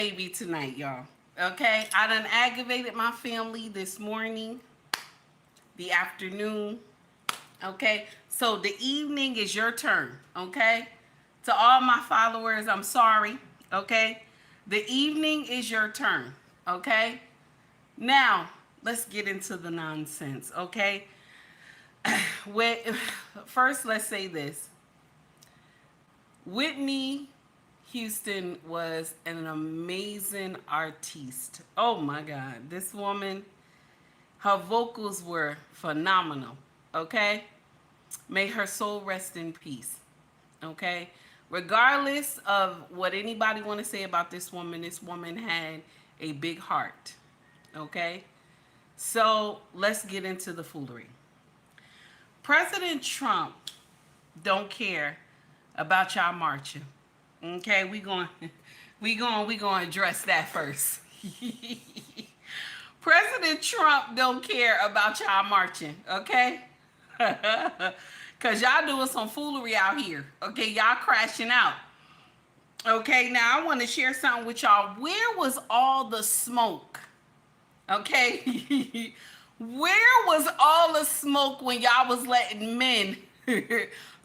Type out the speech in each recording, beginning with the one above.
Baby tonight, y'all. Okay, I done aggravated my family this morning, the afternoon. Okay, so the evening is your turn. Okay, to all my followers, I'm sorry. Okay, the evening is your turn. Okay, now let's get into the nonsense. Okay, first let's say this: Whitney Houston was an amazing artiste. Oh my God. This woman, her vocals were phenomenal. Okay? May her soul rest in peace. Okay? Regardless of what anybody want to say about this woman had a big heart. Okay? So let's get into the foolery. President Trump don't care about y'all marching. Okay, we going to address that first. President Trump don't care about y'all marching, okay? Cause y'all doing some foolery out here. Okay, y'all crashing out. Okay, now I want to share something with y'all. Where was all the smoke? Okay? Where was all the smoke when y'all was letting men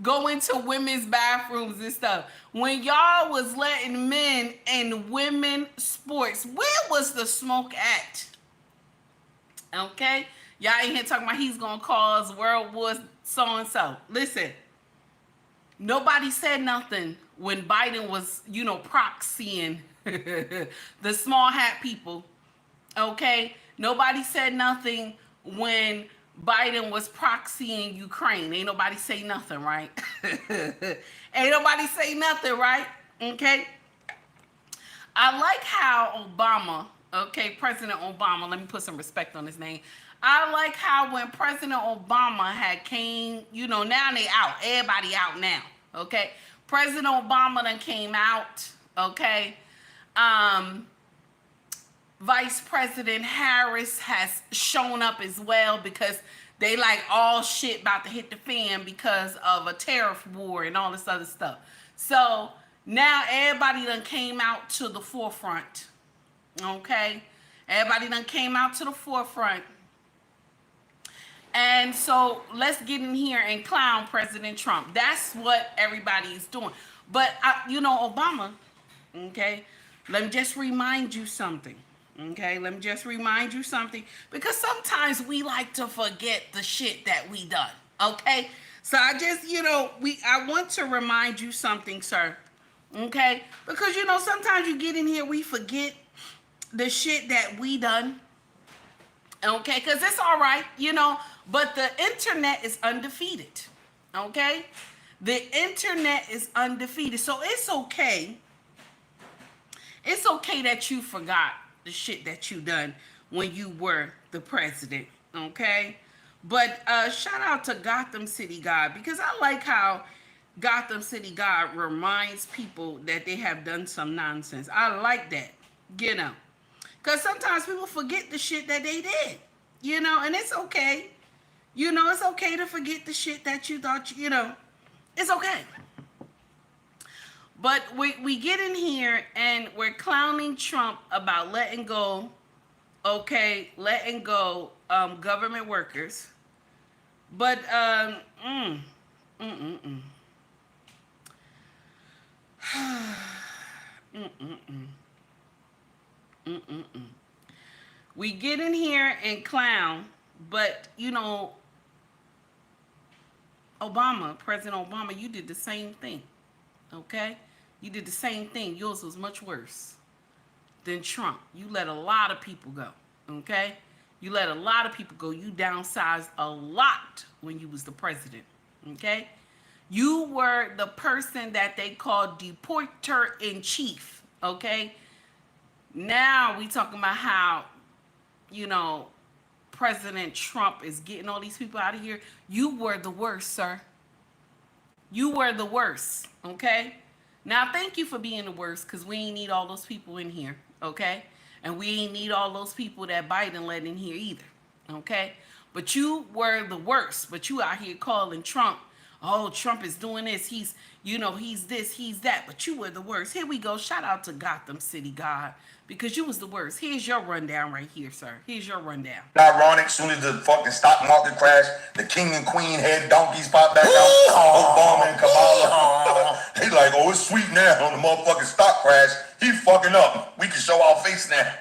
go into women's bathrooms and stuff? When y'all was letting men in women sports, where was the smoke at? Okay? Y'all ain't here talking about he's gonna cause World War so-and-so. Listen, nobody said nothing when Biden was, proxying the small hat people. Okay? Nobody said nothing when Biden was proxying Ukraine. Ain't nobody say nothing, right? Ain't nobody say nothing, right? Okay? I like how Obama, President Obama, let me put some respect on his name. I like how when President Obama had came, now they out. Everybody out now, okay? President Obama then came out, okay? Vice President Harris has shown up as well because they like all shit about to hit the fan because of a tariff war and all this other stuff. So now everybody done came out to the forefront. Okay? Everybody done came out to the forefront. And so let's get in here and clown President Trump. That's what everybody is doing. But, Obama, okay, let me just remind you something. Okay, let me just remind you something, because sometimes we like to forget the shit that we done. Okay, so I just, I want to remind you something, sir. Okay, because sometimes you get in here, we forget the shit that we done. Okay, because it's all right, but the internet is undefeated. Okay, the internet is undefeated, so it's okay. It's okay that you forgot the shit that you done when you were the president, okay? But shout out to Gotham City God, because I like how Gotham City God reminds people that they have done some nonsense. I like that, because sometimes people forget the shit that they did, and it's okay. It's okay to forget the shit that you thought, it's okay. But we get in here and we're clowning Trump about letting go government workers. But we get in here and clown, but President Obama, you did the same thing. Okay? You did the same thing. Yours was much worse than Trump. You let a lot of people go. Okay? You let a lot of people go. You downsized a lot when you was the president. Okay? You were the person that they called deporter in chief. Okay? Now we talking about how, President Trump is getting all these people out of here. You were the worst, sir. You were the worst, okay? Now, thank you for being the worst, because we ain't need all those people in here, okay? And we ain't need all those people that Biden let in here either, okay? But you were the worst, but you out here calling Trump oh, Trump is doing this. He's, he's this, he's that. But you were the worst. Here we go. Shout out to Gotham City God, because you was the worst. Here's your rundown right here, sir. Here's your rundown. Ironic, soon as the fucking stock market crashed, the king and queen head donkeys pop back out. Obama and Kamala. They like, oh, it's sweet now on the motherfucking stock crash. He fucking up. We can show our face now.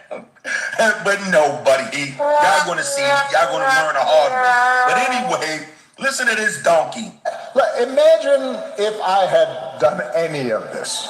But no, buddy. Y'all gonna see. Y'all gonna learn the hard way. But anyway, listen to this donkey. Imagine if I had done any of this.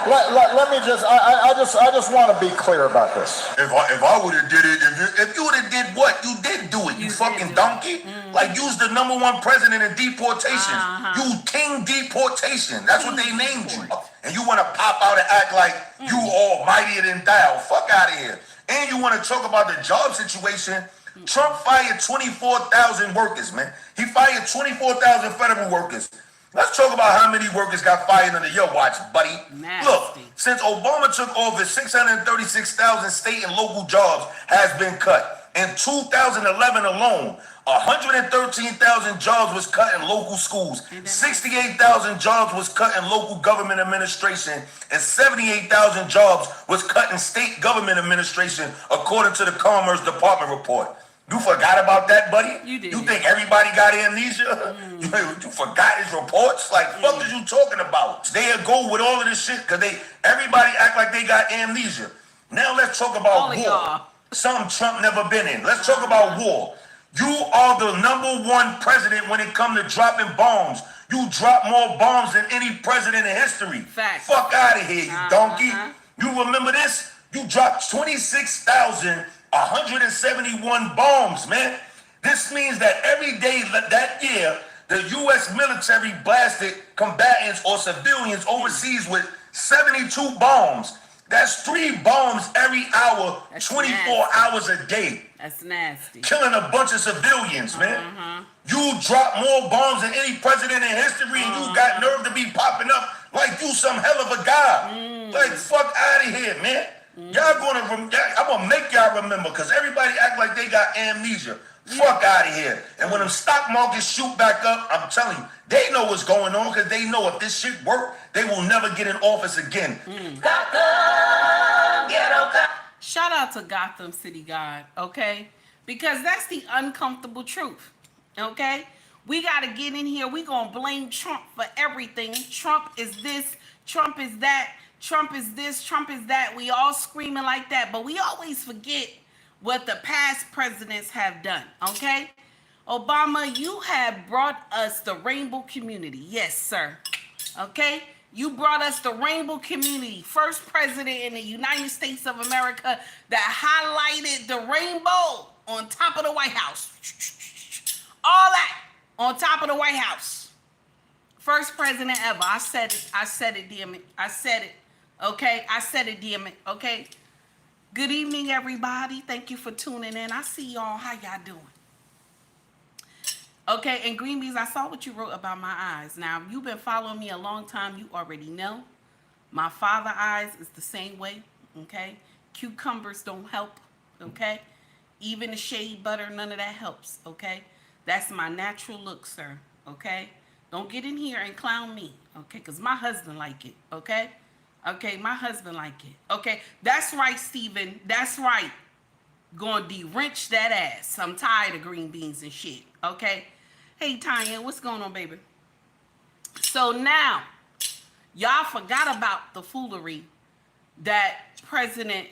Let me just, I just want to be clear about this. If I would have did it, if you would have did what? You did do it, you fucking donkey. Like, you's the #1 president in deportation. You king deportation. That's what they named you. And you want to pop out and act like you almightier than thou. Fuck out of here. And you want to talk about the job situation. Trump fired 24,000 workers, man. He fired 24,000 federal workers. Let's talk about how many workers got fired under your watch, buddy. Nasty. Look, since Obama took office, 636,000 state and local jobs has been cut. In 2011 alone, 113,000 jobs was cut in local schools, 68,000 jobs was cut in local government administration, and 78,000 jobs was cut in state government administration, according to the Commerce Department report. You forgot about that, buddy? You did. You think everybody got amnesia? You forgot his reports? Like, fuck is you talking about? They go with all of this shit because everybody act like they got amnesia. Now let's talk about war. Something Trump never been in. Let's talk about war. You are the #1 president when it comes to dropping bombs. You drop more bombs than any president in history. Fact. Fuck out of here, you donkey. You remember this? You dropped 26,171 bombs, man. This means that every day that year, the U.S. military blasted combatants or civilians overseas with 72 bombs. That's 3 bombs every hour, that's 24 nasty. Hours a day. That's nasty. Killing a bunch of civilians, man. You drop more bombs than any president in history, and you got nerve to be popping up like you some hell of a guy. Like, fuck out of here, man. I'm gonna make y'all remember, because everybody act like they got amnesia. Fuck out of here. And when them stock markets shoot back up, I'm telling you, they know what's going on, because they know if this shit work, they will never get in office again. Shout out to Gotham City God, okay? Because that's the uncomfortable truth, okay? We got to get in here. We going to blame Trump for everything. Trump is this, Trump is that, Trump is this, Trump is that. We all screaming like that, but we always forget what the past presidents have done, okay? Obama, you have brought us the rainbow community. Yes, sir. Okay? You brought us the rainbow community. First president in the United States of America that highlighted the rainbow on top of the White House. All that on top of the White House. First president ever. I said it, damn it. I said it. Okay? I said it, damn it. Okay? Good evening, everybody. Thank you for tuning in. I see y'all. How y'all doing? Okay, and Green Beans, I saw what you wrote about my eyes. Now, if you've been following me a long time, you already know. My father eyes is the same way, okay? Cucumbers don't help, okay? Even the shea butter, none of that helps, okay? That's my natural look, sir, okay? Don't get in here and clown me, okay? Because my husband like it, okay? Okay, my husband like it, okay? That's right, Steven. That's right. Gonna de-wrench that ass. I'm tired of green beans and shit, okay? Hey, Tanya, what's going on, baby? So now, y'all forgot about the foolery that President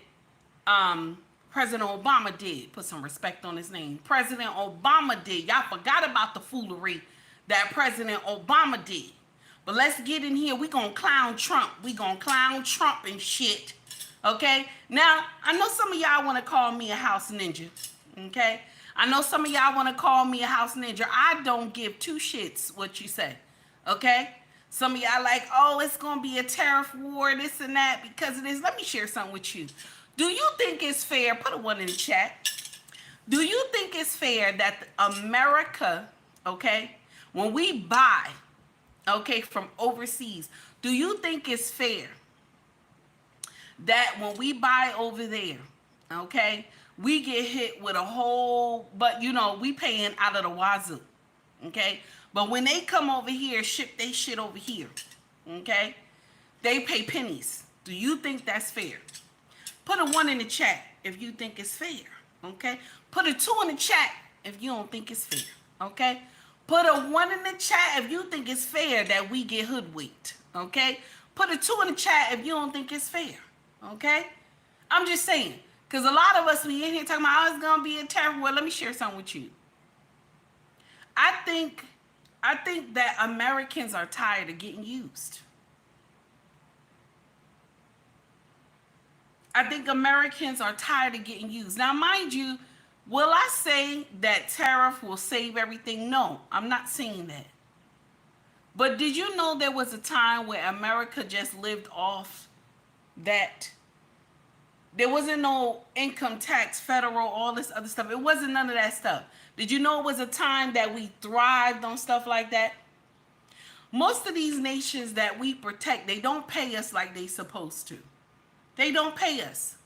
Obama did. Put some respect on his name. President Obama did. Y'all forgot about the foolery that President Obama did. But let's get in here. We gonna clown Trump. We gonna clown Trump and shit. Okay? Now, I know some of y'all want to call me a house ninja. Okay? I know some of y'all want to call me a house ninja. I don't give two shits what you say. Okay? Some of y'all like, oh, it's going to be a tariff war, this and that, because of this. Let me share something with you. Do you think it's fair? Put a 1 in the chat. Do you think it's fair that America, okay, when we buy, okay, from overseas, do you think it's fair that when we buy over there, okay, we get hit with a whole, but you know, we paying out of the wazoo, Okay? But when they come over here, ship they shit over here. Okay? They pay pennies. Do you think that's fair? Put a 1 in the chat if you think it's fair. Okay? Put a 2 in the chat if you don't think it's fair. Okay? Put a 1 in the chat if you think it's fair that we get hoodwinked. Okay? Put a 2 in the chat if you don't think it's fair. Okay? I'm just saying. Because a lot of us, we in here talking about, oh, it's going to be a tariff. Well, let me share something with you. I think that Americans are tired of getting used. I think Americans are tired of getting used. Now, mind you, will I say that tariff will save everything? No, I'm not saying that. But did you know there was a time where America just lived off that? There wasn't no income tax, federal, all this other stuff. It wasn't none of that stuff. Did you know it was a time that we thrived on stuff like that? Most of these nations that we protect, they don't pay us like they supposed to. They don't pay us.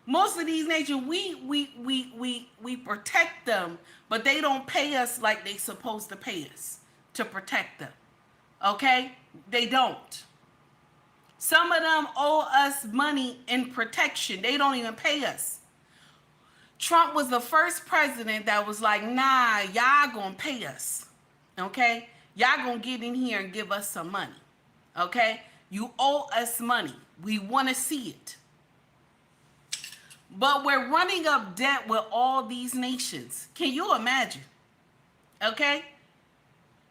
Most of these nations, we protect them, but they don't pay us like they supposed to pay us to protect them. Okay? They don't. Some of them owe us money in protection. They don't even pay us. Trump was the first president that was like, nah, y'all gonna pay us. Okay? Y'all gonna get in here and give us some money. Okay? You owe us money. We want to see it. But we're running up debt with all these nations. Can you imagine? Okay?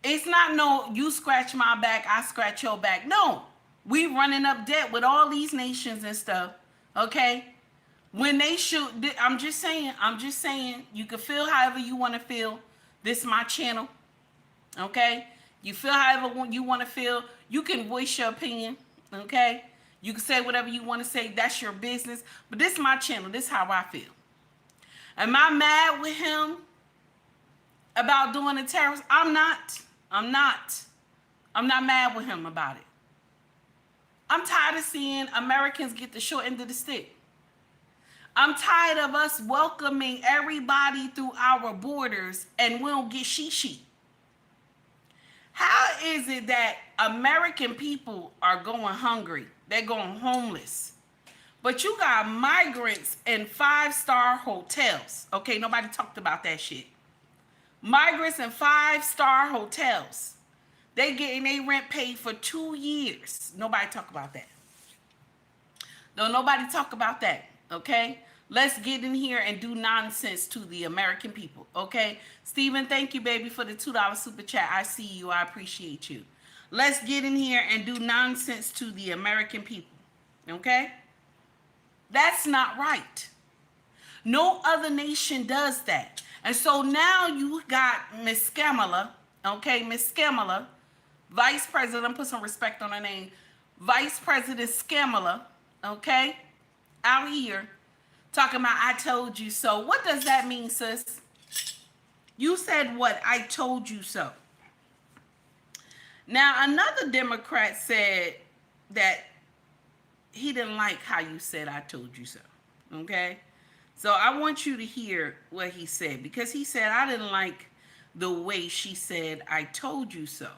It's not no, you scratch my back, I scratch your back. No. We running up debt with all these nations and stuff. Okay? When they shoot, I'm just saying, you can feel however you want to feel. This is my channel. Okay? You feel however you want to feel. You can voice your opinion. Okay? You can say whatever you want to say. That's your business. But this is my channel. This is how I feel. Am I mad with him about doing the tariffs? I'm not mad with him about it. I'm tired of seeing Americans get the short end of the stick. I'm tired of us welcoming everybody through our borders and we don't get she. How is it that American people are going hungry? They're going homeless. But you got migrants in 5-star hotels. Okay, nobody talked about that shit. Migrants in 5-star hotels. They getting their rent paid for 2 years. Nobody talk about that. No, nobody talk about that. Okay? Let's get in here and do nonsense to the American people. Okay? Stephen, thank you, baby, for the $2 super chat. I see you. I appreciate you. Let's get in here and do nonsense to the American people. Okay? That's not right. No other nation does that. And so now you got Miss Kamala, okay, Miss Kamala, Vice President, put some respect on her name, Vice President Kamala, okay, out here talking about I told you so. What does that mean, sis? You said what? I told you so. Now, another Democrat said that he didn't like how you said I told you so, okay? So I want you to hear what he said, because he said I didn't like the way she said I told you so,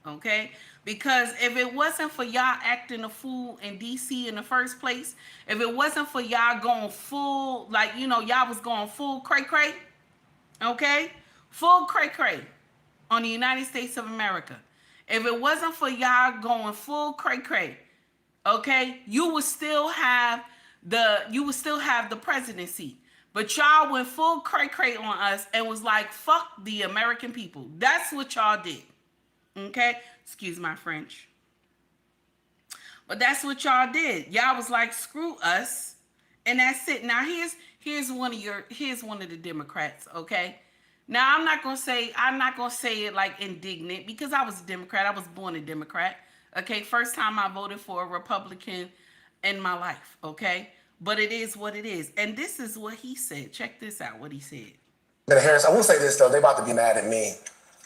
okay? Because if it wasn't for y'all acting a fool in D.C. in the first place, if it wasn't for y'all going full, like, you know, y'all was going full cray-cray, okay? Full cray-cray on the United States of America. If it wasn't for y'all going full cray-cray, okay, you would still have the presidency. But y'all went full cray-cray on us and was like, fuck the American people. That's what y'all did. Okay? Excuse my French. But that's what y'all did. Y'all was like, screw us. And that's it. Now here's one of the Democrats, okay? Now I'm not gonna say it like indignant, because I was a Democrat. I was born a Democrat. Okay, first time I voted for a Republican in my life, okay? But it is what it is. And this is what he said. Check this out, what he said. Harris, I will say this, though. They about to be mad at me.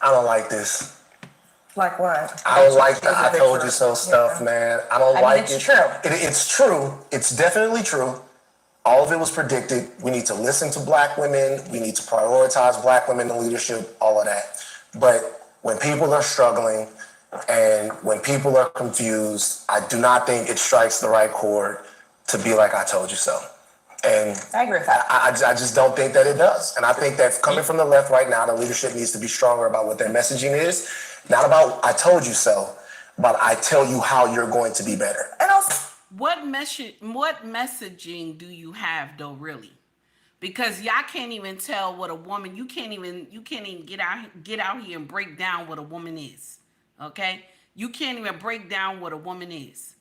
I don't like this. Like what? I don't like the I told you so stuff, man. I don't like it. It's true. It's true. It's definitely true. All of it was predicted. We need to listen to black women. We need to prioritize black women in leadership, all of that. But when people are struggling and when people are confused, I do not think it strikes the right chord to be like, I told you so. And I agree with that. I just don't think that it does. And I think that coming from the left right now, the leadership needs to be stronger about what their messaging is. Not about, I told you so, but I tell you how you're going to be better. And also, What messaging do you have though, really? Because y'all can't even tell what a woman, you can't even get out here and break down what a woman is. Okay? You can't even break down what a woman is.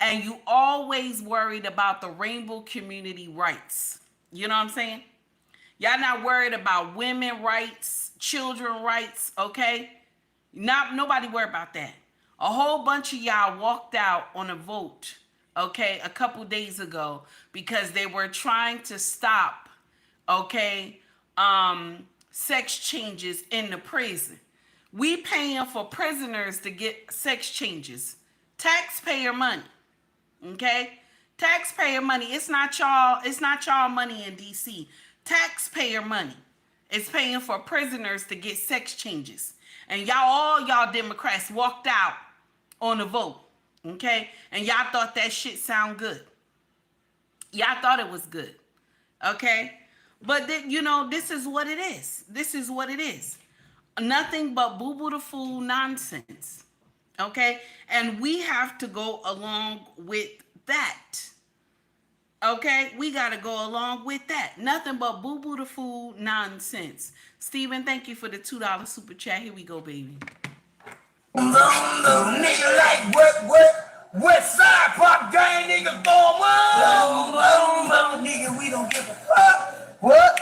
And you always worried about the rainbow community rights. You know what I'm saying? Y'all not worried about women rights, children rights, okay? Nobody worried about that. A whole bunch of y'all walked out on a vote, okay, a couple days ago because they were trying to stop, okay, sex changes in the prison. We paying for prisoners to get sex changes. Taxpayer money. Okay? Taxpayer money. It's not y'all money in DC. Taxpayer money is paying for prisoners to get sex changes. And all y'all Democrats walked out on the vote. Okay? And y'all thought that shit sound good. Y'all thought it was good. Okay? But this is what it is. This is what it is. Nothing but boo-boo the fool nonsense. Okay? And we have to go along with that. Okay? We got to go along with that. Nothing but boo-boo the fool nonsense. Steven, thank you for the $2 super chat. Here we go, baby. Nigga like what? West side pop gang, nigga, nigga, we don't give a fuck. What?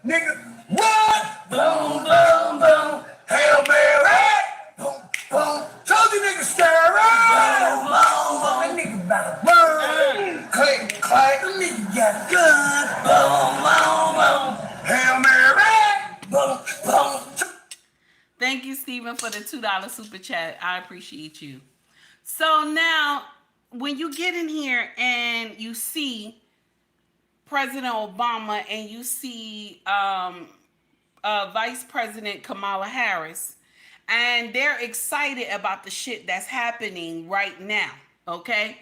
Nigga, what? Boom, boom, boom. Hail Mary. Boom, boom. Told you niggas scary. Boom, boom, boom. That nigga about to burn. Click, clack. The nigga got a gun. Boom, boom, boom. Hail Mary. Boom, boom. Thank you, Steven, for the $2 super chat. I appreciate you. So now, when you get in here and you see President Obama and you see Vice President Kamala Harris, and they're excited about the shit that's happening right now, okay?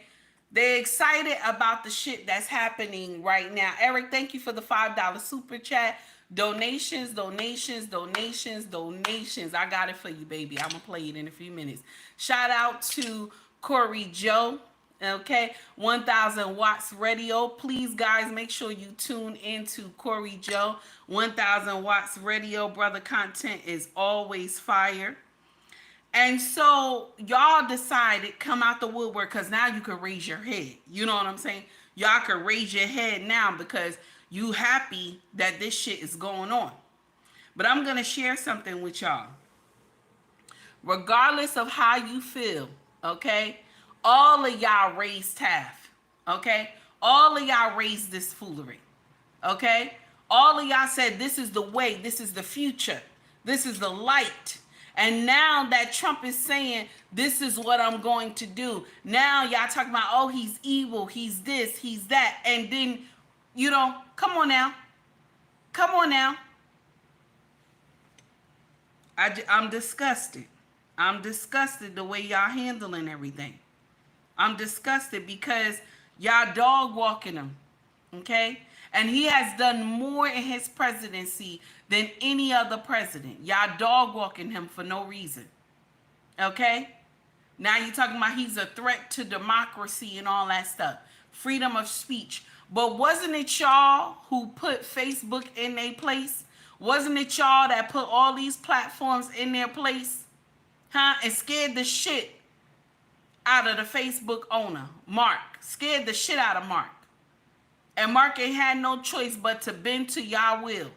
They're excited about the shit that's happening right now. Eric, thank you for the $5 super chat. Donations. I got it for you, baby. I'm going to play it in a few minutes. Shout out to Corey Joe. Okay, 1000 Watts Radio. Please, guys, make sure you tune into Corey Joe. 1000 Watts Radio. Brother, content is always fire. And so y'all decided, come out the woodwork, because now you can raise your head. You know what I'm saying? Y'all can raise your head now because you happy that this shit is going on. But I'm going to share something with y'all. Regardless of how you feel, okay? All of y'all raised Taft, okay? All of y'all raised this foolery, okay? All of y'all said this is the way, this is the future, this is the light. And now that Trump is saying, this is what I'm going to do. Now y'all talking about, oh, he's evil, he's this, he's that. And then, come on now. Come on now. I'm disgusted. I'm disgusted the way y'all handling everything. I'm disgusted because y'all dog walking him, okay? And he has done more in his presidency than any other president. Y'all dog walking him for no reason, okay? Now you're talking about he's a threat to democracy and all that stuff. Freedom of speech. But wasn't it y'all who put Facebook in their place? Wasn't it y'all that put all these platforms in their place? Huh? And scared the shit out of the Facebook owner, Mark. Scared the shit out of Mark. And Mark ain't had no choice but to bend to y'all will.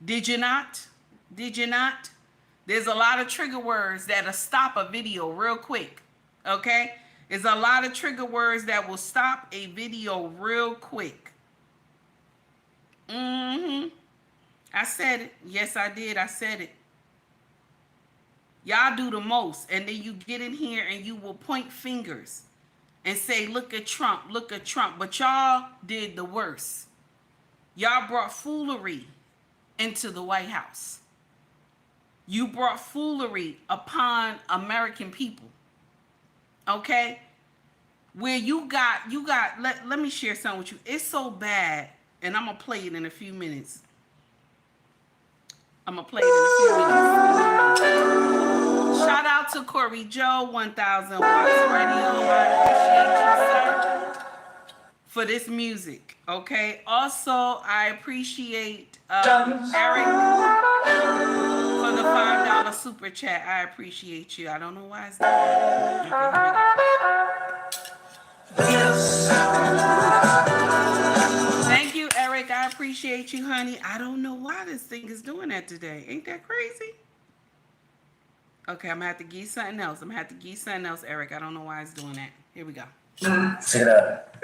Did you not? Did you not? There's a lot of trigger words that'll stop a video real quick. Okay? There's a lot of trigger words that will stop a video real quick. I said it. Yes, I did. I said it. Y'all do the most. And then you get in here and you will point fingers and say, look at Trump, look at Trump. But y'all did the worst. Y'all brought foolery into the White House. You brought foolery upon American people. Okay? Where you got, let me share something with you. It's so bad, and I'm going to play it in a few minutes. Shout out to Corey Joe, 1000 Watts Radio. I appreciate you, sir, for this music. Okay? Also, I appreciate Eric for the $5 super chat. I appreciate you. I don't know why it's that. Thank you, Eric. I appreciate you, honey. I don't know why this thing is doing that today. Ain't that crazy? Okay, I'm gonna have to give you something else. Eric. I don't know why it's doing that. Here we go. Check it out.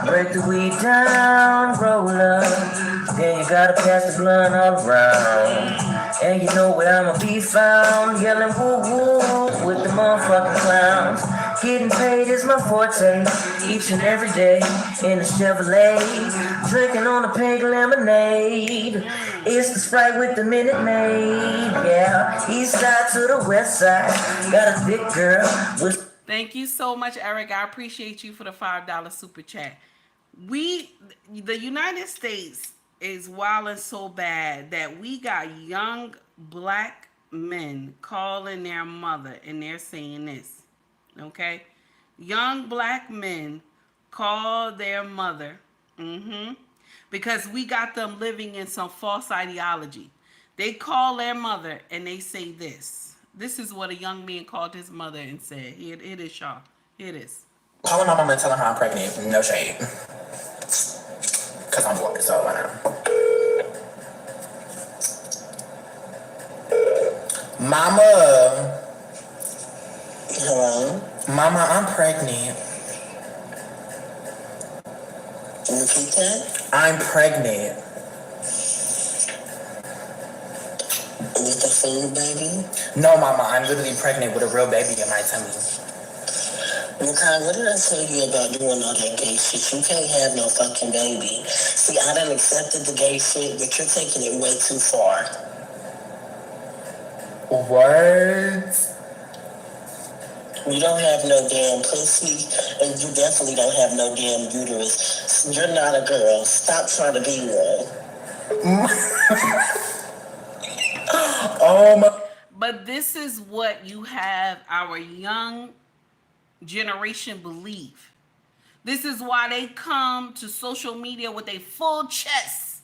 Break the weed down, roll up. Then you gotta pass the blunt all around. And you know where I'ma be found, yelling woo woo with the motherfucking clowns. Getting paid is my forte, each and every day in a Chevrolet. Drinking on a pink lemonade. It's the Sprite with the Minute Maid. Yeah, east side to the west side. Got a thick girl with... Thank you so much, Eric. I appreciate you for the $5 super chat. The United States is wilding so bad that we got young black men calling their mother and they're saying this. Okay? Young black men call their mother because we got them living in some false ideology. They call their mother and they say this. This is what a young man called his mother and said. Here it is, y'all. Here it is. Calling my mom and telling her I'm pregnant. No shade. Because I'm bored, so why not? Mama. Hello? Mama, I'm pregnant. Repeat that? I'm pregnant. With a food baby? No, Mama, I'm literally pregnant with a real baby in my tummy. Okay, what did I tell you about doing all that gay shit? You can't have no fucking baby. See, I done accepted the gay shit, but you're taking it way too far. What? You don't have no damn pussy, and you definitely don't have no damn uterus. You're not a girl. Stop trying to be one. Oh my. But this is what you have our young generation believe. This is why they come to social media with a full chest,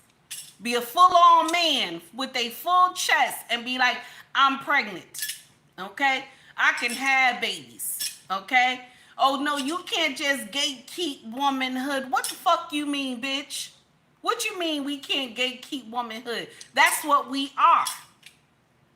be a full-on man with a full chest and be like, I'm pregnant, okay? I can have babies, okay? Oh, no, you can't just gatekeep womanhood. What the fuck you mean, bitch? What you mean we can't gatekeep womanhood? That's what we are.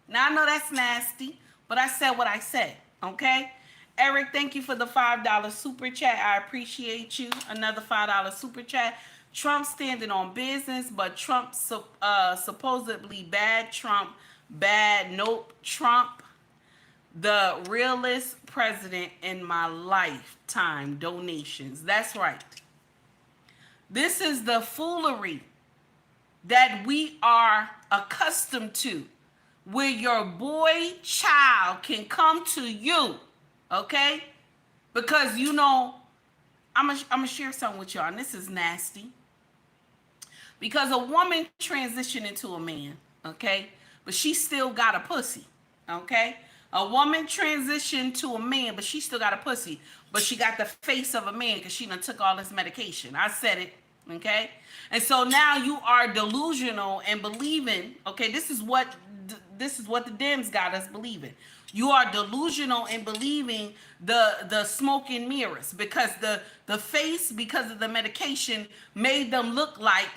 Now, I know that's nasty, but I said what I said, okay? Eric, thank you for the $5 super chat. I appreciate you. Another $5 super chat. Trump standing on business, but Trump supposedly bad. Trump bad. Nope. Trump, the realest president in my lifetime. Donations. That's right. This is the foolery that we are accustomed to, where your boy child can come to you, okay? Because, you know, I'm gonna share something with y'all, and this is nasty. Because a woman transitioned into a man, okay? But she still got a pussy, okay? A woman transitioned to a man, but she still got a pussy. But she got the face of a man because she done took all this medication. I said it, okay? And so now you are delusional and believing, okay, this is what the Dems got us believing. You are delusional in believing the smoke and mirrors because the face, because of the medication, made them look like,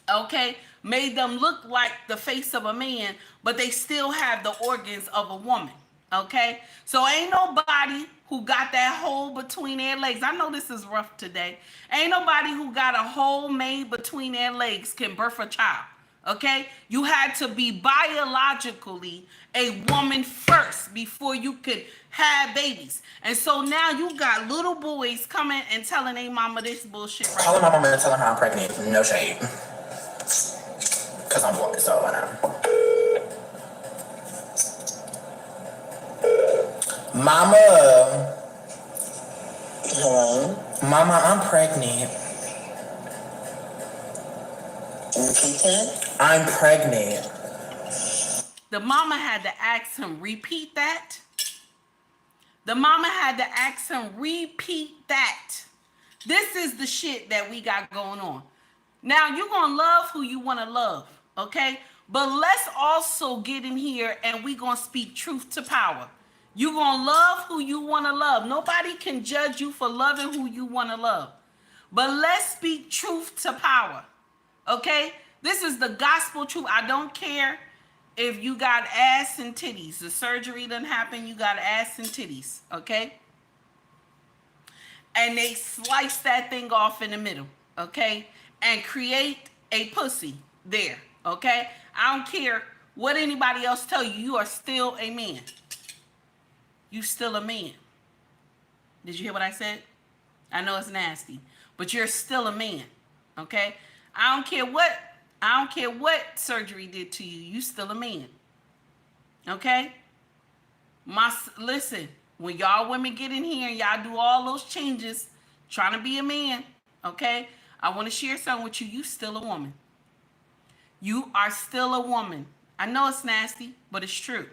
okay, made them look like the face of a man, but they still have the organs of a woman, okay? So ain't nobody who got that hole between their legs. I know this is rough today. Ain't nobody who got a hole made between their legs can birth a child, okay? You had to be biologically a woman first before you could have babies. And so now you got little boys coming and telling their mama this bullshit right Calling my mama and telling her I'm pregnant. No shade. Because I'm bored, so why not? Mama. Hello? Mama, I'm pregnant. Repeat that? I'm pregnant. The mama had to ask him, repeat that. The mama had to ask him, repeat that. This is the shit that we got going on. Now, you're going to love who you want to love, okay? But let's also get in here and we're going to speak truth to power. You're going to love who you want to love. Nobody can judge you for loving who you want to love. But let's speak truth to power, okay? This is the gospel truth. I don't care if you got ass and titties. The surgery done happened, you got ass and titties, okay? And they slice that thing off in the middle, okay? And create a pussy there, okay? I don't care what anybody else tell you. You are still a man. You still a man. Did you hear what I said? I know it's nasty, but you're still a man, okay? I don't care what surgery did to you. You still a man, okay? Listen, when y'all women get in here and y'all do all those changes, trying to be a man, okay? I want to share something with you. You still a woman. You are still a woman. I know it's nasty, but it's true.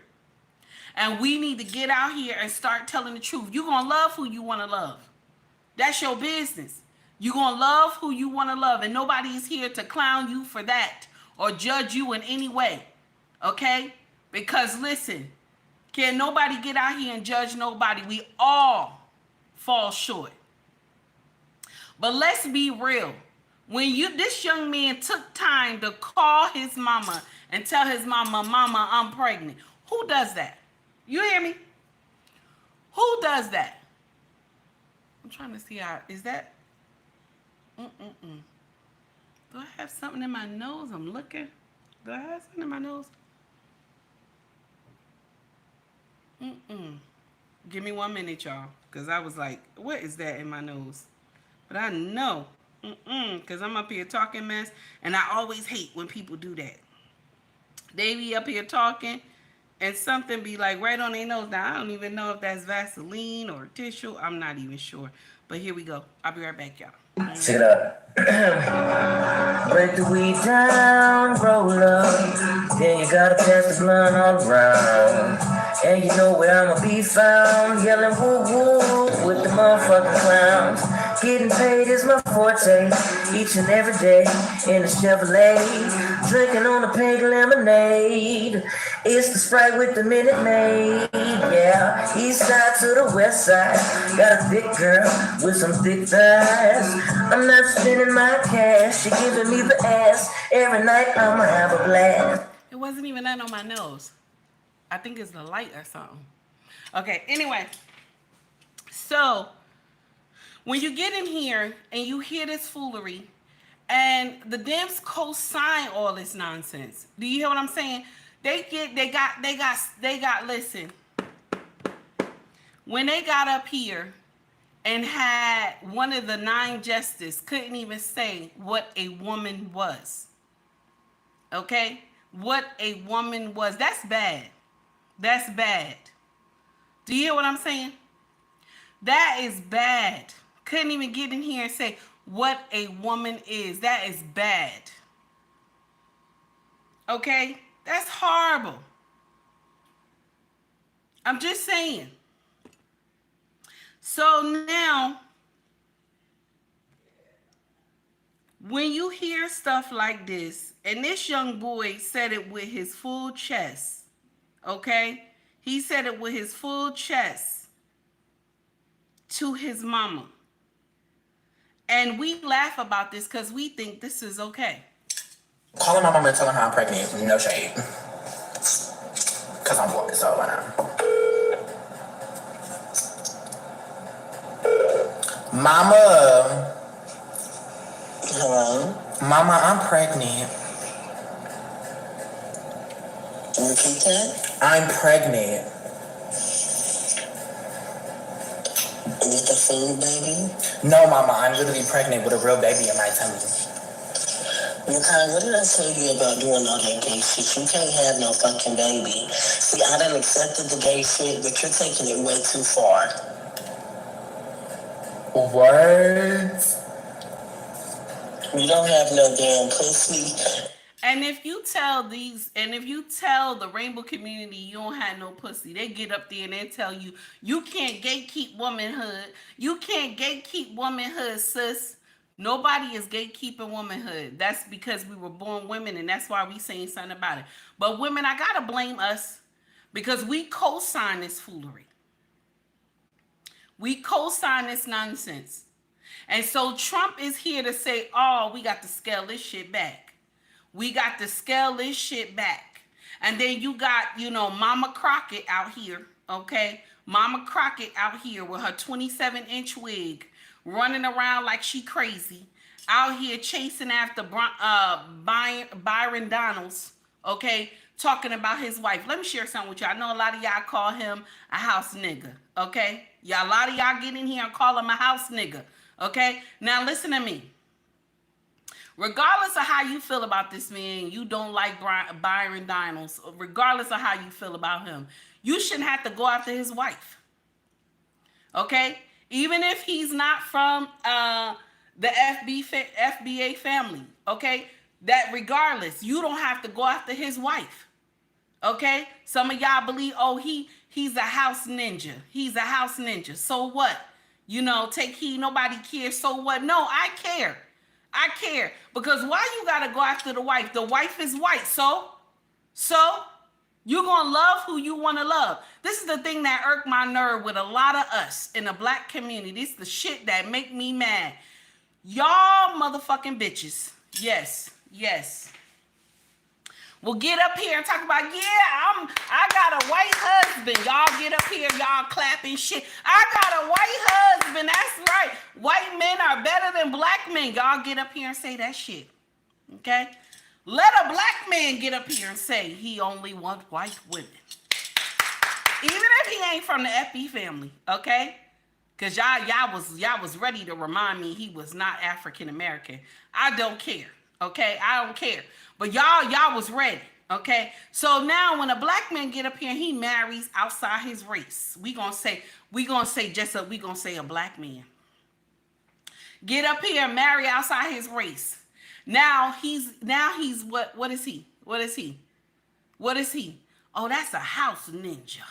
And we need to get out here and start telling the truth. You're going to love who you want to love. That's your business. You're going to love who you want to love. And nobody is here to clown you for that or judge you in any way. Okay? Because listen, can nobody get out here and judge nobody? We all fall short. But let's be real. When this young man took time to call his mama and tell his mama, Mama, I'm pregnant. Who does that? You hear me? Who does that? I'm trying to see how, is that? Do I have something in my nose? I'm looking. Do I have something in my nose? Give me 1 minute, y'all. Because I was like, what is that in my nose? But I know. Because I'm up here talking mess. And I always hate when people do that. They be up here talking. And something be like right on their nose. Now, I don't even know if that's Vaseline or tissue. I'm not even sure. But here we go. I'll be right back, y'all. Check it out. Break the weed down, roll up. Then you gotta pass the blunt all around. And you know where I'ma be found. Yelling woo woo with the motherfucking clowns. Getting paid is my forte. Each and every day in the Chevrolet. Drinking on a pink lemonade. It's the Sprite with the Minute Maid. Yeah, east side to the west side. Got a thick girl with some thick thighs. I'm not spending my cash. She giving me the ass. Every night I'ma have a blast. It wasn't even that on my nose. I think it's the light or something. Okay, anyway. So, when you get in here and you hear this foolery and the Dems co-sign all this nonsense. Do you hear what I'm saying? They got, listen. When they got up here and had one of the 9 justices couldn't even say what a woman was. Okay? What a woman was. That's bad. That's bad. Do you hear what I'm saying? That is bad. Couldn't even get in here and say what a woman is. That is bad. Okay? That's horrible. I'm just saying. So now, when you hear stuff like this, and this young boy said it with his full chest, okay? He said it with his full chest to his mama. And we laugh about this because we think this is okay. Calling my mama and telling her I'm pregnant, no shade. Because I'm bored, so why not? Mama. Hello? Mama, I'm pregnant. Repeat that? I'm pregnant. Is it the food, baby? No, Mama, I'm literally pregnant with a real baby in my tummy. Mercari, what did I tell you about doing all that gay shit? You can't have no fucking baby. See, I done accepted the gay shit, but you're taking it way too far. What? You don't have no damn pussy. And if you tell the rainbow community you don't have no pussy, they get up there and they tell you, you can't gatekeep womanhood. You can't gatekeep womanhood, sis. Nobody is gatekeeping womanhood. That's because we were born women, and that's why we saying something about it. But women, I gotta blame us because we co-sign this foolery. We co-sign this nonsense. And so Trump is here to say, oh, we got to scale this shit back. We got to scale this shit back. And then you got, Mama Crockett out here, okay? Mama Crockett out here with her 27-inch wig, running around like she crazy, out here chasing after Byron Donalds, okay? Talking about his wife. Let me share something with you. I know a lot of y'all call him a house nigga, okay? A lot of y'all get in here and call him a house nigga, okay? Now listen to me. Regardless of how you feel about this man, you don't like Byron Donalds, regardless of how you feel about him, you shouldn't have to go after his wife. Okay? Even if he's not from the FBA family, okay? That regardless, you don't have to go after his wife. Okay? Some of y'all believe, oh, he's a house ninja. He's a house ninja. So what? Take heed, nobody cares. So what? No, I care. I care. Because why you gotta go after the wife? The wife is white. So you're gonna love who you wanna love. This is the thing that irked my nerve with a lot of us in the black community. This is the shit that make me mad. Y'all motherfucking bitches. Yes. Well, get up here and talk about, I got a white husband. Y'all get up here, y'all clapping shit. I got a white husband. That's right. White men are better than black men. Y'all get up here and say that shit. Okay? Let a black man get up here and say he only wants white women. Even if he ain't from the FB family, okay? Because y'all was ready to remind me he was not African American. I don't care. Okay, I don't care. But y'all was ready. Okay, so now when a black man get up here, he marries outside his race. We gonna say a black man get up here and marry outside his race. Now he's what is he? What is he? Oh, that's a house ninja.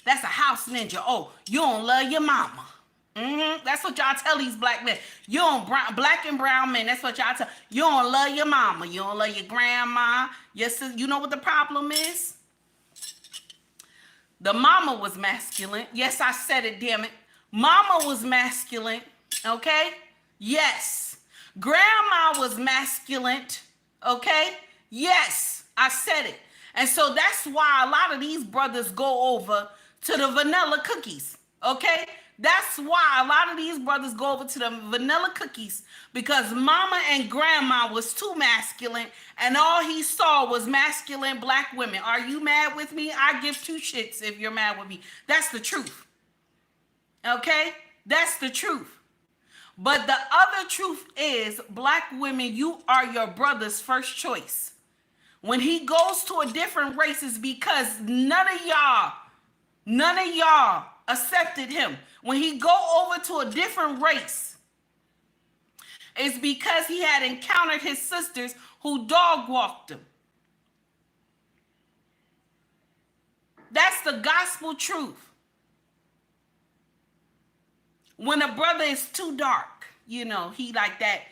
That's a house ninja. Oh, you don't love your mama. That's what y'all tell these black men. You don't black and brown men. That's what y'all tell. You don't love your mama. You don't love your grandma. Your sister. You know what the problem is? The mama was masculine. Yes, I said it. Damn it. Mama was masculine. Okay. Yes. Grandma was masculine. Okay. Yes, I said it. And so that's why a lot of these brothers go over to the vanilla cookies. Okay. That's why a lot of these brothers go over to the vanilla cookies, because mama and grandma was too masculine and all he saw was masculine black women. Are you mad with me? I give two shits if you're mad with me. That's the truth. Okay? That's the truth. But the other truth is, black women, you are your brother's first choice. When he goes to a different race, it's because none of y'all accepted him. When he go over to a different race, it's because he had encountered his sisters who dog walked him. That's the gospel truth. When a brother is too dark, he like that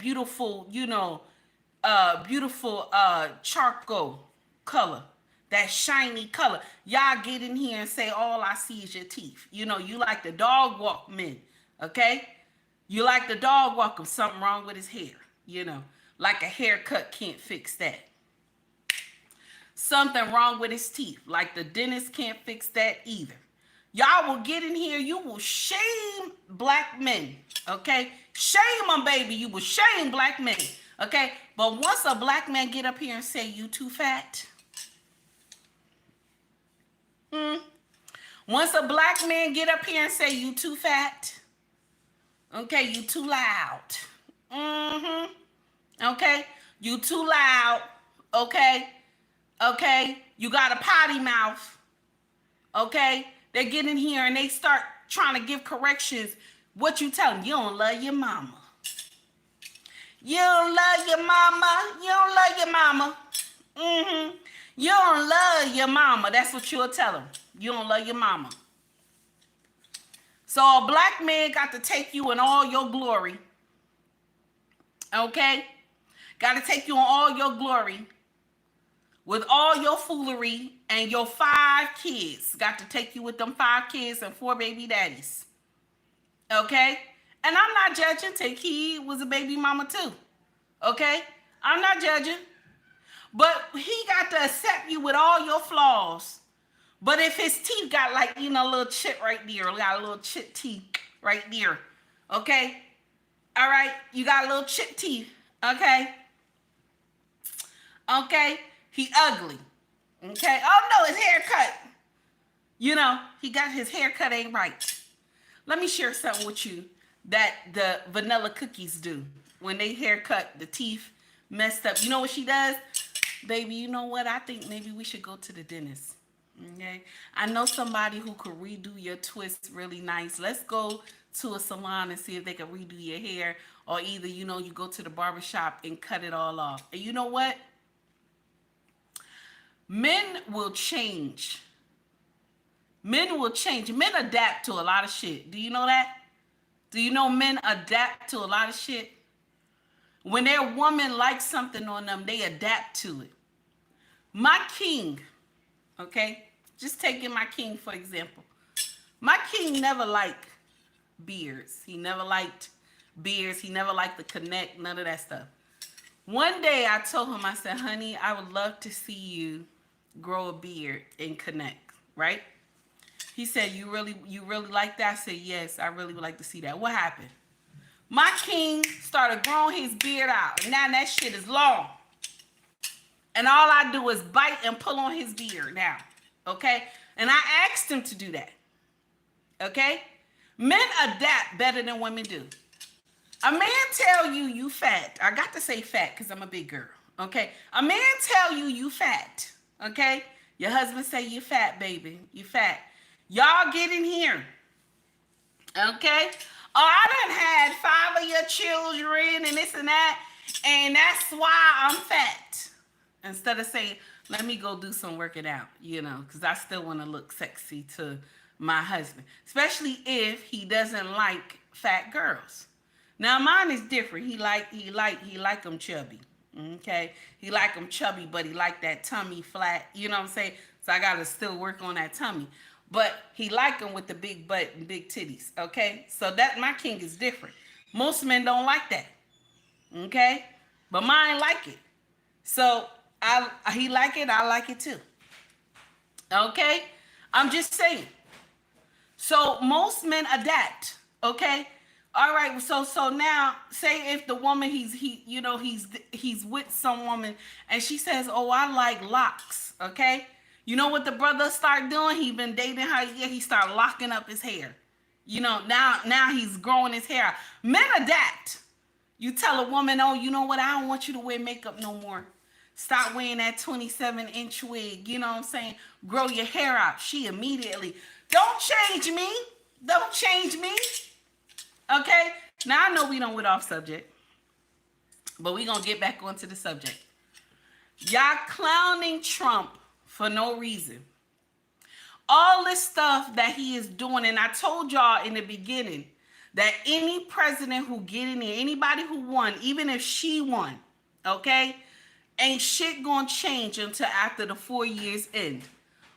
beautiful, beautiful charcoal color. That shiny color. Y'all get in here and say, all I see is your teeth. You like the dog walk men, okay? You like the dog walk him. Something wrong with his hair, Like a haircut can't fix that. Something wrong with his teeth. Like the dentist can't fix that either. Y'all will get in here. You will shame black men, okay? Shame them, baby. You will shame black men, okay? But once a black man get up here and say, you too fat, once a black man get up here and say you too fat, okay, you too loud, Okay? You too loud. Okay? Okay? You got a potty mouth. Okay? They get in here and they start trying to give corrections. What you tell them? You don't love your mama. You don't love your mama. You don't love your mama. You don't love your mama. That's what you'll tell them. You don't love your mama. So a black man got to take you in all your glory. Okay? Got to take you in all your glory. With all your foolery and your 5 kids. Got to take you with them 5 kids and 4 baby daddies. Okay? And I'm not judging. He was a baby mama too. Okay? I'm not judging. But he got to accept you with all your flaws. But if his teeth got like, a little chip right there. Got a little chip teeth right there. Okay? All right? You got a little chip teeth. Okay? Okay? He ugly. Okay? Oh no, his haircut. He got his haircut ain't right. Let me share something with you that the vanilla cookies do. When they haircut, the teeth messed up. You know what she does? Baby, you know what? I think maybe we should go to the dentist. Okay? I know somebody who could redo your twist really nice. Let's go to a salon and see if they can redo your hair. Or either, you go to the barbershop and cut it all off. And you know what? Men will change. Men will change. Men adapt to a lot of shit. Do you know that? Do you know men adapt to a lot of shit? When their woman likes something on them, they adapt to it. My king, okay? Just taking my king for example. My king never liked beards. He never liked beards. He never liked the connect, none of that stuff. One day I told him, I said, honey, I would love to see you grow a beard and connect, right? He said, you really like that? I said, yes, I really would like to see that. What happened? My king started growing his beard out. And now that shit is long. And all I do is bite and pull on his beard now. Okay? And I asked him to do that. Okay? Men adapt better than women do. A man tell you fat. I got to say fat because I'm a big girl. Okay? A man tell you fat. Okay? Your husband say you fat, baby. You fat. Y'all get in here. Okay? Oh, I done had 5 of your children and this and that, and that's why I'm fat. Instead of saying, let me go do some working out, because I still want to look sexy to my husband. Especially if he doesn't like fat girls. Now mine is different. He like them chubby. Okay? He like them chubby, but he like that tummy flat. You know what I'm saying? So I gotta still work on that tummy. But he like them with the big butt and big titties, okay? So that my king is different. Most men don't like that, okay? But mine like it. So he like it, I like it too. Okay? I'm just saying. So most men adapt, okay? All right, so now say if the woman he's with some woman and she says, "Oh, I like locks," okay? You know what the brother start doing? He been dating her. Yeah, he start locking up his hair. Now he's growing his hair out. Men adapt. You tell a woman, oh, you know what? I don't want you to wear makeup no more. Stop wearing that 27-inch wig. You know what I'm saying? Grow your hair out. She immediately, don't change me. Don't change me. Okay? Now, I know we don't went off subject, but we're going to get back onto the subject. Y'all clowning Trump for no reason. All this stuff that he is doing, and I told y'all in the beginning that any president who get in there, anybody who won, even if she won, okay, ain't shit gonna change until after the 4 years end.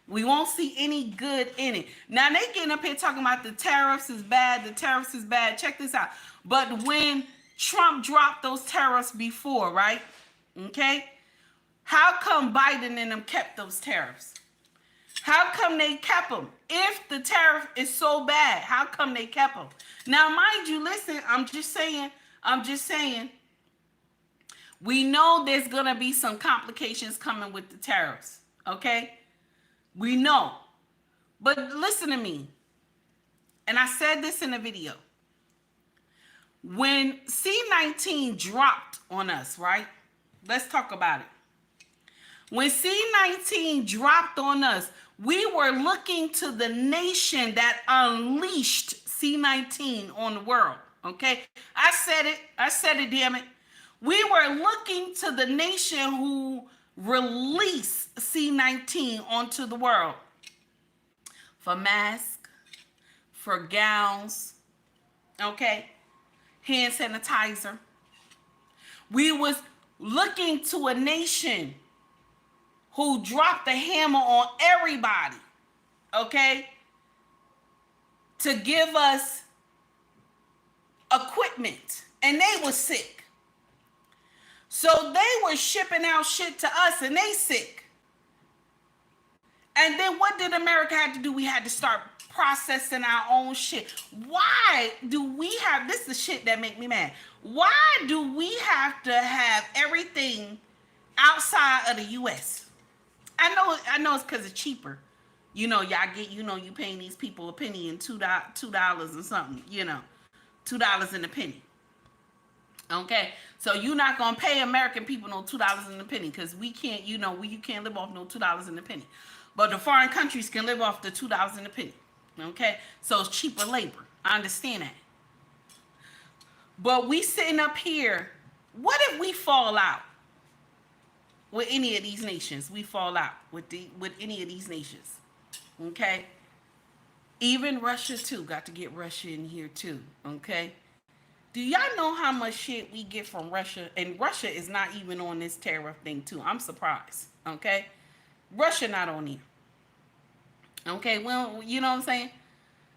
We won't see any good in it. Now they getting up here talking about the tariffs is bad, the tariffs is bad. Check this out. But when Trump dropped those tariffs before, right? Okay? How come Biden and them kept those tariffs? How come they kept them? If the tariff is so bad, how come they kept them? Now, mind you, listen, I'm just saying, we know there's going to be some complications coming with the tariffs, okay? We know. But listen to me. And I said this in a video. When C-19 dropped on us, right? Let's talk about it. When C-19 dropped on us, we were looking to the nation that unleashed C-19 on the world, okay? I said it, damn it. We were looking to the nation who released C-19 onto the world for masks, for gowns, okay? Hand sanitizer. We was looking to a nation who dropped the hammer on everybody, okay, to give us equipment, and they were sick. So they were shipping out shit to us, and they sick. And then what did America have to do? We had to start processing our own shit. Why do we have, this is the shit that make me mad. Why do we have to have everything outside of the U.S.? I know it's because it's cheaper. You know, y'all get, you know, you paying these people a penny and $2 and something, you know, $2 and a penny. Okay, so you're not gonna pay American people no $2 and a penny because we can't, you know, you can't live off no $2 and a penny. But the foreign countries can live off the $2 and a penny. Okay, so it's cheaper labor. I understand that. But we sitting up here, what if we fall out with any of these nations? We fall out with any of these nations. Okay? Even Russia too. Got to get Russia in here too. Okay? Do y'all know how much shit we get from Russia? And Russia is not even on this tariff thing too. I'm surprised. Okay? Russia not on here. Okay, well, you know what I'm saying?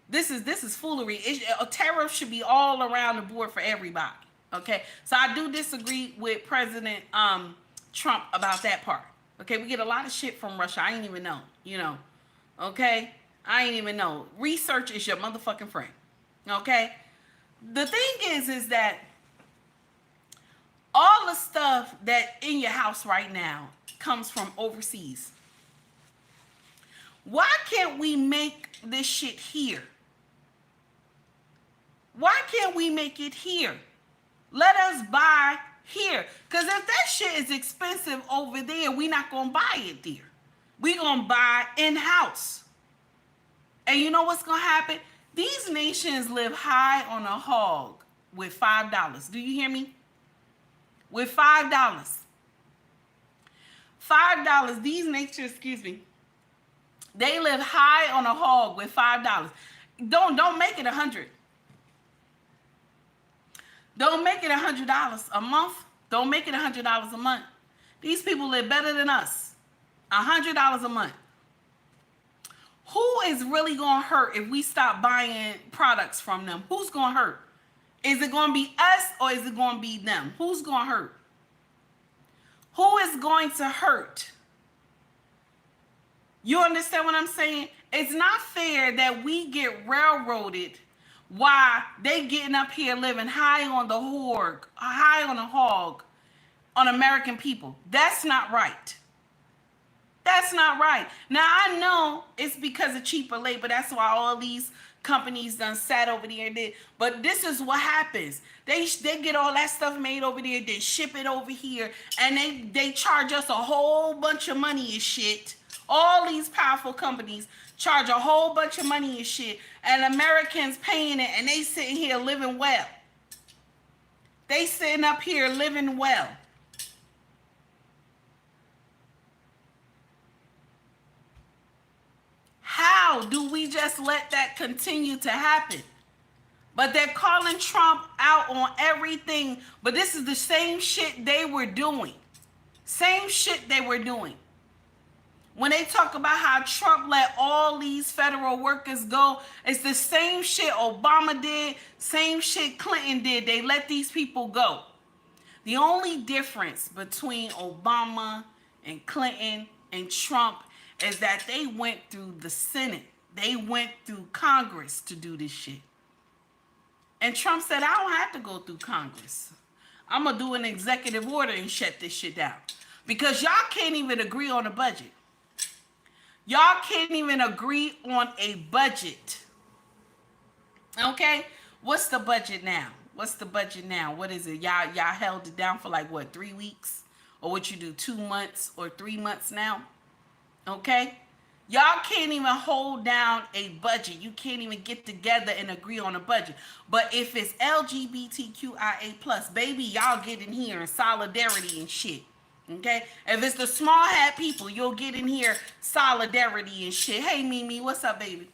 This is foolery. A tariff should be all around the board for everybody. Okay, so I do disagree with President Trump about that part. Okay, we get a lot of shit from Russia. I ain't even know, you know. Okay, I ain't even know. Research is your motherfucking friend. Okay, the thing is that all the stuff that in your house right now comes from overseas. Why can't we make this shit here? Why can't we make it here? Let us buy here. Because if that shit is expensive over there, we're not going to buy it there. We're going to buy in-house. And you know what's going to happen? These nations live high on a hog with $5. Do you hear me? With $5. $5. These nations, excuse me. They live high on a hog with $5. Don't make it 100. Don't make it $100 a month. Don't make it $100 a month. These people live better than us. $100 a month. Who is really gonna hurt if we stop buying products from them? Who's gonna hurt? Is it gonna be us or is it gonna be them? Who's gonna hurt? Who is going to hurt? You understand what I'm saying? It's not fair that we get railroaded while they getting up here living high on the hog on American people. That's not right. That's not right. Now, I know it's because of cheaper labor. That's why all these companies done sat over there and did. But this is what happens. They get all that stuff made over there, they ship it over here, and they charge us a whole bunch of money and shit. All these powerful companies charge a whole bunch of money and shit, and Americans paying it, and they sitting here living well. They sitting up here living well. How do we just let that continue to happen? But they're calling Trump out on everything, but this is the same shit they were doing. Same shit they were doing. When they talk about how Trump let all these federal workers go, it's the same shit Obama did, same shit Clinton did. They let these people go. The only difference between Obama and Clinton and Trump is that they went through the Senate. They went through Congress to do this shit. And Trump said, I don't have to go through Congress. I'm going to do an executive order and shut this shit down. Because y'all can't even agree on a budget. Y'all can't even agree on a budget. Okay? What's the budget now? What's the budget now? What is it? Y'all held it down for like what, 3 weeks? Or what you do, 2 months or 3 months now? Okay? Y'all can't even hold down a budget. You can't even get together and agree on a budget. But if it's LGBTQIA+, baby, y'all get in here in solidarity and shit. Okay? If it's the small hat people, you'll get in here solidarity and shit. Hey, Mimi, what's up, baby?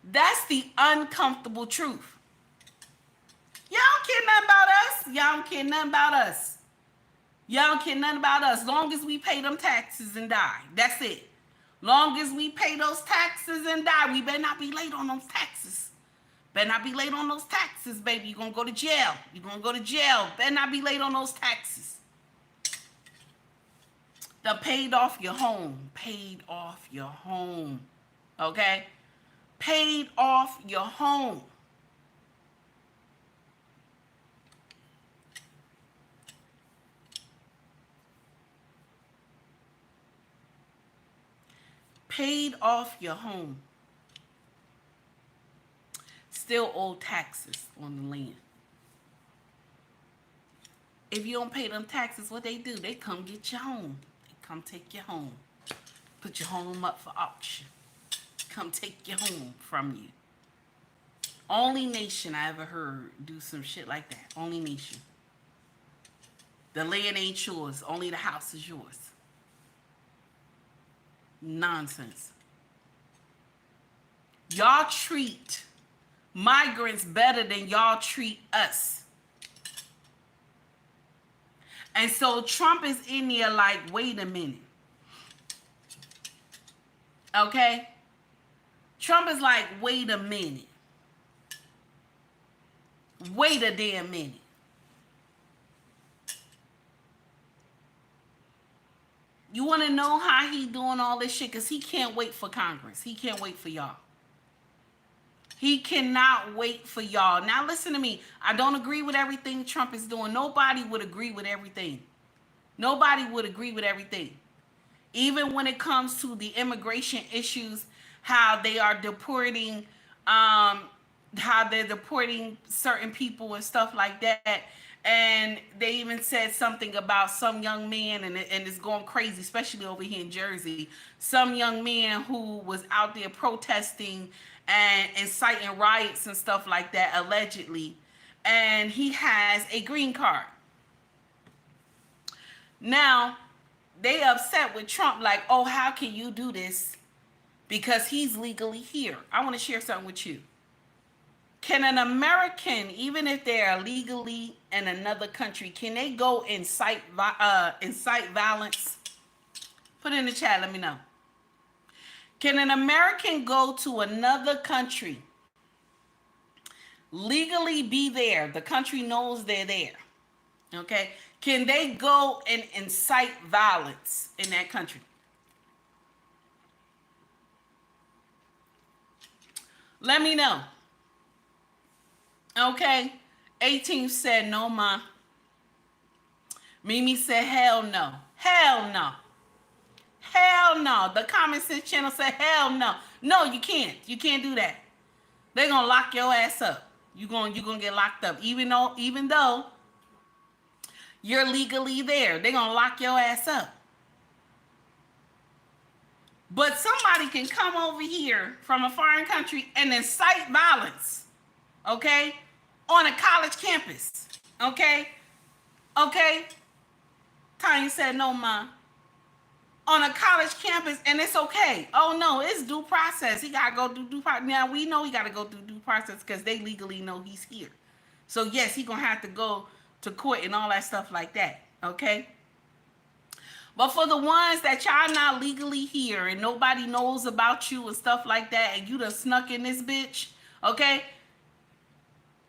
That's the uncomfortable truth. Y'all don't care nothing about us. Y'all don't care nothing about us. Y'all don't care nothing about us. Long as we pay them taxes and die. That's it. Long as we pay those taxes and die, we better not be late on those taxes. Better not be late on those taxes, baby. You're going to go to jail. You're going to go to jail. Better not be late on those taxes. Done paid off your home. Paid off your home. Okay? Paid off your home. Paid off your home. Still owe taxes on the land. If you don't pay them taxes, what they do? They come get your home. They come take your home. Put your home up for auction. Come take your home from you. Only nation I ever heard do some shit like that. Only nation. The land ain't yours. Only the house is yours. Nonsense. Y'all treat migrants better than y'all treat us. And so Trump is in there like, wait a minute. Okay? Trump is like, wait a minute. Wait a damn minute. You want to know how he doing all this shit? Because he can't wait for Congress. He can't wait for y'all. He cannot wait for y'all. Now listen to me. I don't agree with everything Trump is doing. Nobody would agree with everything. Nobody would agree with everything. Even when it comes to the immigration issues, how they are deporting, how they're deporting certain people and stuff like that. And they even said something about some young man, and it's going crazy, especially over here in Jersey. Some young man who was out there protesting and inciting riots and stuff like that, allegedly. And he has a green card. Now, they upset with Trump, like, oh, how can you do this? Because he's legally here. I want to share something with you. Can an American, even if they're legally in another country, can they go incite violence? Put it in the chat, let me know. Can an American go to another country, legally be there? The country knows they're there. Okay? Can they go and incite violence in that country? Let me know. Okay, 18 said no, ma. Mimi said hell no. Hell no. Hell no. The comment sense channel said hell no. No, you can't. You can't do that. They're gonna lock your ass up. You're gonna get locked up. Even though you're legally there, they're gonna lock your ass up. But somebody can come over here from a foreign country and incite violence. Okay? On a college campus. Okay? Okay? Tanya said, no, ma. On a college campus, and it's okay. Oh, no, it's due process. He got to go do due process. Now, we know he got to go through due process because they legally know he's here. So, yes, he's going to have to go to court and all that stuff like that. Okay? But for the ones that y'all not legally here and nobody knows about you and stuff like that, and you done snuck in this bitch, okay?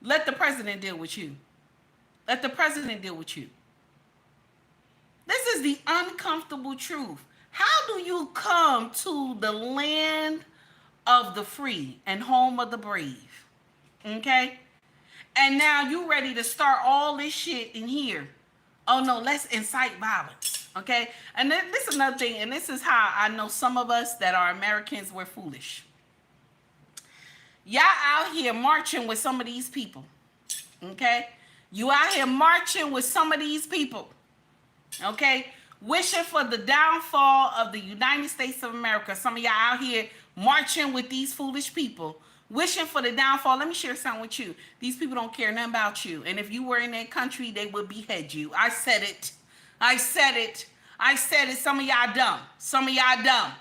Let the president deal with you. Let the president deal with you. This is the uncomfortable truth. How do you come to the land of the free and home of the brave? Okay? And now you ready to start all this shit in here. Oh no, let's incite violence. Okay? And then this is another thing, and this is how I know some of us that are Americans, we're foolish. Y'all out here marching with some of these people. Okay? You out here marching with some of these people. Okay? Wishing for the downfall of the United States of America. Some of y'all out here marching with these foolish people. Wishing for the downfall. Let me share something with you. These people don't care nothing about you. And if you were in that country, they would behead you. I said it. I said it. I said it. Some of y'all dumb. Some of y'all dumb.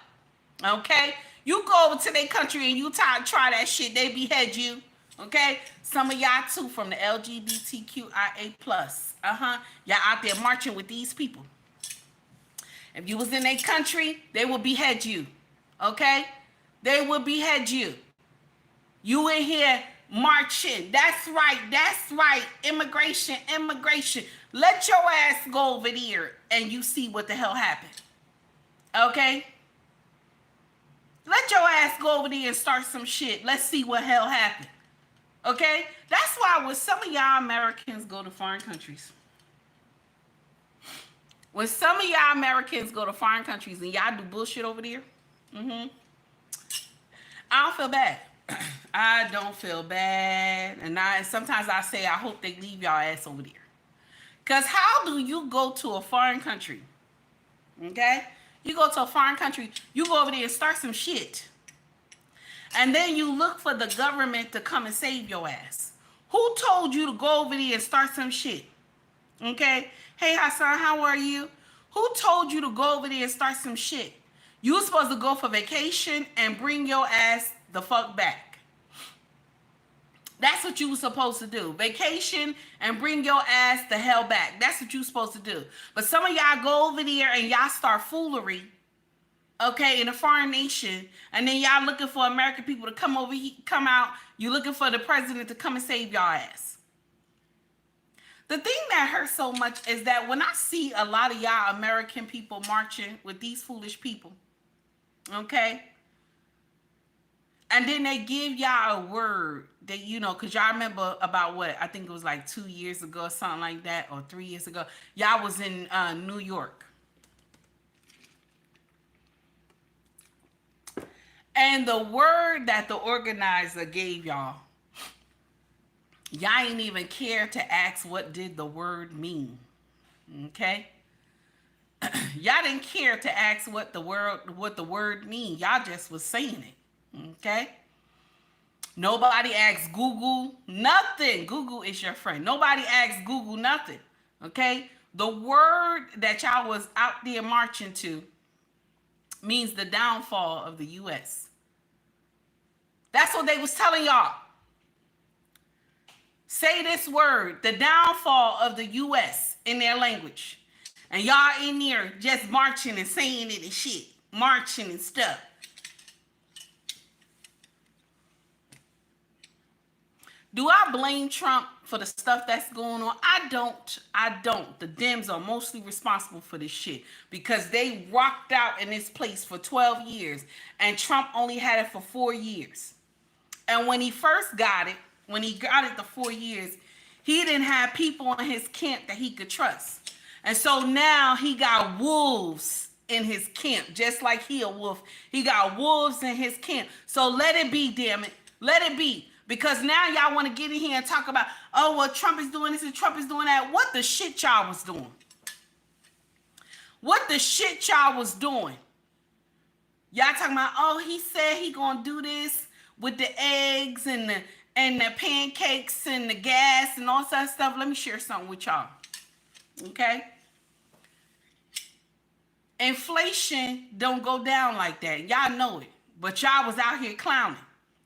Okay? You go over to their country and you try that shit, they behead you. Okay? Some of y'all too from the LGBTQIA+. Y'all out there marching with these people. If you was in their country, they will behead you. Okay? They will behead you. You in here marching. That's right. That's right. Immigration, immigration. Let your ass go over there and you see what the hell happened. Okay? Let your ass go over there and start some shit. Let's see what hell happened. Okay? That's why when some of y'all Americans go to foreign countries, when some of y'all Americans go to foreign countries and y'all do bullshit over there, I don't feel bad. I don't feel bad. And sometimes I say, I hope they leave y'all ass over there. Because how do you go to a foreign country? Okay? You go to a foreign country, you go over there and start some shit. And then you look for the government to come and save your ass. Who told you to go over there and start some shit? Okay? Hey, Hassan, how are you? Who told you to go over there and start some shit? You were supposed to go for vacation and bring your ass the fuck back. That's what you were supposed to do. Vacation and bring your ass the hell back. That's what you were supposed to do. But some of y'all go over there and y'all start foolery, okay, in a foreign nation, and then y'all looking for American people to come over here, come out. You looking for the president to come and save y'all ass. The thing that hurts so much is that when I see a lot of y'all American people marching with these foolish people, okay, and then they give y'all a word that, you know, because y'all remember about what? I think it was like 2 years ago or something like that, or 3 years ago. Y'all was in New York. And the word that the organizer gave y'all ain't even care to ask what did the word mean. Okay? Y'all didn't care to ask what the word mean. Y'all just was saying it. Okay? Nobody asked Google nothing. Google is your friend. Nobody asked Google nothing. Okay? The word that y'all was out there marching to means the downfall of the U.S. That's what they was telling y'all. Say this word, the downfall of the U.S. in their language. And y'all in there just marching and saying it and shit. Marching and stuff. Do I blame Trump for the stuff that's going on? I don't. The Dems are mostly responsible for this shit because they rocked out in this place for 12 years and Trump only had it for 4 years. And when he first got it, the 4 years, he didn't have people in his camp that he could trust. And so now he got wolves in his camp, just like he a wolf. He got wolves in his camp. So let it be, damn it. Let it be. Because now y'all want to get in here and talk about, oh, well, Trump is doing this and Trump is doing that. What the shit y'all was doing? What the shit y'all was doing? Y'all talking about, oh, he said he gonna do this with the eggs and the pancakes and the gas and all that stuff. Let me share something with y'all. Okay? Inflation don't go down like that. Y'all know it. But y'all was out here clowning.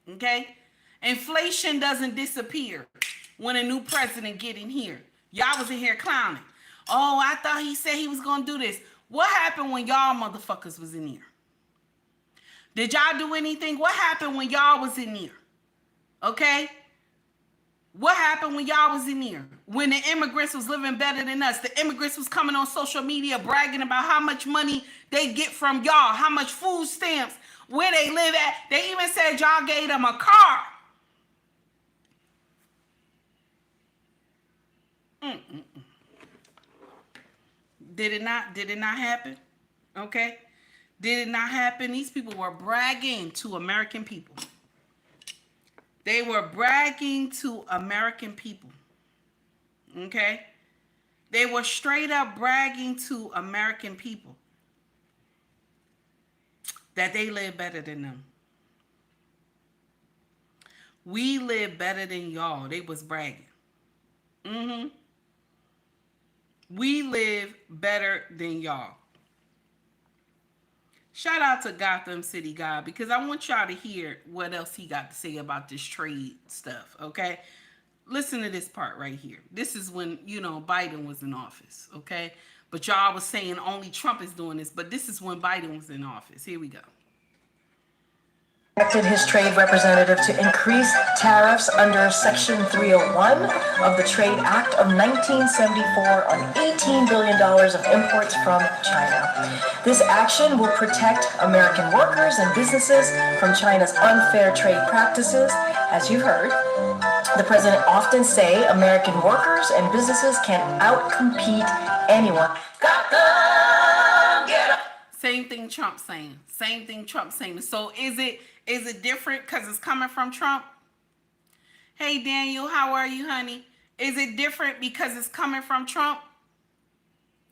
Okay? Inflation doesn't disappear when a new president get in here. Y'all was in here clowning. Oh, I thought he said he was going to do this. What happened when y'all motherfuckers was in here? Did y'all do anything? What happened when y'all was in here? Okay? What happened when y'all was in here? When the immigrants was living better than us. The immigrants was coming on social media bragging about how much money they get from y'all, how much food stamps, where they live at. They even said y'all gave them a car. Did it not happen? Okay? Did it not happen? These people were bragging to American people. They were bragging to American people. Okay? They were straight up bragging to American people that they live better than them. We live better than y'all. They was bragging. We live better than y'all. Shout out to Gotham City God, because I want y'all to hear what else he got to say about this trade stuff, okay? Listen to this part right here. This is when, Biden was in office, okay? But y'all was saying only Trump is doing this, but this is when Biden was in office. Here we go. Directed his trade representative to increase tariffs under Section 301 of the Trade Act of 1974 on $18 billion of imports from China. This action will protect American workers and businesses from China's unfair trade practices. As you heard, the president often say American workers and businesses can outcompete anyone. Same thing Trump saying. Same thing Trump saying. So is it different because it's coming from Trump? Hey, Daniel, how are you, honey? Is it different because it's coming from Trump?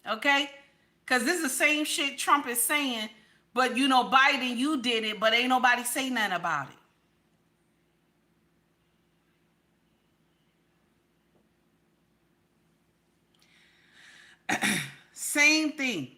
Okay? Because this is the same shit Trump is saying, but, Biden, you did it, but ain't nobody say nothing about it. Same thing.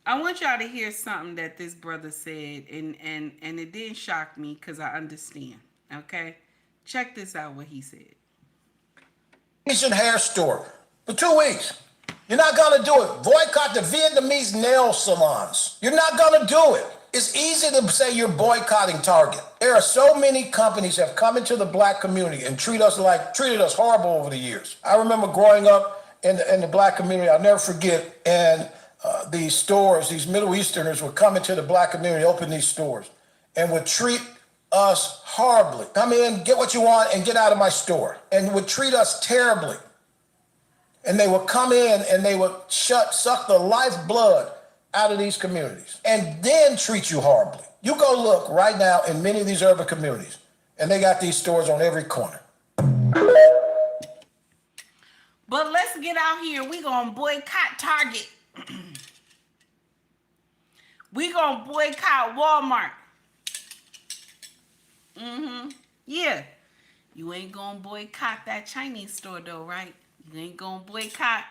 I want y'all to hear something that this brother said, and it didn't shock me because I understand. Okay? Check this out what he said. Asian hair store for 2 weeks. You're not gonna do it. Boycott the Vietnamese nail salons. You're not gonna do it. It's easy to say you're boycotting Target. There are so many companies that have come into the black community and treated us horrible over the years. I remember growing up in the black community. I'll never forget. And these stores, these Middle Easterners would come into the black community, open these stores, and would treat us horribly. Come in, get what you want, and get out of my store. And would treat us terribly. And they would come in and they would suck the lifeblood out of these communities and then treat you horribly. You go look right now in many of these urban communities, and they got these stores on every corner. But let's get out here. We gonna boycott Target. We gonna boycott Walmart. Yeah. You ain't gonna boycott that Chinese store though, right? You ain't gonna boycott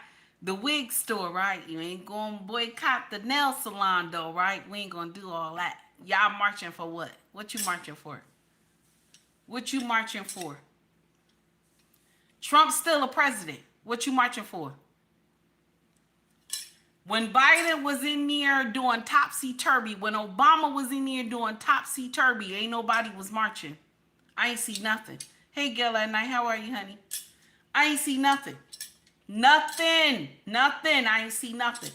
the wig store, right? You ain't gonna boycott the nail salon though, right? We ain't gonna do all that. Y'all marching for what? What you marching for? What you marching for? Trump's still a president. What you marching for? When Biden was in there doing topsy-turvy, when Obama was in there doing topsy-turvy, ain't nobody was marching. I ain't see nothing. Hey, Gail at night, how are you, honey? I ain't see nothing. Nothing. I ain't see nothing.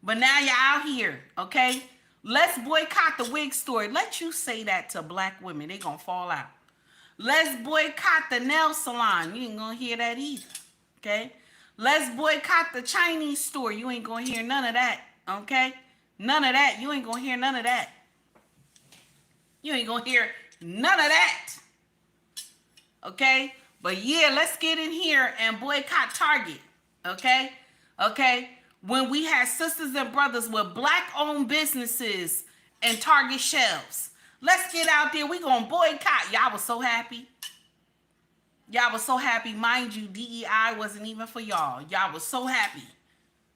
But now you're out here, okay? Let's boycott the wig store. Let you say that to black women. They gonna fall out. Let's boycott the nail salon. You ain't gonna hear that either, okay? Let's boycott the Chinese store. You ain't gonna hear none of that, okay? None of that. You ain't gonna hear none of that. You ain't gonna hear none of that, okay? But yeah, let's get in here and boycott Target, okay? Okay? When we had sisters and brothers with black-owned businesses and Target shelves. Let's get out there. We gonna boycott. Y'all was so happy. Y'all was so happy. Mind you, DEI wasn't even for y'all. Y'all was so happy.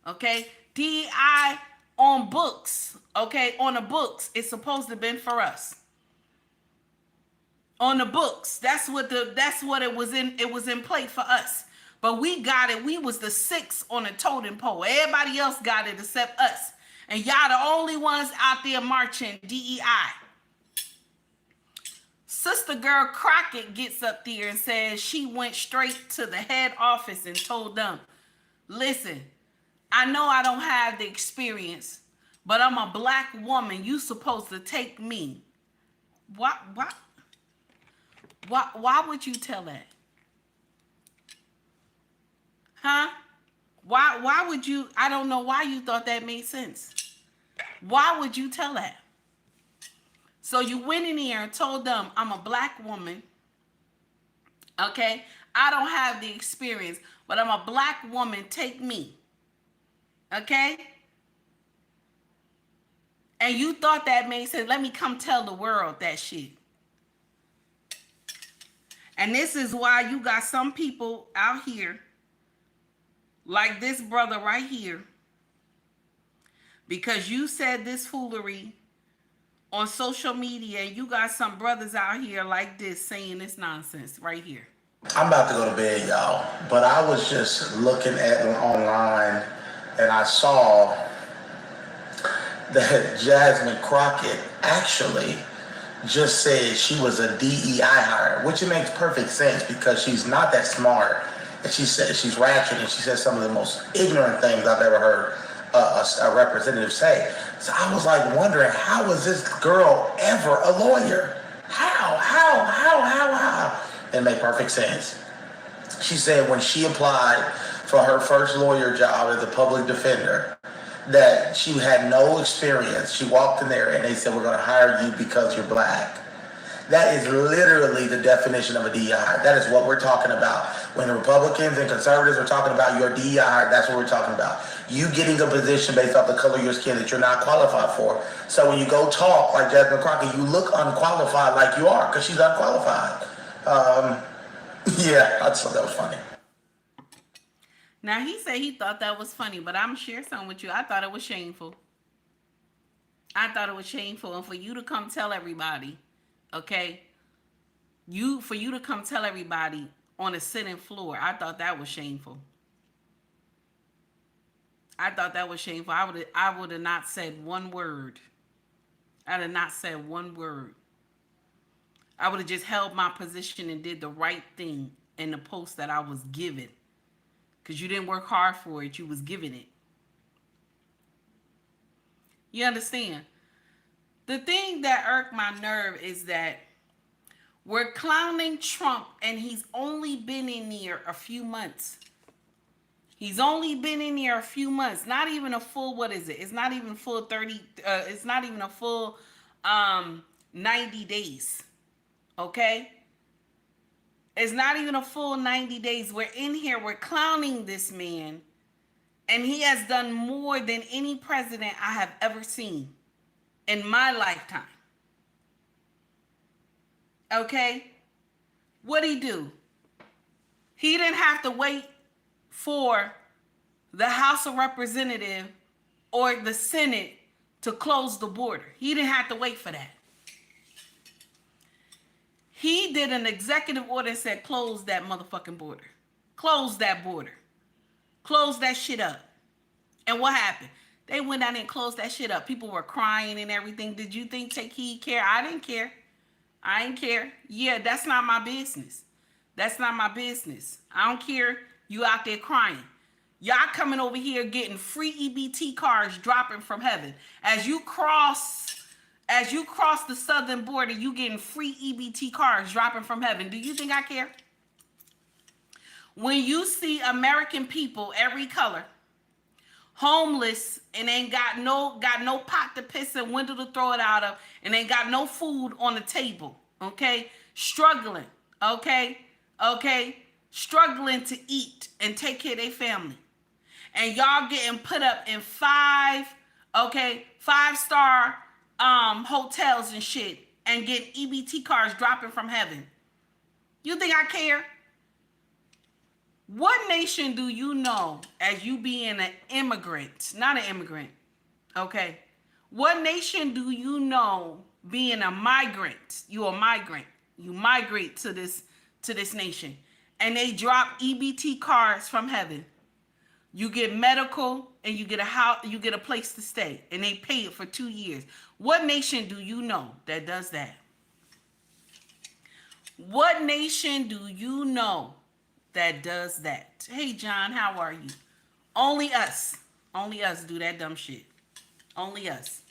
Okay? DEI on books. Okay? On the books. It's supposed to have been for us. On the books. That's what it was in. It was in play for us. But we got it. We was the 6th on the totem pole. Everybody else got it except us. And y'all the only ones out there marching DEI. Sister girl Crockett gets up there and says she went straight to the head office and told them, listen, I know I don't have the experience, but I'm a black woman. You supposed to take me. Why would you tell that? Huh? Why would you? I don't know why you thought that made sense. Why would you tell that? So you went in here and told them, I'm a black woman. Okay? I don't have the experience, but I'm a black woman. Take me. Okay? And you thought that made sense. Let me come tell the world that shit. And this is why you got some people out here, like this brother right here, because you said this foolery on social media, and you got some brothers out here like this saying this nonsense right here. I'm about to go to bed, y'all. But I was just looking at online, and I saw that Jasmine Crockett actually just said she was a DEI hire, which it makes perfect sense because she's not that smart. And she said she's ratchet, and she says some of the most ignorant things I've ever heard a representative say. So I was like wondering, how was this girl ever a lawyer? How? It made perfect sense. She said when she applied for her first lawyer job as a public defender, that she had no experience. She walked in there and they said, we're going to hire you because you're black. That is literally the definition of a DEI. That is what we're talking about. When the Republicans and conservatives are talking about your DEI, that's what we're talking about. You getting a position based off the color of your skin that you're not qualified for. So when you go talk like Jasmine Crockett, you look unqualified like you are because she's unqualified. Yeah, I thought that was funny. Now, he said he thought that was funny, but I'm sharing something with you. I thought it was shameful. And for you to come tell everybody, okay, for you to come tell everybody on a sitting floor, I thought that was shameful. I would have not said one word. I would have just held my position and did the right thing in the post that I was given. Because you didn't work hard for it. You was given it. You understand? The thing that irked my nerve is that we're clowning Trump and he's only been in there a few months. Not even a full, what is it? It's not even full 30, it's not even a full 90 days. Okay? It's not even a full 90 days. We're in here, we're clowning this man, and he has done more than any president I have ever seen in my lifetime. Okay? What'd he do? He didn't have to wait for the House of Representatives or the Senate to close the border. He didn't have to wait for that. He did an executive order and said, close that motherfucking border. Close that border. Close that shit up. And what happened? They went down and closed that shit up. People were crying and everything. Did you think take heed care? I didn't care. Yeah, that's not my business. I don't care you out there crying. Y'all coming over here getting free EBT cards dropping from heaven. As you cross the southern border, you getting free EBT cards dropping from heaven. Do you think I care? When you see American people, every color, homeless and ain't got no pot to piss and window to throw it out of, and ain't got no food on the table, okay? Struggling, okay? Struggling to eat and take care of their family. And y'all getting put up in five-star hotels and shit and get EBT cards dropping from heaven. You think I care? What nation do you know as you being an immigrant, not an immigrant, okay? What nation do you know being a migrant? You a migrant. You migrate to this nation, and they drop EBT cards from heaven. You get medical and you get a house, you get a place to stay, and they pay it for 2 years. What nation do you know that does that? What nation do you know that does that? Hey, John, how are you? Only us do that dumb shit. Only us.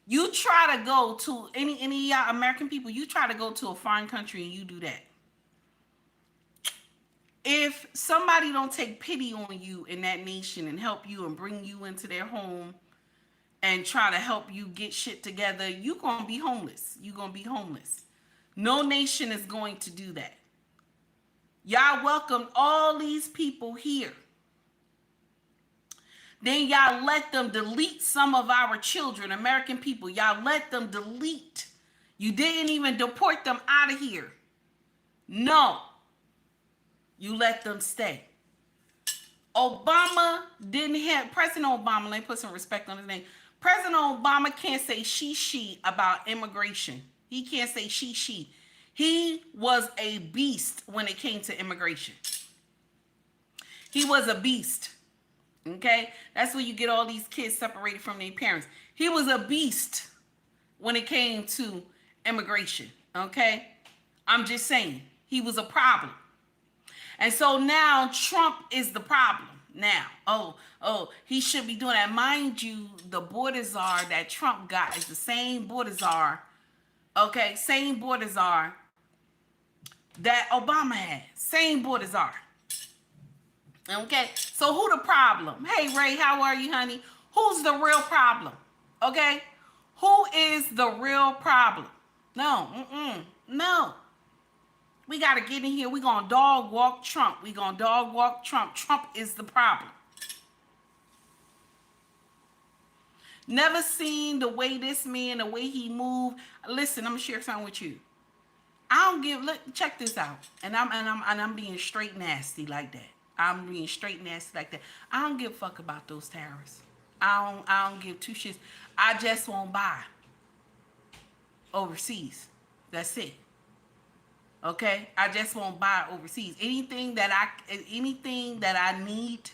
You try to go to any of y'all American people, you try to go to a foreign country and you do that. If somebody don't take pity on you in that nation and help you and bring you into their home and try to help you get shit together, you're going to be homeless. You're going to be homeless. No nation is going to do that. Y'all welcomed all these people here. Then y'all let them delete some of our children, American people. Y'all let them delete. You didn't even deport them out of here. No. You let them stay. Obama didn't have, President Obama, let me put some respect on his name. President Obama can't say she about immigration. He can't say she. He was a beast when it came to immigration. He was a beast. Okay? That's where you get all these kids separated from their parents. He was a beast when it came to immigration. Okay? I'm just saying. He was a problem. And so now Trump is the problem. Now, he should be doing that. Mind you, the border czar that Trump got is the same border czar, okay? Same border czar that Obama had. Same border czar. Okay? So who the problem? Hey, Ray, how are you, honey? Who's the real problem? Okay? Who is the real problem? No. We got to get in here. We're going to dog walk Trump. We're going to dog walk Trump. Trump is the problem. Never seen the way this man, the way he moved. Listen, I'm going to share something with you. I don't give, look, check this out. And I'm being straight nasty like that. I'm being straight nasty like that. I don't give a fuck about those tariffs. I don't give two shits. I just won't buy overseas. That's it. Okay, I just won't buy overseas. Anything that I need,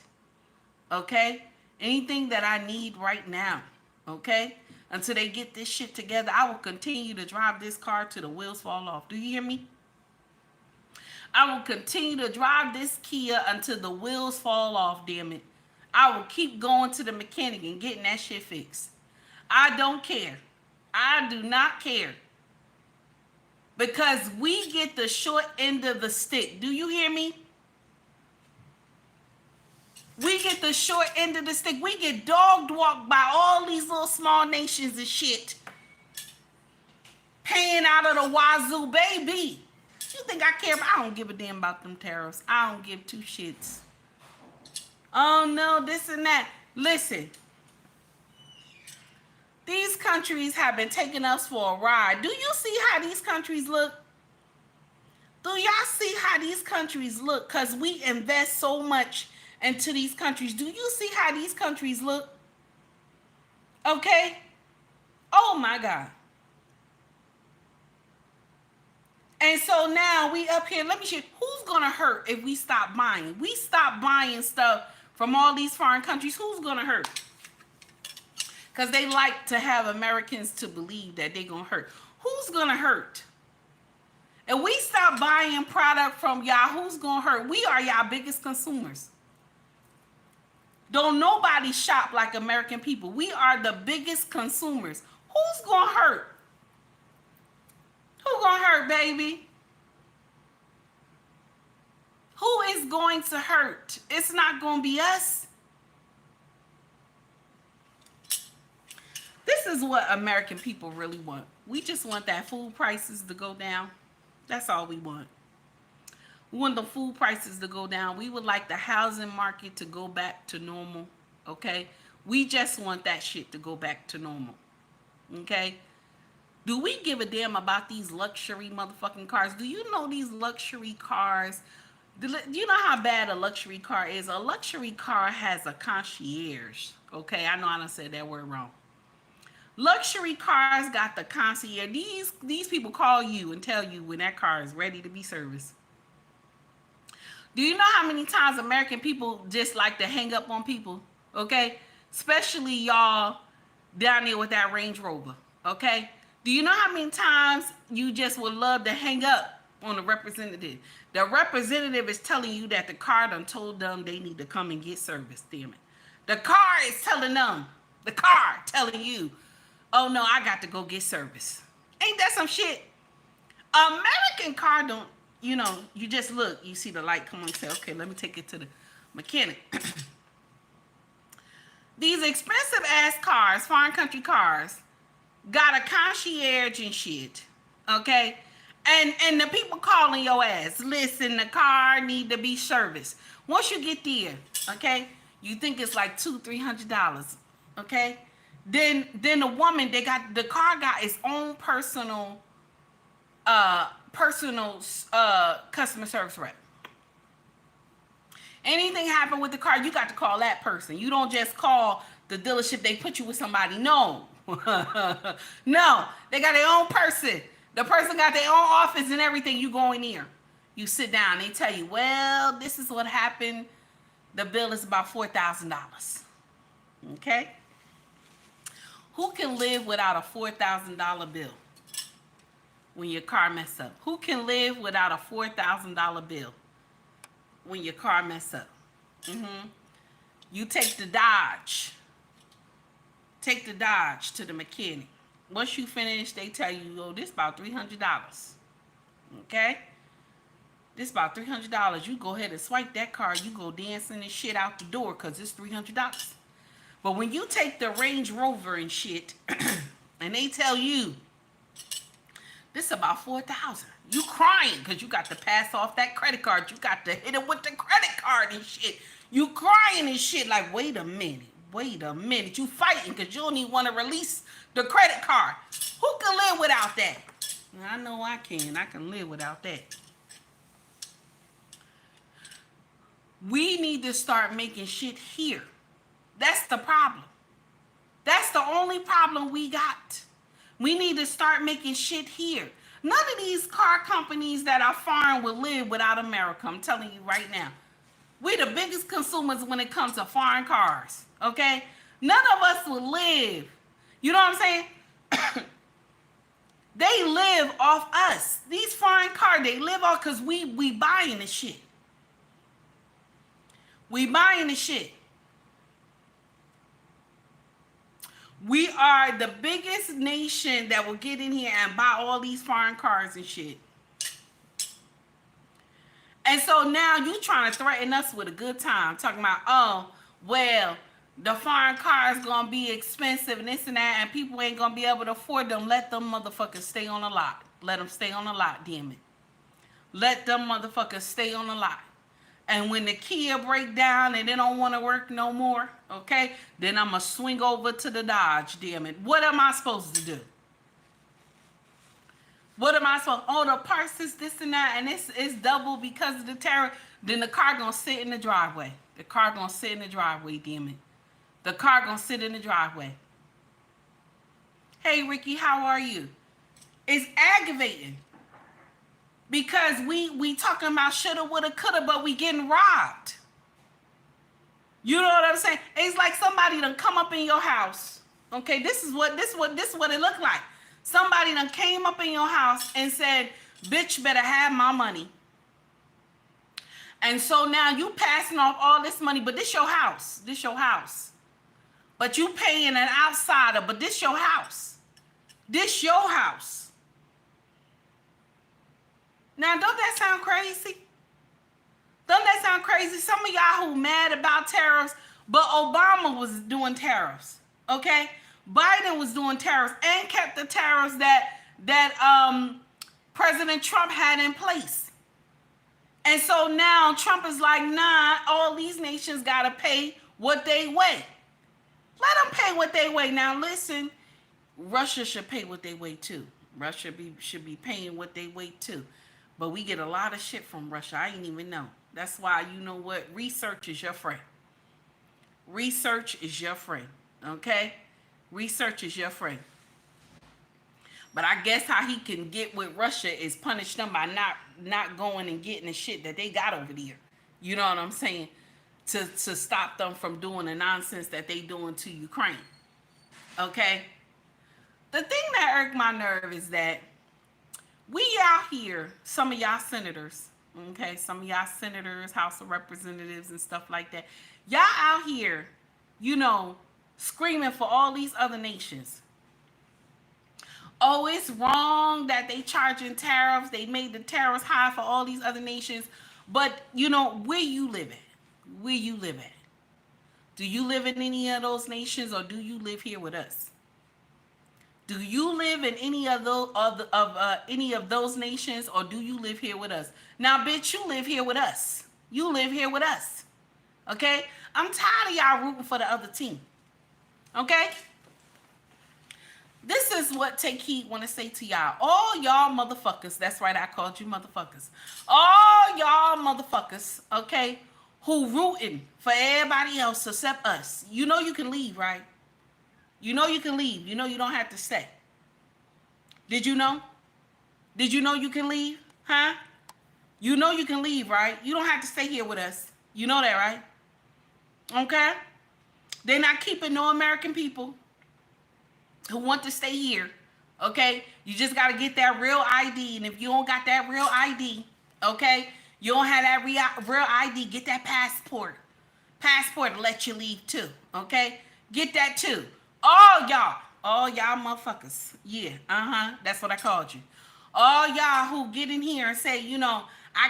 okay? Anything that I need right now, okay? Until they get this shit together, I will continue to drive this car till the wheels fall off. Do you hear me? I will continue to drive this Kia until the wheels fall off, damn it. I will keep going to the mechanic and getting that shit fixed. I don't care. I do not care. Because we get the short end of the stick. Do you hear me? We get the short end of the stick. We get dog walked by all these little small nations and shit. Paying out of the wazoo, baby. You think I care? I don't give a damn about them tariffs. I don't give two shits. Oh no, this and that. Listen. These countries have been taking us for a ride. Do you see how these countries look? Do y'all see how these countries look? Because we invest so much into these countries. Do you see how these countries look? Okay? Oh my God. And so now we up here. Let me show you. Who's going to hurt if we stop buying? We stop buying stuff from all these foreign countries. Who's going to hurt? Because they like to have Americans to believe that they're going to hurt. Who's going to hurt? If we stop buying product from y'all, who's going to hurt? We are y'all biggest consumers. Don't nobody shop like American people. We are the biggest consumers. Who's going to hurt? Who going to hurt, baby? Who is going to hurt? It's not going to be us. This is what American people really want. We just want that food prices to go down. That's all we want. We want the food prices to go down. We would like the housing market to go back to normal, okay? We just want that shit to go back to normal, okay? Do we give a damn about these luxury motherfucking cars? Do you know these luxury cars? Do you know how bad a luxury car is? A luxury car has a concierge, okay? I know I done said that word wrong. Luxury cars got the concierge. These people call you and tell you when that car is ready to be serviced. Do you know how many times American people just like to hang up on people? Okay? Especially y'all down there with that Range Rover. Okay? Do you know how many times you just would love to hang up on the representative? The representative is telling you that the car done told them they need to come and get service. Damn it. The car is telling them. The car telling you, oh no, I got to go get service. Ain't that some shit? American car don't, you know, you just look, you see the light come on and say, okay, let me take it to the mechanic. These expensive ass cars, foreign country cars, got a concierge and shit. Okay? And the people calling your ass, listen, the car need to be serviced. Once you get there, okay, you think it's like $200-$300, okay? Then the woman, the car got its own personal customer service rep. Anything happen with the car, you got to call that person. You don't just call the dealership, they put you with somebody. No. No, they got their own person. The person got their own office and everything. You go in there. You sit down. They tell you, well, this is what happened. The bill is about $4,000. Okay? Who can live without a $4,000 bill when your car mess up? Who can live without a $4,000 bill when your car mess up? You take the Dodge. Take the Dodge to the mechanic. Once you finish, they tell you, oh, this about $300. Okay? This about $300. You go ahead and swipe that card. You go dancing and shit out the door because it's $300. But when you take the Range Rover and shit, and they tell you, this about $4,000. You crying because you got to pass off that credit card. You got to hit it with the credit card and shit. You crying and shit like, wait a minute. You fighting because you don't even want to release the credit card. Who can live without that? I know I can. I can live without that. We need to start making shit here. That's the problem. That's the only problem we got. We need to start making shit here. None of these car companies that are foreign will live without America. I'm telling you right now. We the biggest consumers when it comes to foreign cars. Okay? None of us will live. You know what I'm saying? They live off us. These foreign cars, they live off because we buying the shit. We buying the shit. We are the biggest nation that will get in here and buy all these foreign cars and shit. And so now you trying to threaten us with a good time. Talking about, oh, well, the foreign car is going to be expensive and this and that, and people ain't going to be able to afford them. Let them motherfuckers stay on the lot. Let them stay on the lot, damn it. Let them motherfuckers stay on the lot. And when the Kia break down and they don't want to work no more, okay, then I'm going to swing over to the Dodge, damn it. What am I supposed to do? What am I supposed to, oh, the parts is this and that, and it's double because of the tariff. Then the car going to sit in the driveway. The car going to sit in the driveway, damn it. The car going to sit in the driveway. Hey, Ricky, how are you? It's aggravating. Because we talking about shoulda, woulda, coulda, but we getting robbed. You know what I'm saying? It's like somebody done come up in your house. Okay, this is what it looked like. Somebody done came up in your house and said, bitch better have my money. And so now you passing off all this money, but this your house. This your house. But you paying an outsider, but this your house. This your house. Now, don't that sound crazy? Don't that sound crazy? Some of y'all who mad about tariffs, but Obama was doing tariffs, okay? Biden was doing tariffs and kept the tariffs that President Trump had in place. And so now Trump is like, nah, all these nations got to pay what they weigh. Let them pay what they weigh. Now, listen, Russia should pay what they weigh too. Russia should be paying what they weigh too. But we get a lot of shit from Russia. I didn't even know. That's why, you know what? Research is your friend. Research is your friend. Okay? Research is your friend. But I guess how he can get with Russia is punish them by not going and getting the shit that they got over there. You know what I'm saying? To stop them from doing the nonsense that they doing to Ukraine. Okay? The thing that irked my nerve is that we out here, some of y'all senators, okay, some of y'all senators, House of Representatives and stuff like that, y'all out here, you know, screaming for all these other nations. Oh, it's wrong that they charging tariffs. They made the tariffs high for all these other nations. But, you know, where you live at? Where you live at? Do you live in any of those nations, or do you live here with us? Do you live in any of those nations, or do you live here with us? Now, bitch, you live here with us. You live here with us. Okay? I'm tired of y'all rooting for the other team. Okay? This is what Take Heed want to say to y'all. All y'all motherfuckers, that's right, I called you motherfuckers. All y'all motherfuckers, okay, who rooting for everybody else except us. You know you can leave, right? You know you can leave. You know you don't have to stay. Did you know? Did you know you can leave? Huh? You know you can leave, right? You don't have to stay here with us. You know that, right? Okay? They're not keeping no American people who want to stay here. Okay? You just got to get that real ID. And if you don't got that real ID, okay, you don't have that real ID, get that passport. Passport to let you leave too. Okay? Get that too. All y'all motherfuckers. Yeah, that's what I called you. All y'all who get in here and say, you know, I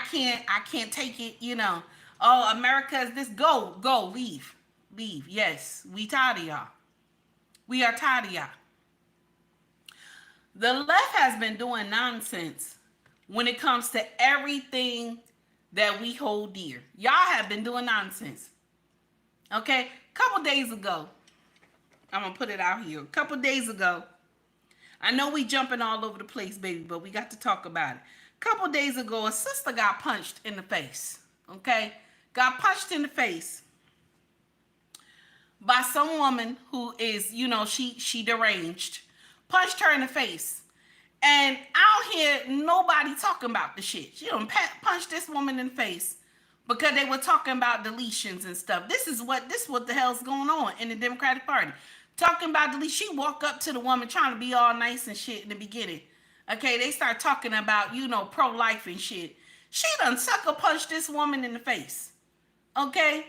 can't take it, you know. Oh, America is this. Go, leave. Yes, we tired of y'all. We are tired of y'all. The left has been doing nonsense when it comes to everything that we hold dear. Y'all have been doing nonsense. Okay? Couple days ago, I'm going to put it out here. A couple days ago, I know we jumping all over the place, baby, but we got to talk about it. A couple days ago, a sister got punched in the face. Okay? Got punched in the face by some woman who is, you know, she deranged. Punched her in the face. And out here, nobody talking about the shit. She done punched this woman in the face because they were talking about deletions and stuff. This is what the hell's going on in the Democratic Party. Talking about deletion. She walked up to the woman trying to be all nice and shit in the beginning. Okay, they start talking about, you know, pro-life and shit. She done sucker punched this woman in the face. Okay?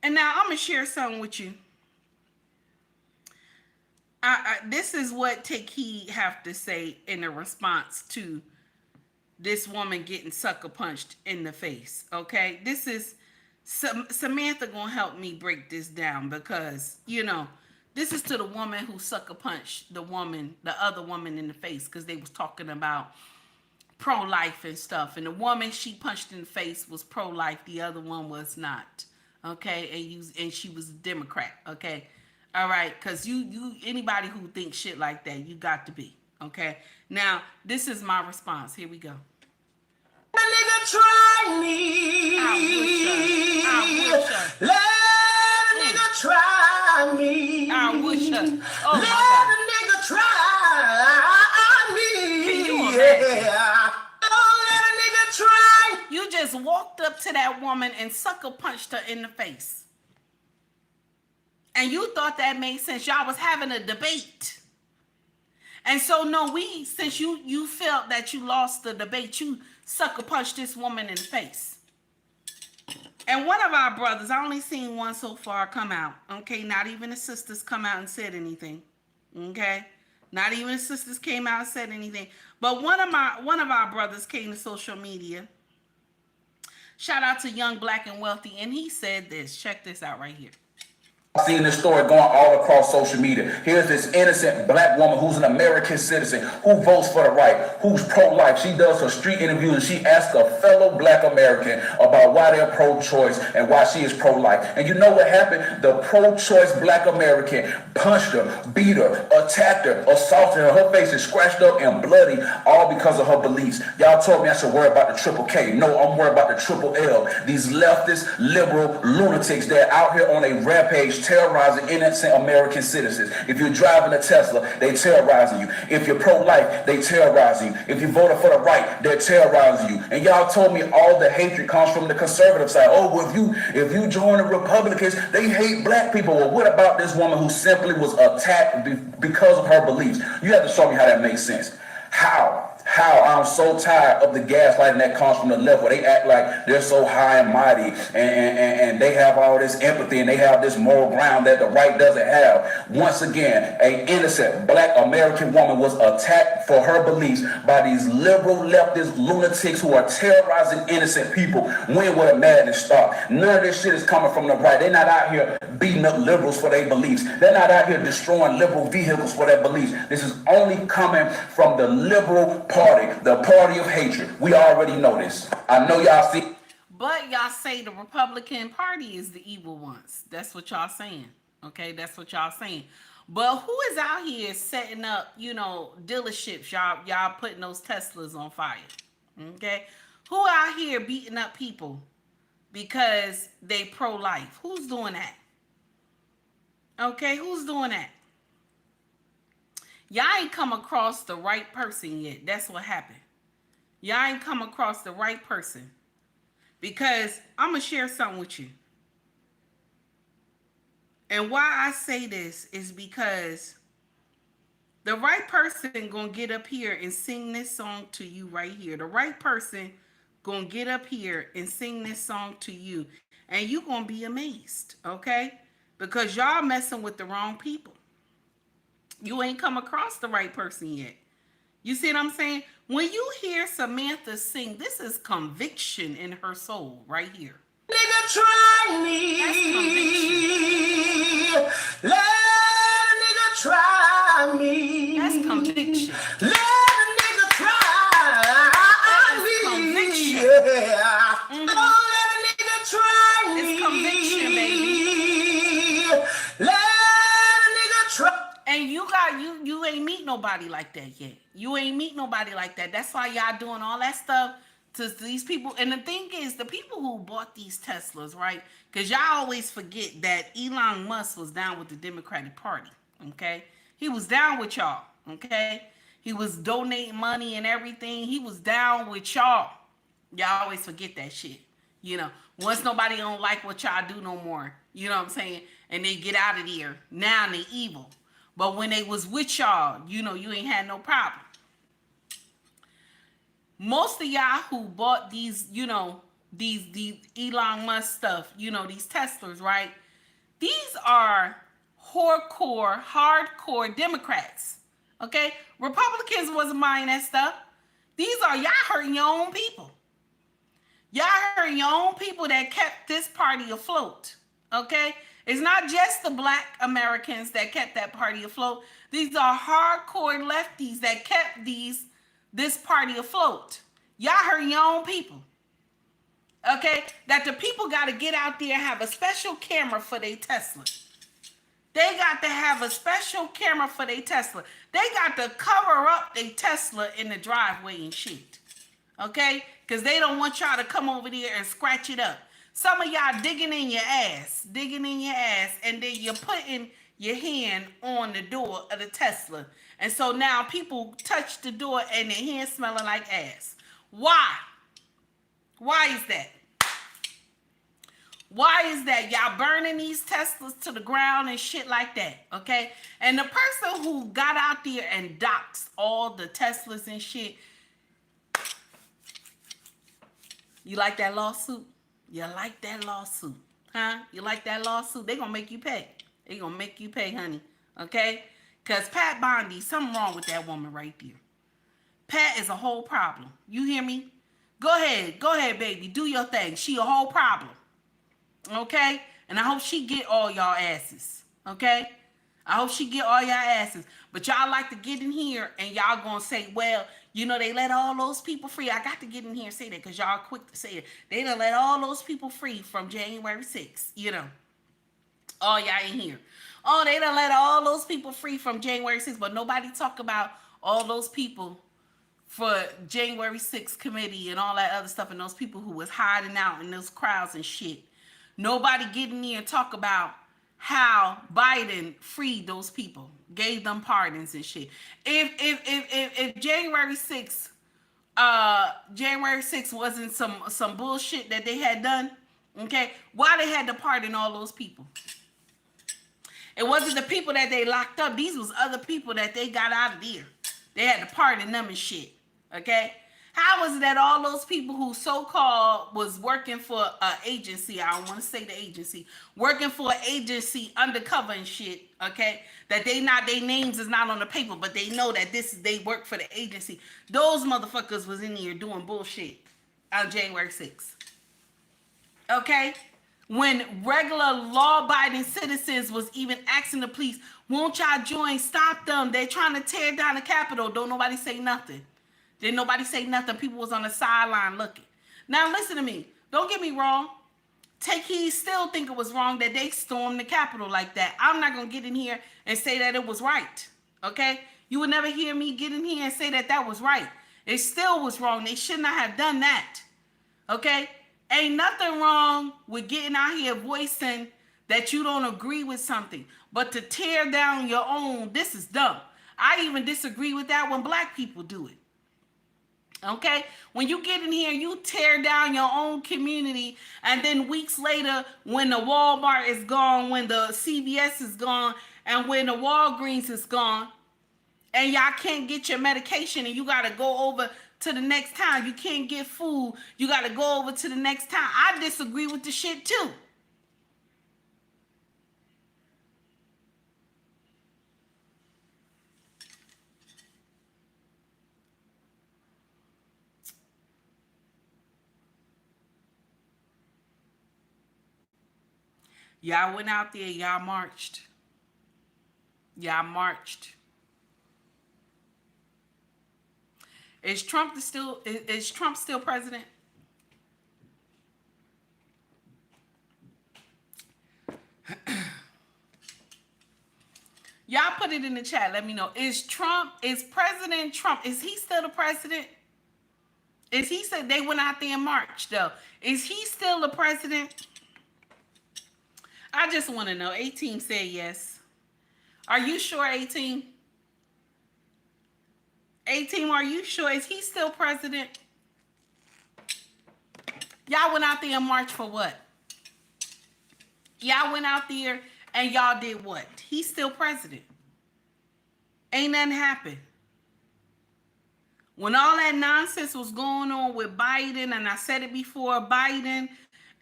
And now I'm going to share something with you. This is what Take Heed have to say in a response to this woman getting sucker punched in the face. Okay, this is Samantha gonna help me break this down because, you know, this is to the woman who sucker punched the other woman in the face because they was talking about pro-life and stuff, and the woman she punched in the face was pro-life, the other one was not. Okay, and she was a Democrat. Okay. All right, because you anybody who thinks shit like that, you got to be. Okay? Now, this is my response. Here we go. A nigga try me. I wish her. Let a nigga try me. I wish her. Oh, let my a nigga try me. Can you imagine? Yeah. Oh, let a nigga try. You just walked up to that woman and sucker punched her in the face. And you thought that made sense. Y'all was having a debate. And so, no, since you felt that you lost the debate, you sucker punched this woman in the face. And one of our brothers, I only seen one so far come out. Okay, not even the sisters come out and said anything. Okay? Not even the sisters came out and said anything. But one of our brothers came to social media. Shout out to Young, Black, and Wealthy. And he said this. Check this out right here. I've seen this story going all across social media. Here's this innocent black woman who's an American citizen, who votes for the right, who's pro-life. She does her street interviews and she asks a fellow black American about why they're pro-choice and why she is pro-life. And you know what happened? The pro-choice black American punched her, beat her, attacked her, assaulted her. Her face is scratched up and bloody, all because of her beliefs. Y'all told me I should worry about the triple K. No, I'm worried about the triple L. These leftist, liberal lunatics, they're out here on a rampage terrorizing innocent American citizens. If you're driving a Tesla, they terrorizing you. If you're pro-life, they terrorizing you. If you voted for the right, they're terrorizing you. And y'all told me all the hatred comes from the conservative side. Oh, well, if you join the Republicans, they hate black people. Well, what about this woman who simply was attacked because of her beliefs? You have to show me how that makes sense. How How I'm so tired of the gaslighting that comes from the left, where they act like they're so high and mighty, and they have all this empathy and they have this moral ground that the right doesn't have. Once again, an innocent black American woman was attacked for her beliefs by these liberal leftist lunatics who are terrorizing innocent people. When will the madness stop? None of this shit is coming from the right. They're not out here beating up liberals for their beliefs. They're not out here destroying liberal vehicles for their beliefs. This is only coming from the liberal party, the party of hatred. We already know this. I know y'all see. But y'all say the Republican Party is the evil ones. That's what y'all saying. Okay, that's what y'all saying. But who is out here setting up, dealerships? Y'all putting those Teslas on fire. Okay? Who out here beating up people because they pro-life? Who's doing that? Okay, who's doing that? Y'all ain't come across the right person yet. That's what happened. Y'all ain't come across the right person. Because I'm going to share something with you. And why I say this is because the right person going to get up here and sing this song to you right here. The right person going to get up here and sing this song to you. And you going to be amazed, okay? Because y'all messing with the wrong people. You ain't come across the right person yet. You see what I'm saying? When you hear Samantha sing, this is conviction in her soul right here. Nigga try me. Let a nigga try me. That's conviction. Let a nigga try me. Conviction. Yeah. Oh, let a nigga try me. It's conviction, baby. Let a nigga try. And you ain't meet nobody like that yet. You ain't meet nobody like that. That's why y'all doing all that stuff to these people. And the thing is, the people who bought these Teslas, right? Because y'all always forget that Elon Musk was down with the Democratic Party, okay? He was down with y'all, okay? He was donating money and everything. He was down with y'all. Y'all always forget that shit. Once nobody don't like what y'all do no more, you know what I'm saying? And they get out of there. Now they evil. But when they was with y'all, you ain't had no problem. Most of y'all who bought these, these Elon Musk stuff, these Teslas, right? These are hardcore Democrats, okay? Republicans wasn't buying that stuff. These are, y'all hurting your own people. Y'all hurting your own people that kept this party afloat, okay? It's not just the black Americans that kept that party afloat. These are hardcore lefties that kept this party afloat. Y'all hurting your own people. Okay? That the people got to get out there and have a special camera for their Tesla. They got to have a special camera for their Tesla. They got to cover up their Tesla in the driveway and shit. Okay? Because they don't want y'all to come over there and scratch it up. Some of y'all digging in your ass, and then you're putting your hand on the door of the Tesla. And so now people touch the door and their hand smelling like ass. Why? Why is that? Why is that? Y'all burning these Teslas to the ground and shit like that, okay? And the person who got out there and doxed all the Teslas and shit, you like that lawsuit? You like that lawsuit, huh? You like that lawsuit? They gonna make you pay. They gonna make you pay, honey, okay? Because Pat Bondi, something wrong with that woman right there. Pat is a whole problem. You hear me? Go ahead, baby. Do your thing. She a whole problem, okay? And I hope she get all y'all asses, okay? I hope she get all y'all asses. But y'all like to get in here and y'all gonna say, well, they let all those people free. I got to get in here and say that because y'all quick to say it. They done let all those people free from January 6th, All y'all in here. Oh, they done let all those people free from January 6th, but nobody talk about all those people for January 6th committee and all that other stuff and those people who was hiding out in those crowds and shit. Nobody get in here and talk about how Biden freed those people, gave them pardons and shit. If January 6th, January 6th wasn't some bullshit that they had done, okay, why they had to pardon all those people? It wasn't the people that they locked up. These was other people that they got out of there. They had to pardon them and shit, Okay? How is it that all those people who so-called was working for an agency, I don't want to say the agency, working for an agency undercover and shit, okay, that their names is not on the paper, but they know that they work for the agency. Those motherfuckers was in here doing bullshit on January 6th. Okay? When regular law-abiding citizens was even asking the police, won't y'all join, stop them, they're trying to tear down the Capitol. Don't nobody say nothing. Didn't nobody say nothing. People was on the sideline looking. Now listen to me. Don't get me wrong. Take heed, still think it was wrong that they stormed the Capitol like that. I'm not going to get in here and say that it was right. Okay? You would never hear me get in here and say that that was right. It still was wrong. They should not have done that. Okay? Ain't nothing wrong with getting out here voicing that you don't agree with something. But to tear down your own, this is dumb. I even disagree with that when black people do it. Okay, when you get in here, you tear down your own community, and then weeks later, when the Walmart is gone, when the CVS is gone, and when the Walgreens is gone, and y'all can't get your medication, and you got to go over to the next town. You can't get food. You got to go over to the next town. I disagree with the shit too. Y'all went out there, y'all marched. Y'all marched. Is Trump still president? Y'all put it in the chat. Let me know. Is President Trump, is he still the president? Is he said they went out there and marched though? Is he still the president? I just want to know. 18 said yes. Are you sure, 18? 18, are you sure? Is he still president? Y'all went out there and marched for what? Y'all went out there and y'all did what? He's still president. Ain't nothing happened. When all that nonsense was going on with Biden, and I said it before, Biden,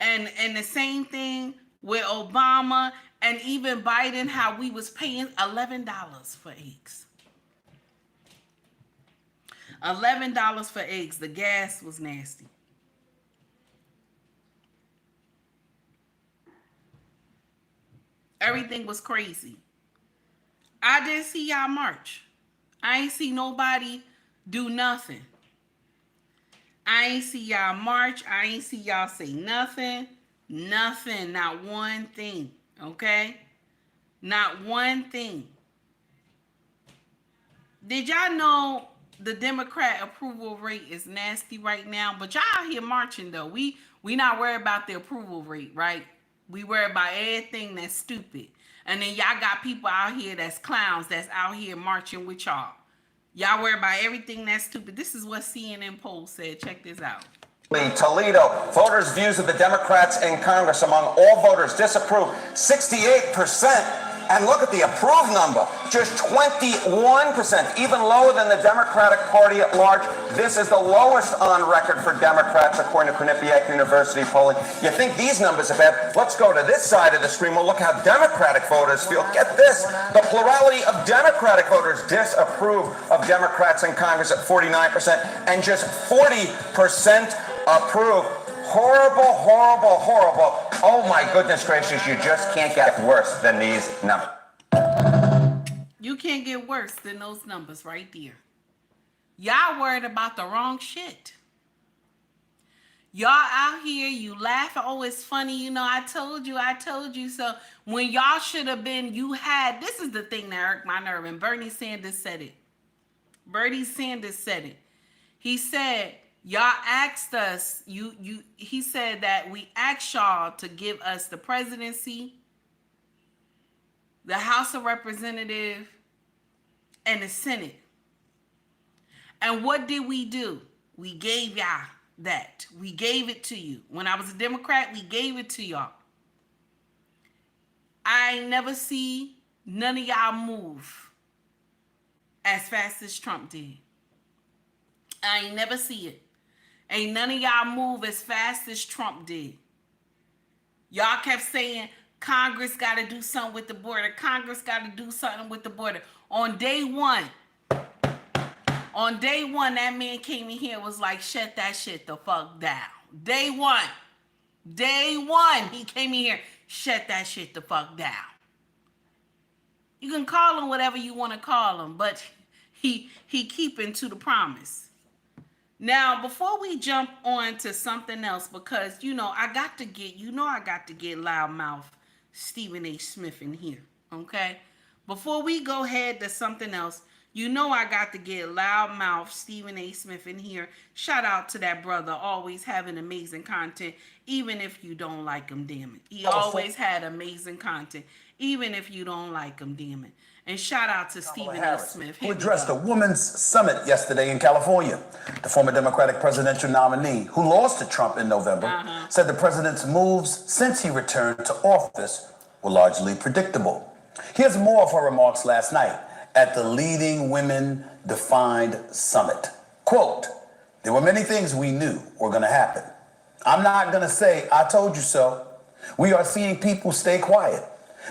and the same thing with Obama, and even Biden, how we was paying $11 for eggs. $11 for eggs. The gas was nasty. Everything was crazy. I didn't see y'all march. I ain't see nobody do nothing. I ain't see y'all march. I ain't see y'all say nothing. Nothing. Not one thing. Okay? Not one thing. Did y'all know the Democrat approval rate is nasty right now? But y'all out here marching though. We not worried about the approval rate, right? We worry about everything that's stupid. And then y'all got people out here that's clowns that's out here marching with y'all. Y'all worry about everything that's stupid. This is what CNN poll said. Check this out. Toledo, voters' views of the Democrats in Congress among all voters disapprove 68%. And look at the approve number, just 21%, even lower than the Democratic Party at large. This is the lowest on record for Democrats, according to Quinnipiac University polling. You think these numbers are bad? Let's go to this side of the screen. We'll look how Democratic voters feel. Get this, the plurality of Democratic voters disapprove of Democrats in Congress at 49%, and just 40% approve. Horrible, horrible, horrible. Oh my goodness gracious, you just can't get worse than these numbers. You can't get worse than those numbers right there. Y'all worried about the wrong shit. Y'all out here, you laugh, oh, it's funny, you know, I told you. So when y'all should have been, this is the thing that irked my nerve, and Bernie Sanders said it. He said, y'all asked us, he said that we asked y'all to give us the presidency, the House of Representatives, and the Senate. And what did we do? We gave y'all that. We gave it to you. When I was a Democrat, we gave it to y'all. I ain't never see none of y'all move as fast as Trump did. I ain't never see it. Ain't none of y'all move as fast as Trump did. Y'all kept saying Congress got to do something with the border. Congress got to do something with the border. On day one, that man came in here and was like, shut that shit the fuck down. Day one, he came in here, shut that shit the fuck down. You can call him whatever you want to call him, but he keeping to the promise. Now, before we jump on to something else, because, I got to get loudmouth Stephen A. Smith in here, okay? Before we go ahead to something else, I got to get loudmouth Stephen A. Smith in here. Shout out to that brother, always having amazing content, even if you don't like him, damn it. He always had amazing content, even if you don't like him, damn it. And shout out to Stephen A. Smith. Who addressed a women's summit yesterday in California. The former Democratic presidential nominee, who lost to Trump in November, said the president's moves since he returned to office were largely predictable. Here's more of her remarks last night at the Leading Women Defined Summit. Quote, there were many things we knew were going to happen. I'm not going to say, I told you so. We are seeing people stay quiet.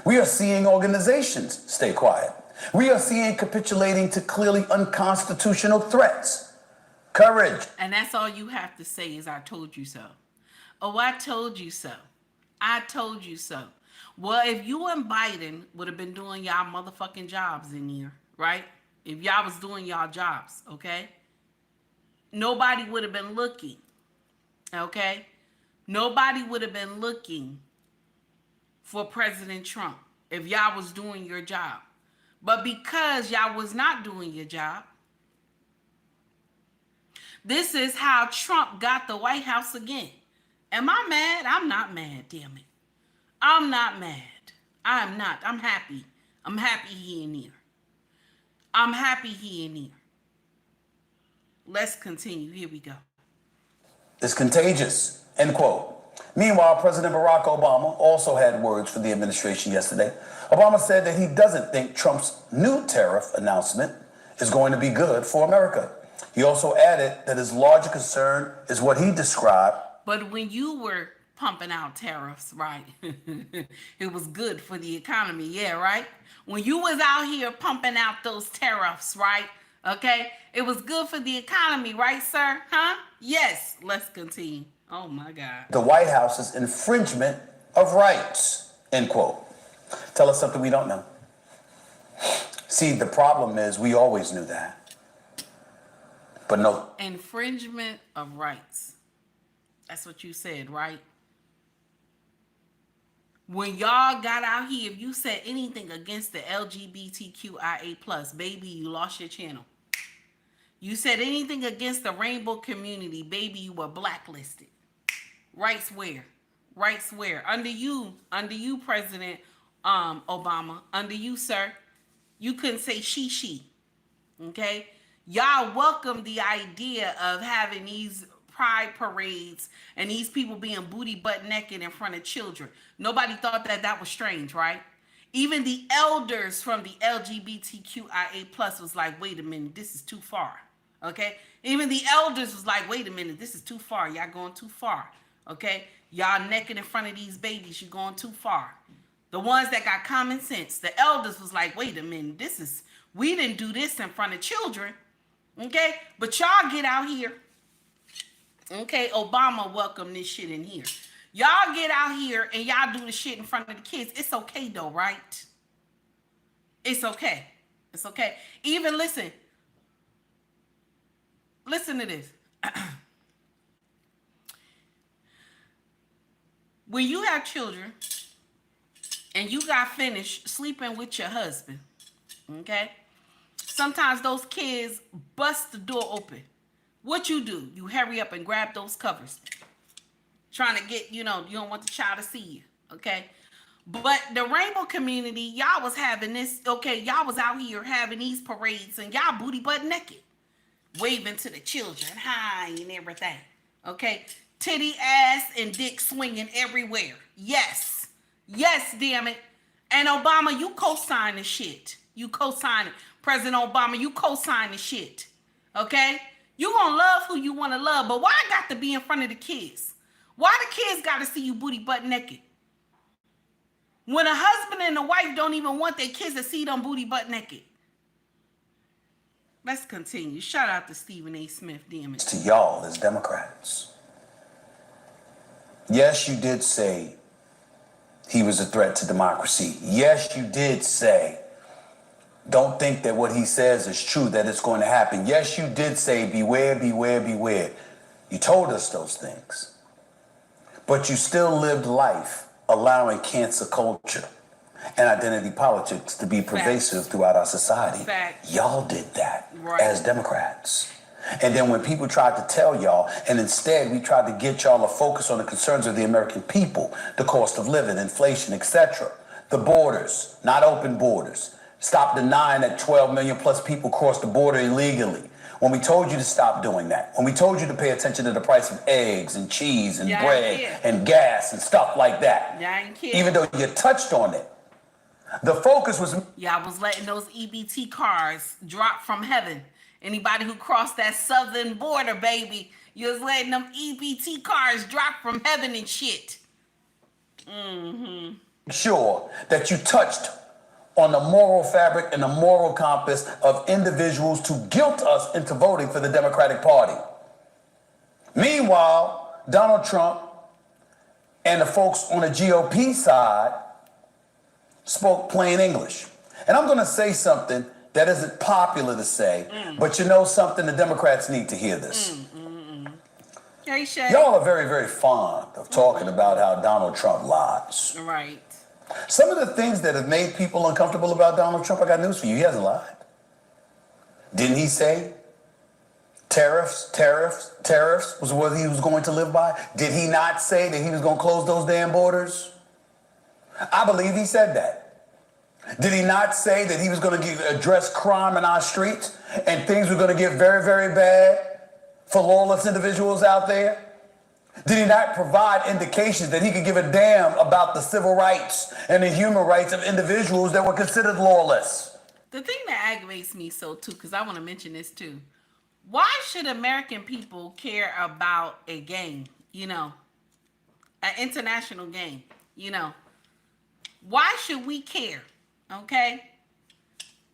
We are seeing organizations stay quiet. We are seeing capitulating to clearly unconstitutional threats. Courage. And that's all you have to say is, I told you so. Oh, I told you so. I told you so. Well, if you and Biden would have been doing y'all motherfucking jobs in here, right? If y'all was doing y'all jobs, okay? Nobody would have been looking, okay? Nobody would have been looking for President Trump if y'all was doing your job. But because y'all was not doing your job, this is how Trump got the White House again. Am I mad? I'm not mad, damn it. I'm not mad. I'm not. I'm happy. I'm happy he in here. I'm happy he in here. Let's continue. Here we go. It's contagious, end quote. Meanwhile, President Barack Obama also had words for the administration yesterday. Obama said that he doesn't think Trump's new tariff announcement is going to be good for America. He also added that his larger concern is what he described. But when you were pumping out tariffs, right, it was good for the economy, yeah, right? When you was out here pumping out those tariffs, right, okay, it was good for the economy, right, sir? Huh? Yes, let's continue. Oh, my God. The White House's infringement of rights, end quote. Tell us something we don't know. See, the problem is we always knew that. But no. Infringement of rights. That's what you said, right? When y'all got out here, if you said anything against the LGBTQIA+, baby, you lost your channel. You said anything against the rainbow community, baby, you were blacklisted. Rights where? Rights where? Under you, President Obama, under you, sir, you couldn't say she. Okay? Y'all welcome the idea of having these pride parades and these people being booty butt naked in front of children. Nobody thought that was strange, right? Even the elders from the LGBTQIA+ was like, wait a minute, this is too far. Okay? Even the elders was like, wait a minute, this is too far. Y'all going too far. Okay? Y'all naked in front of these babies, you're going too far. The ones that got common sense, the elders was like, wait a minute, we didn't do this in front of children. Okay? But y'all get out here. Okay? Obama welcomed this shit in here. Y'all get out here and y'all do the shit in front of the kids. It's okay though, right? It's okay. It's okay. Even listen to this. When you have children and you got finished sleeping with your husband, okay? Sometimes those kids bust the door open. What you do? You hurry up and grab those covers. Trying to get, you don't want the child to see you, okay? But the rainbow community, y'all was having this, okay? Y'all was out here having these parades and y'all booty butt naked. Waving to the children, hi, and everything, okay? Titty, ass, and dick swinging everywhere. Yes, damn it. And Obama, you co-sign the shit. You co-sign it. President Obama, you co-sign the shit, okay? You gonna love who you want to love, but why I got to be in front of the kids? Why the kids got to see you booty butt naked? When a husband and a wife don't even want their kids to see them booty butt naked. Let's continue. Shout out to Stephen A. Smith, damn it. To y'all as Democrats. Yes, you did say he was a threat to democracy. Yes, you did say, don't think that what he says is true, that it's going to happen. Yes, you did say, beware, beware, beware. You told us those things. But you still lived life allowing cancer culture and identity politics to be pervasive throughout our society. Y'all did that as Democrats. And then when people tried to tell y'all, and instead we tried to get y'all to focus on the concerns of the American people, the cost of living, inflation, etc., the borders, not open borders. Stop denying that 12 million plus people cross the border illegally. When we told you to stop doing that, when we told you to pay attention to the price of eggs and cheese and bread and gas and stuff like that, even though you touched on it, the focus was... Y'all was letting those EBT cars drop from heaven. Anybody who crossed that southern border, baby, you was letting them EBT cars drop from heaven and shit. Sure that you touched on the moral fabric and the moral compass of individuals to guilt us into voting for the Democratic Party. Meanwhile, Donald Trump and the folks on the GOP side spoke plain English. And I'm going to say something that isn't popular to say, but you know something, the Democrats need to hear this. Y'all are very, very fond of talking about how Donald Trump lies. Right. Some of the things that have made people uncomfortable about Donald Trump, I got news for you. He hasn't lied. Didn't he say tariffs was what he was going to live by? Did he not say that he was going to close those damn borders? I believe he said that. Did he not say that he was going to address crime in our streets and things were going to get very, very bad for lawless individuals out there? Did he not provide indications that he could give a damn about the civil rights and the human rights of individuals that were considered lawless? The thing that aggravates me so too, because I want to mention this too. Why should American people care about a game, an international game, Why should we care, okay?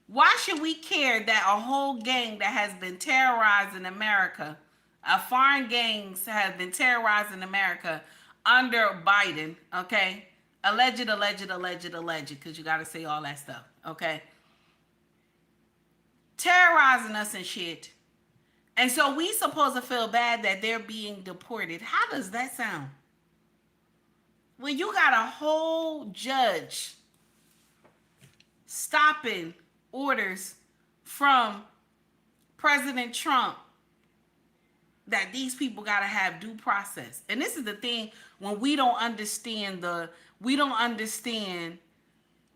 Why should we care that a whole gang that has been terrorizing America, foreign gangs have been terrorizing America under Biden, okay? Alleged, because you got to say all that stuff, okay? Terrorizing us and shit. And so we supposed to feel bad that they're being deported. How does that sound? Well, you got a whole judge stopping orders from President Trump that these people got to have due process. And this is the thing, when we don't understand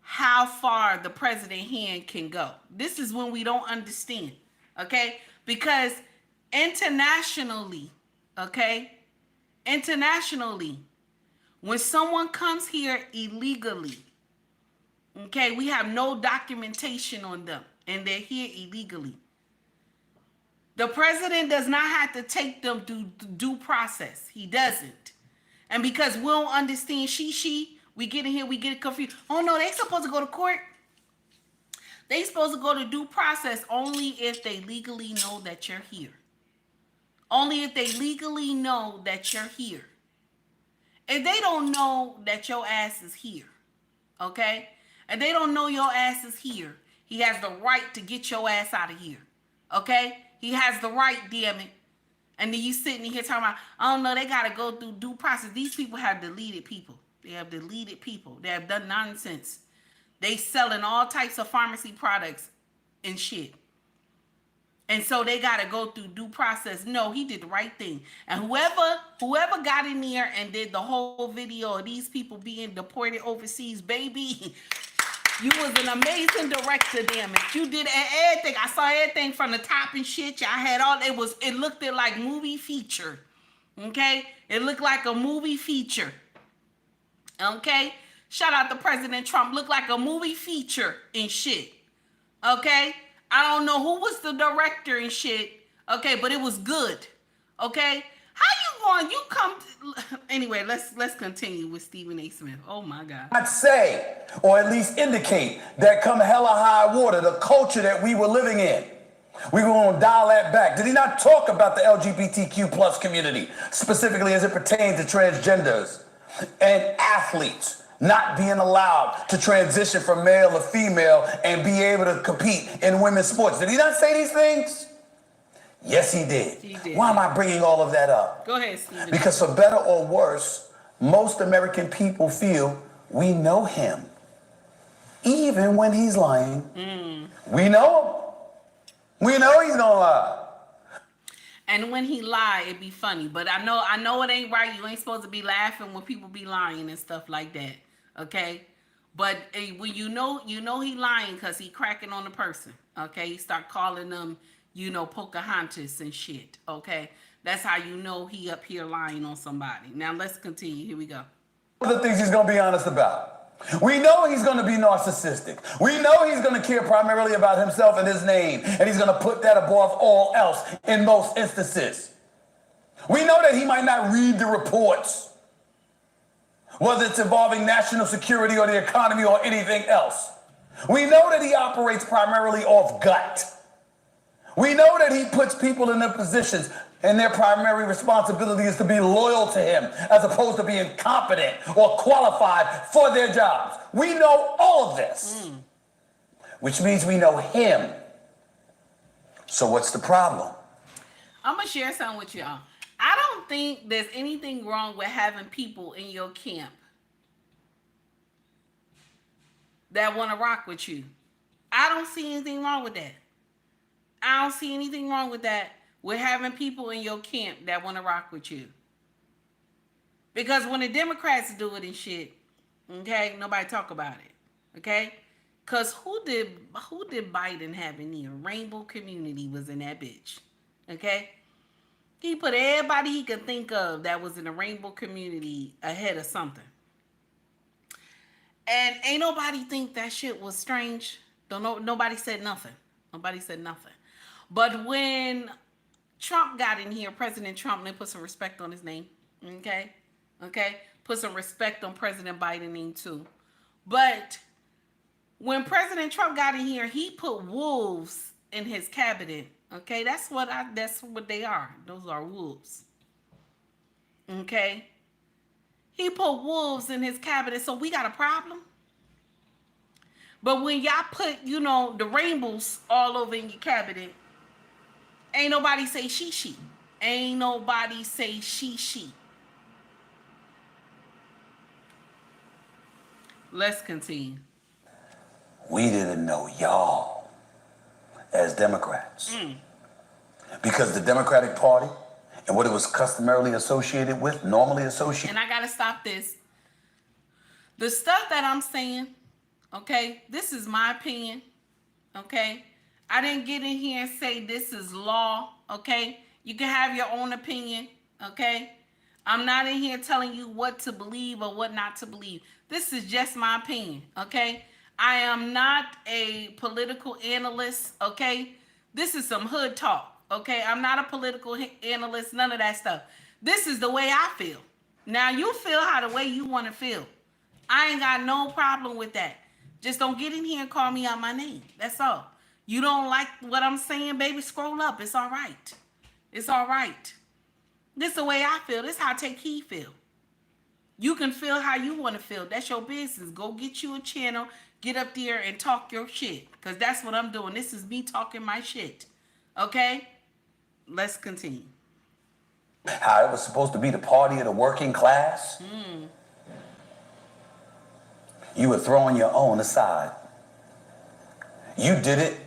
how far the president hand can go. This is when we don't understand, okay? Because internationally, when someone comes here illegally, okay, we have no documentation on them and they're here illegally. The president does not have to take them through due process. He doesn't. And because we don't understand we get in here, we get confused. Oh no, they supposed to go to court. They supposed to go to due process only if they legally know that you're here. Only if they legally know that you're here. If they don't know that your ass is here, okay? And they don't know your ass is here, he has the right to get your ass out of here, okay? He has the right, damn it. And then you sitting here talking about, I don't know, they got to go through due process. These people have deleted people. They have deleted people. They have done nonsense. They selling all types of pharmacy products and shit. And so they got to go through due process. No, he did the right thing. And whoever got in there and did the whole video of these people being deported overseas, baby, you was an amazing director, damn it. You did everything. I saw everything from the top and shit. Y'all had all, it looked like movie feature. Okay? It looked like a movie feature. Okay? Shout out to President Trump. Looked like a movie feature and shit. Okay? I don't know who was the director and shit Okay, but it was good. Okay, how you going? You come. Anyway, let's continue with Stephen A. Smith. Oh my God. I'd say, or at least indicate, that come hella high water, the culture that we were living in, we were going to dial that back. Did he not talk about the LGBTQ plus community, specifically as it pertains to transgenders and athletes not being allowed to transition from male to female and be able to compete in women's sports? Did he not say these things? Yes, he did. He did. Why am I bringing all of that up? Go ahead, Stephen. Because for better or worse, most American people feel we know him, even when he's lying. We know him. We know he's gonna lie. And when he lie, it be funny. But I know it ain't right. You ain't supposed to be laughing when people be lying and stuff like that. Okay? But when you know he lying because he cracking on the person. Okay? You start calling them, Pocahontas and shit. Okay? That's how you know he up here lying on somebody. Now let's continue. Here we go. The things he's gonna be honest about. We know he's going to be narcissistic. We know he's going to care primarily about himself and his name, and he's going to put that above all else in most instances. We know that he might not read the reports, whether it's involving national security or the economy or anything else. We know that he operates primarily off gut. We know that he puts people in their positions and their primary responsibility is to be loyal to him as opposed to being competent or qualified for their jobs. We know all of this, which means we know him. So what's the problem? I'm going to share something with y'all. I don't think there's anything wrong with having people in your camp that want to rock with you. I don't see anything wrong with that. I don't see anything wrong with that. With having people in your camp that want to rock with you. Because when the Democrats do it and shit, okay, nobody talk about it, okay? Because who did Biden have in here? Rainbow community was in that bitch, okay? He put everybody he could think of that was in the rainbow community ahead of something. And ain't nobody think that shit was strange. Nobody said nothing. Nobody said nothing. But when Trump got in here, President Trump, they put some respect on his name, okay? Put some respect on President Biden name too. But when President Trump got in here, he put wolves in his cabinet, okay? That's what they are. Those are wolves, okay? He put wolves in his cabinet, so we got a problem. But when y'all put, the rainbows all over in your cabinet, ain't nobody say she. Ain't nobody say she. Let's continue. We didn't know y'all as Democrats. Because the Democratic Party and what it was customarily associated with, normally associated. And I got to stop this. The stuff that I'm saying, okay, this is my opinion, okay? I didn't get in here and say this is law, okay? You can have your own opinion, okay? I'm not in here telling you what to believe or what not to believe. This is just my opinion, okay? I am not a political analyst, okay? This is some hood talk, okay? I'm not a political analyst, none of that stuff. This is the way I feel. Now, you feel how the way you want to feel. I ain't got no problem with that. Just don't get in here and call me out my name. That's all. You don't like what I'm saying, baby, scroll up. It's all right. It's all right. This is the way I feel. This is how Take Heed feel. You can feel how you want to feel. That's your business. Go get you a channel. Get up there and talk your shit. Because that's what I'm doing. This is me talking my shit. Okay? Let's continue. How it was supposed to be the party of the working class. You were throwing your own aside. You did it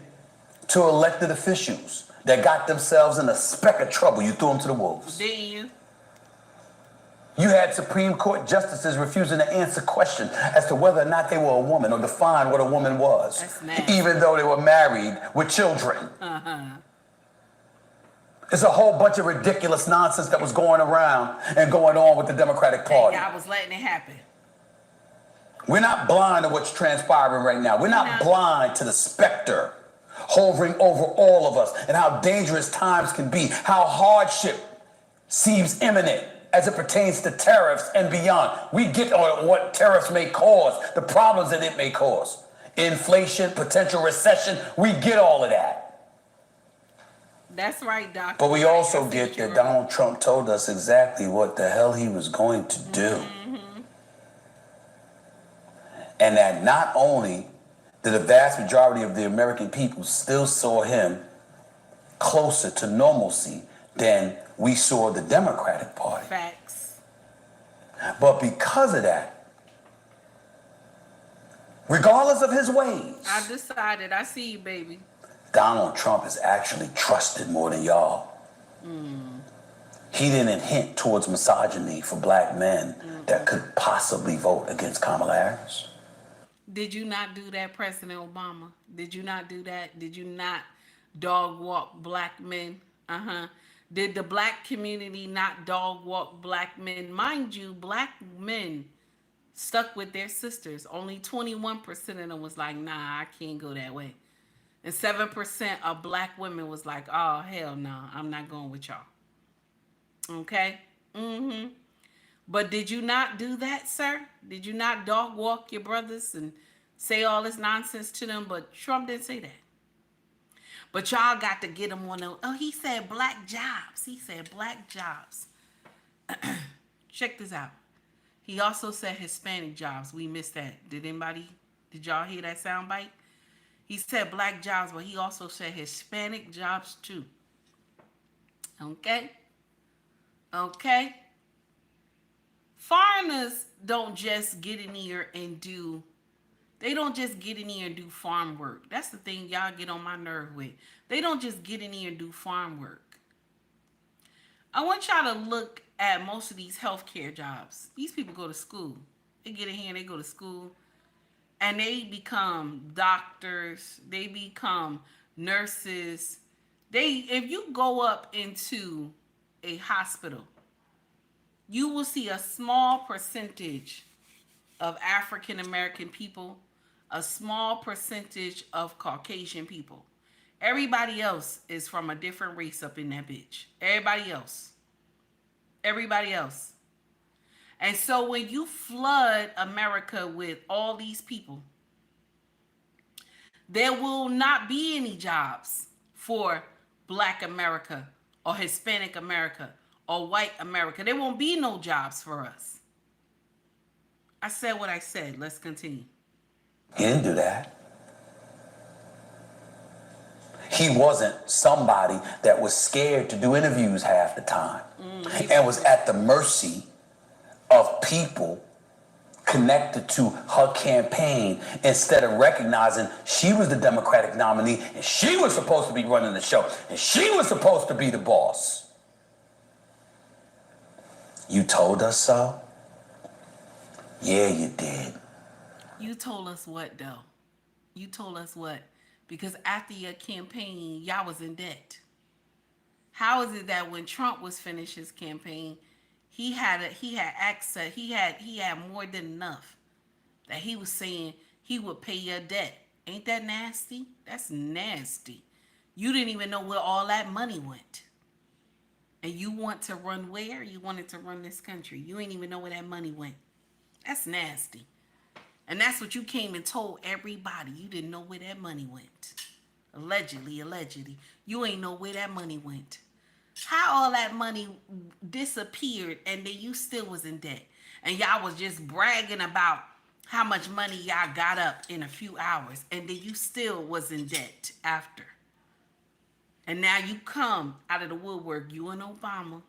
to elected officials that got themselves in a speck of trouble. You threw them to the wolves. Didn't you? You had Supreme Court justices refusing to answer questions as to whether or not they were a woman or define what a woman was. That's nasty. Even though they were married with children. It's a whole bunch of ridiculous nonsense that was going around and going on with the Democratic Party. I was letting it happen. We're not blind to what's transpiring right now. We're not blind to the specter hovering over all of us, and how dangerous times can be, how hardship seems imminent as it pertains to tariffs and beyond. We get on what tariffs may cause, the problems that it may cause. Inflation, potential recession, we get all of that. That's right, Doctor. But we also get that Donald Trump told us exactly what the hell he was going to do. And that not only did the vast majority of the American people still saw him closer to normalcy than we saw the Democratic Party. Facts. But because of that, regardless of his ways, I decided. I see you, baby. Donald Trump is actually trusted more than y'all. He didn't hint towards misogyny for black men that could possibly vote against Kamala Harris. Did you not do that, President Obama? Did you not do that? Did you not dog walk black men? Did the black community not dog walk black men? Mind you, black men stuck with their sisters. Only 21% of them was like, nah, I can't go that way. And 7% of black women was like, oh, hell no, I'm not going with y'all. Okay? But did you not do that, sir? Did you not dog walk your brothers and say all this nonsense to them? But Trump didn't say that. But y'all got to get him on the, oh, he said black jobs. He said black jobs. Check this out. He also said Hispanic jobs. We missed that. Did y'all hear that sound bite? He said black jobs, but he also said Hispanic jobs too. Okay? Okay? Foreigners don't just get in here and do farm work. That's the thing y'all get on my nerve with. They don't just get in here and do farm work. I want y'all to look at most of these healthcare jobs. These people go to school. They get in here and they go to school. And they become doctors. They become nurses. If you go up into a hospital, you will see a small percentage of African American people, a small percentage of Caucasian people. Everybody else is from a different race up in that bitch. Everybody else. And so when you flood America with all these people, there will not be any jobs for Black America or Hispanic America or white America. There won't be no jobs for us. I said what I said. Let's continue. He didn't do that. He wasn't somebody that was scared to do interviews half the time and was at the mercy of people connected to her campaign instead of recognizing she was the Democratic nominee and she was supposed to be running the show and she was supposed to be the boss. You told us so? Yeah, you did. You told us what, though? You told us what? Because after your campaign, y'all was in debt. How is it that when Trump was finished his campaign, he had access, he had more than enough that he was saying he would pay your debt? Ain't that nasty? That's nasty. You didn't even know where all that money went. And you want to run where? You wanted to run this country. You ain't even know where that money went. That's nasty. And that's what you came and told everybody. You didn't know where that money went. Allegedly. You ain't know where that money went. How all that money disappeared and then you still was in debt. And y'all was just bragging about how much money y'all got up in a few hours. And then you still was in debt after. And now you come out of the woodwork, you and Obama.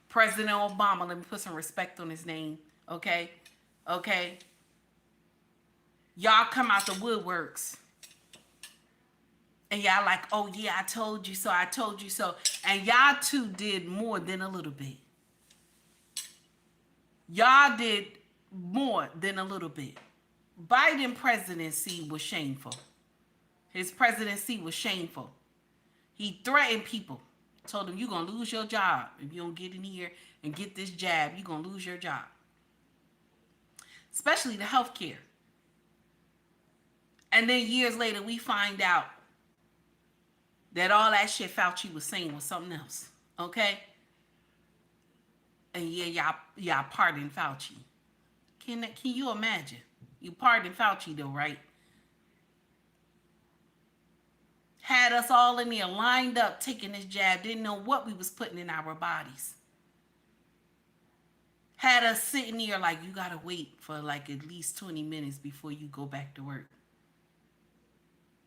President Obama, let me put some respect on his name, okay? Okay? Y'all come out the woodworks. And y'all like, oh yeah, I told you so, I told you so. And y'all too did more than a little bit. Y'all did more than a little bit. Biden presidency was shameful. His presidency was shameful. He threatened people. Told them, you're going to lose your job. If you don't get in here and get this jab, you're going to lose your job. Especially the healthcare. And then years later, we find out that all that shit Fauci was saying was something else. Okay? And yeah, y'all pardon Fauci. Can you imagine? You pardon Fauci though, right? Had us all in there lined up taking this jab, didn't know what we was putting in our bodies. Had us sitting there like, you gotta wait for like at least 20 minutes before you go back to work.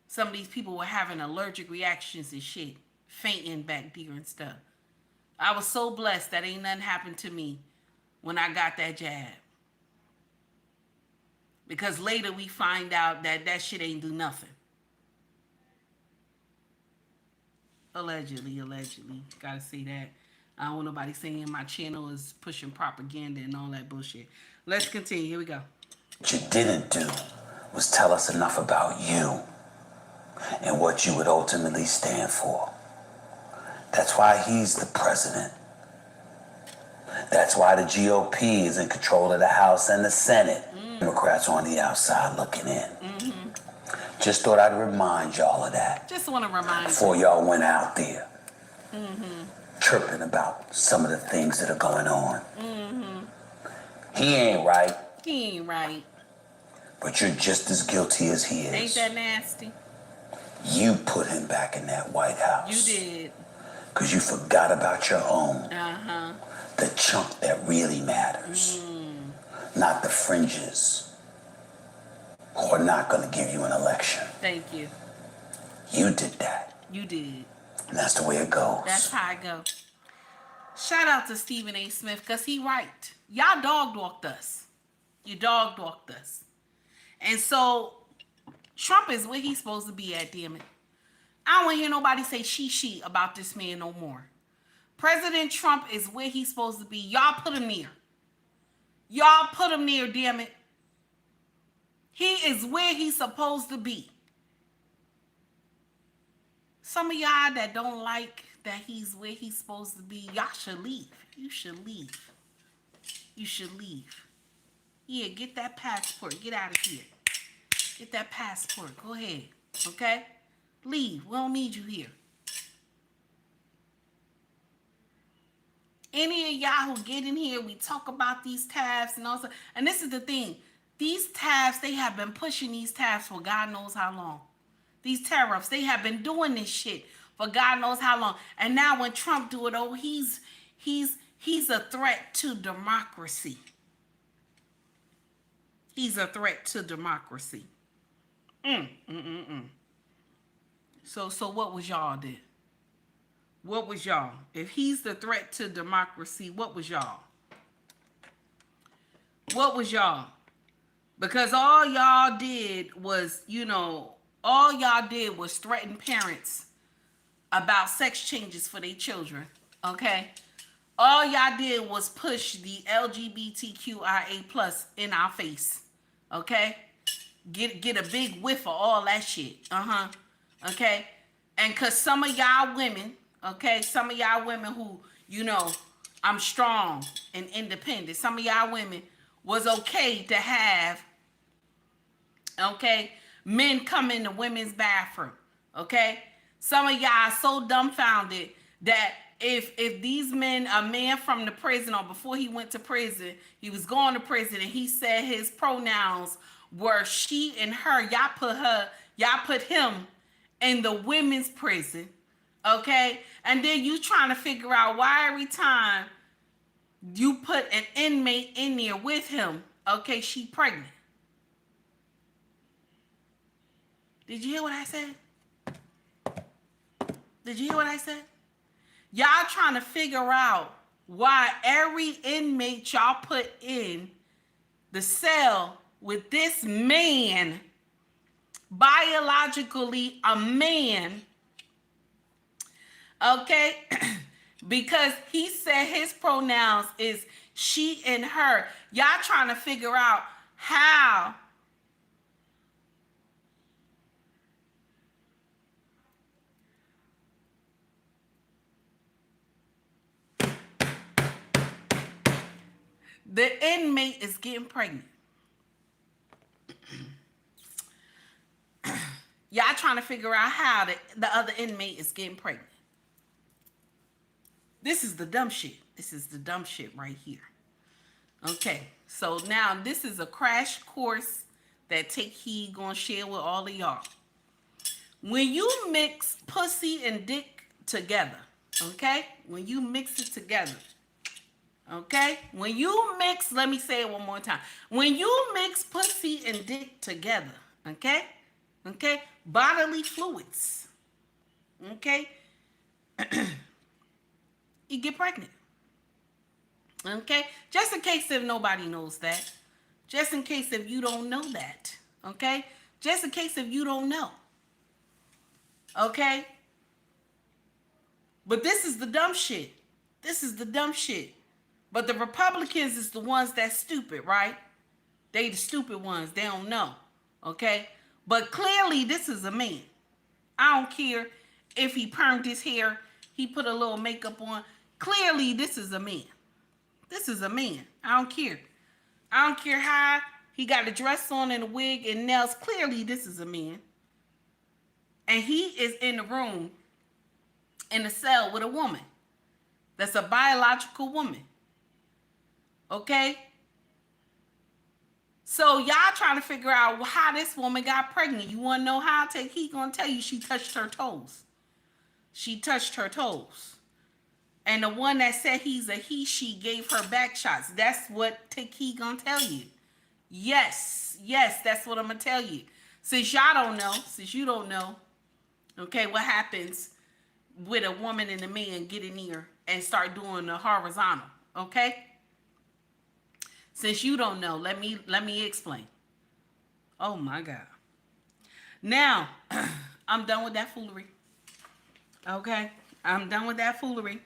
Some of these people were having allergic reactions and shit, fainting back there and stuff. I was so blessed that ain't nothing happened to me when I got that jab. Because later we find out that that shit ain't do nothing. Allegedly. Gotta say that. I don't want nobody saying my channel is pushing propaganda and all that bullshit. Let's continue. Here we go. What you didn't do was tell us enough about you and what you would ultimately stand for. That's why he's the president. That's why the GOP is in control of the House and the Senate. Democrats on the outside looking in. Just thought I'd remind y'all of that. Just want to remind before y'all went out there chirping about some of the things that are going on. He ain't right. He ain't right. But you're just as guilty as he is. Ain't that nasty? You put him back in that White House. You did. Because you forgot about your own. Uh-huh. The chunk that really matters. Not the fringes who are not going to give you an election. Thank you. You did that. You did. And that's the way it goes. That's how I go. Shout out to Stephen A. Smith, because he right. Y'all dog-walked us. You dog-walked us. And so, Trump is where he's supposed to be at, damn it. I don't want to hear nobody say she about this man no more. President Trump is where he's supposed to be. Y'all put him there. Y'all put him there, damn it. He is where he's supposed to be. Some of y'all that don't like that he's where he's supposed to be, y'all should leave. You should leave. You should leave. Yeah, get that passport. Get out of here. Get that passport. Go ahead. Okay? Leave. We don't need you here. Any of y'all who get in here, we talk about these tariffs and also, and this is the thing. These tariffs, they have been pushing these tariffs for God knows how long. These tariffs, they have been doing this shit for God knows how long. And now when Trump do it, oh, he's a threat to democracy. He's a threat to democracy. So what was y'all did? What was y'all? If he's the threat to democracy, what was y'all? What was y'all? Because all y'all did was, all y'all did was threaten parents about sex changes for their children, okay? All y'all did was push the LGBTQIA plus in our face, okay? Get a big whiff of all that shit, okay? And because some of y'all women, okay, some of y'all women who, I'm strong and independent, some of y'all women was okay to have, okay, men come in the women's bathroom, okay? Some of y'all so dumbfounded that if these men, a man from the prison or before he went to prison, he was going to prison and he said his pronouns were she and her, y'all put him in the women's prison, okay? And then you trying to figure out why every time you put an inmate in there with him, okay, she pregnant. Did you hear what I said? Did you hear what I said? Y'all trying to figure out why every inmate y'all put in the cell with this man, biologically a man, okay, because he said his pronouns is she and her. Y'all trying to figure out how the inmate is getting pregnant. Y'all trying to figure out how the other inmate is getting pregnant. This is the dumb shit. This is the dumb shit right here. Okay, so now this is a crash course that Take Heed gonna share with all of y'all. When you mix pussy and dick together, okay? When you mix it together, okay? When you mix, let me say it one more time. When you mix pussy and dick together, okay? Okay? Bodily fluids, okay? You get pregnant. Okay? Just in case if nobody knows that. Just in case if you don't know that. Okay? Just in case if you don't know. Okay? But this is the dumb shit. This is the dumb shit. But the Republicans is the ones that's stupid, right? They the stupid ones. They don't know. Okay? But clearly this is a man. I don't care if he permed his hair, he put a little makeup on. Clearly this is a man. This is a man. I don't care. I don't care how he got a dress on and a wig and nails. Clearly this is a man. And he is in the room, in a cell with a woman. That's a biological woman. Okay? So y'all trying to figure out how this woman got pregnant. You want to know how? He gonna tell you she touched her toes. She touched her toes. And the one that said he's a he, she gave her back shots. That's what he gonna tell you. Yes, that's what I'm gonna tell you. Since y'all don't know, since you don't know, okay, what happens with a woman and a man get in here and start doing the horizontal, okay? Since you don't know, let me explain. Oh my God. Now, I'm done with that foolery. Okay? I'm done with that foolery.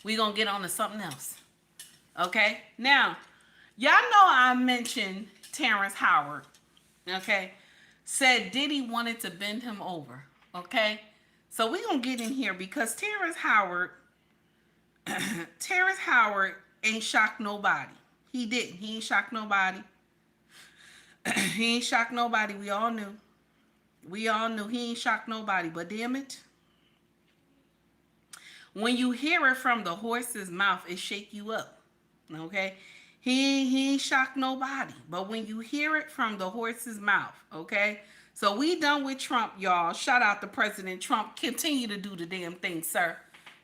We're going to get on to something else. Okay? Now, y'all know I mentioned Terrence Howard. Okay? Said Diddy wanted to bend him over. Okay? So we're going to get in here because Terrence Howard ain't shocked nobody. He didn't. He ain't shocked nobody. He ain't shocked nobody. We all knew. We all knew he ain't shocked nobody. But damn it, when you hear it from the horse's mouth, it shake you up. Okay? He ain't shocked nobody. But when you hear it from the horse's mouth, okay? So we done with Trump, y'all. Shout out to President Trump. Continue to do the damn thing, sir.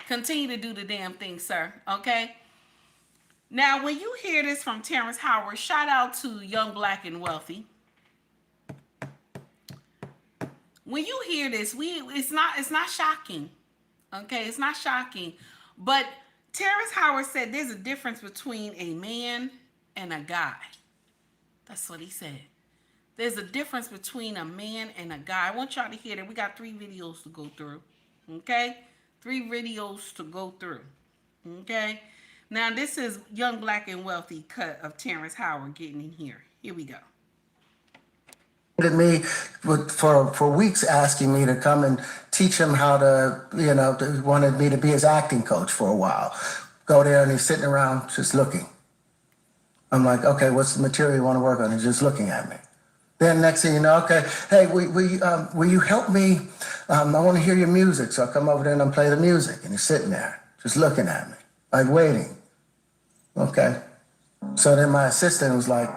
Continue to do the damn thing, sir. Okay? Now, when you hear this from Terrence Howard, shout out to Young, Black, and Wealthy. When you hear this, it's not shocking. Okay, it's not shocking. But Terrence Howard said there's a difference between a man and a guy. That's what he said. There's a difference between a man and a guy. I want y'all to hear that. We got 3 videos to go through. Okay? 3 videos to go through. Okay? Now, this is Young, Black, and Wealthy cut of Terrence Howard getting in here. Here we go. Me for weeks asking me to come and teach him how to, wanted me to be his acting coach for a while. Go there and he's sitting around just looking. I'm like, okay, what's the material you want to work on? He's just looking at me. Then next thing you know, okay, hey, will you help me? I want to hear your music. So I come over there and I play the music. And he's sitting there just looking at me, like waiting. Okay. So then my assistant was like,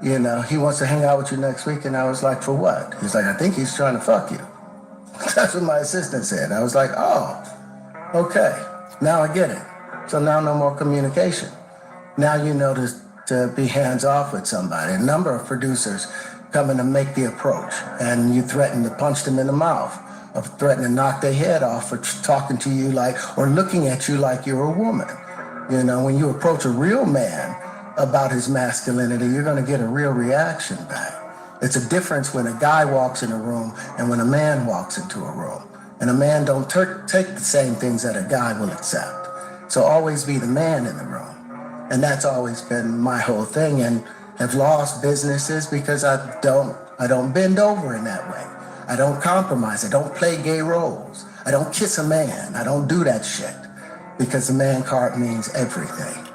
he wants to hang out with you next week. And I was like, for what? He's like, I think he's trying to fuck you. That's what my assistant said. I was like, oh, okay. Now I get it. So now no more communication. Now you know to be hands off with somebody. A number of producers come in to make the approach. And you threaten to punch them in the mouth, or threaten to knock their head off for talking to you or looking at you like you're a woman. When you approach a real man about his masculinity, you're going to get a real reaction back. It's a difference when a guy walks in a room and when a man walks into a room. And a man don't take the same things that a guy will accept. So always be the man in the room. And that's always been my whole thing, and have lost businesses because I don't bend over in that way. I don't compromise. I don't play gay roles. I don't kiss a man. I don't do that shit because the man card means everything.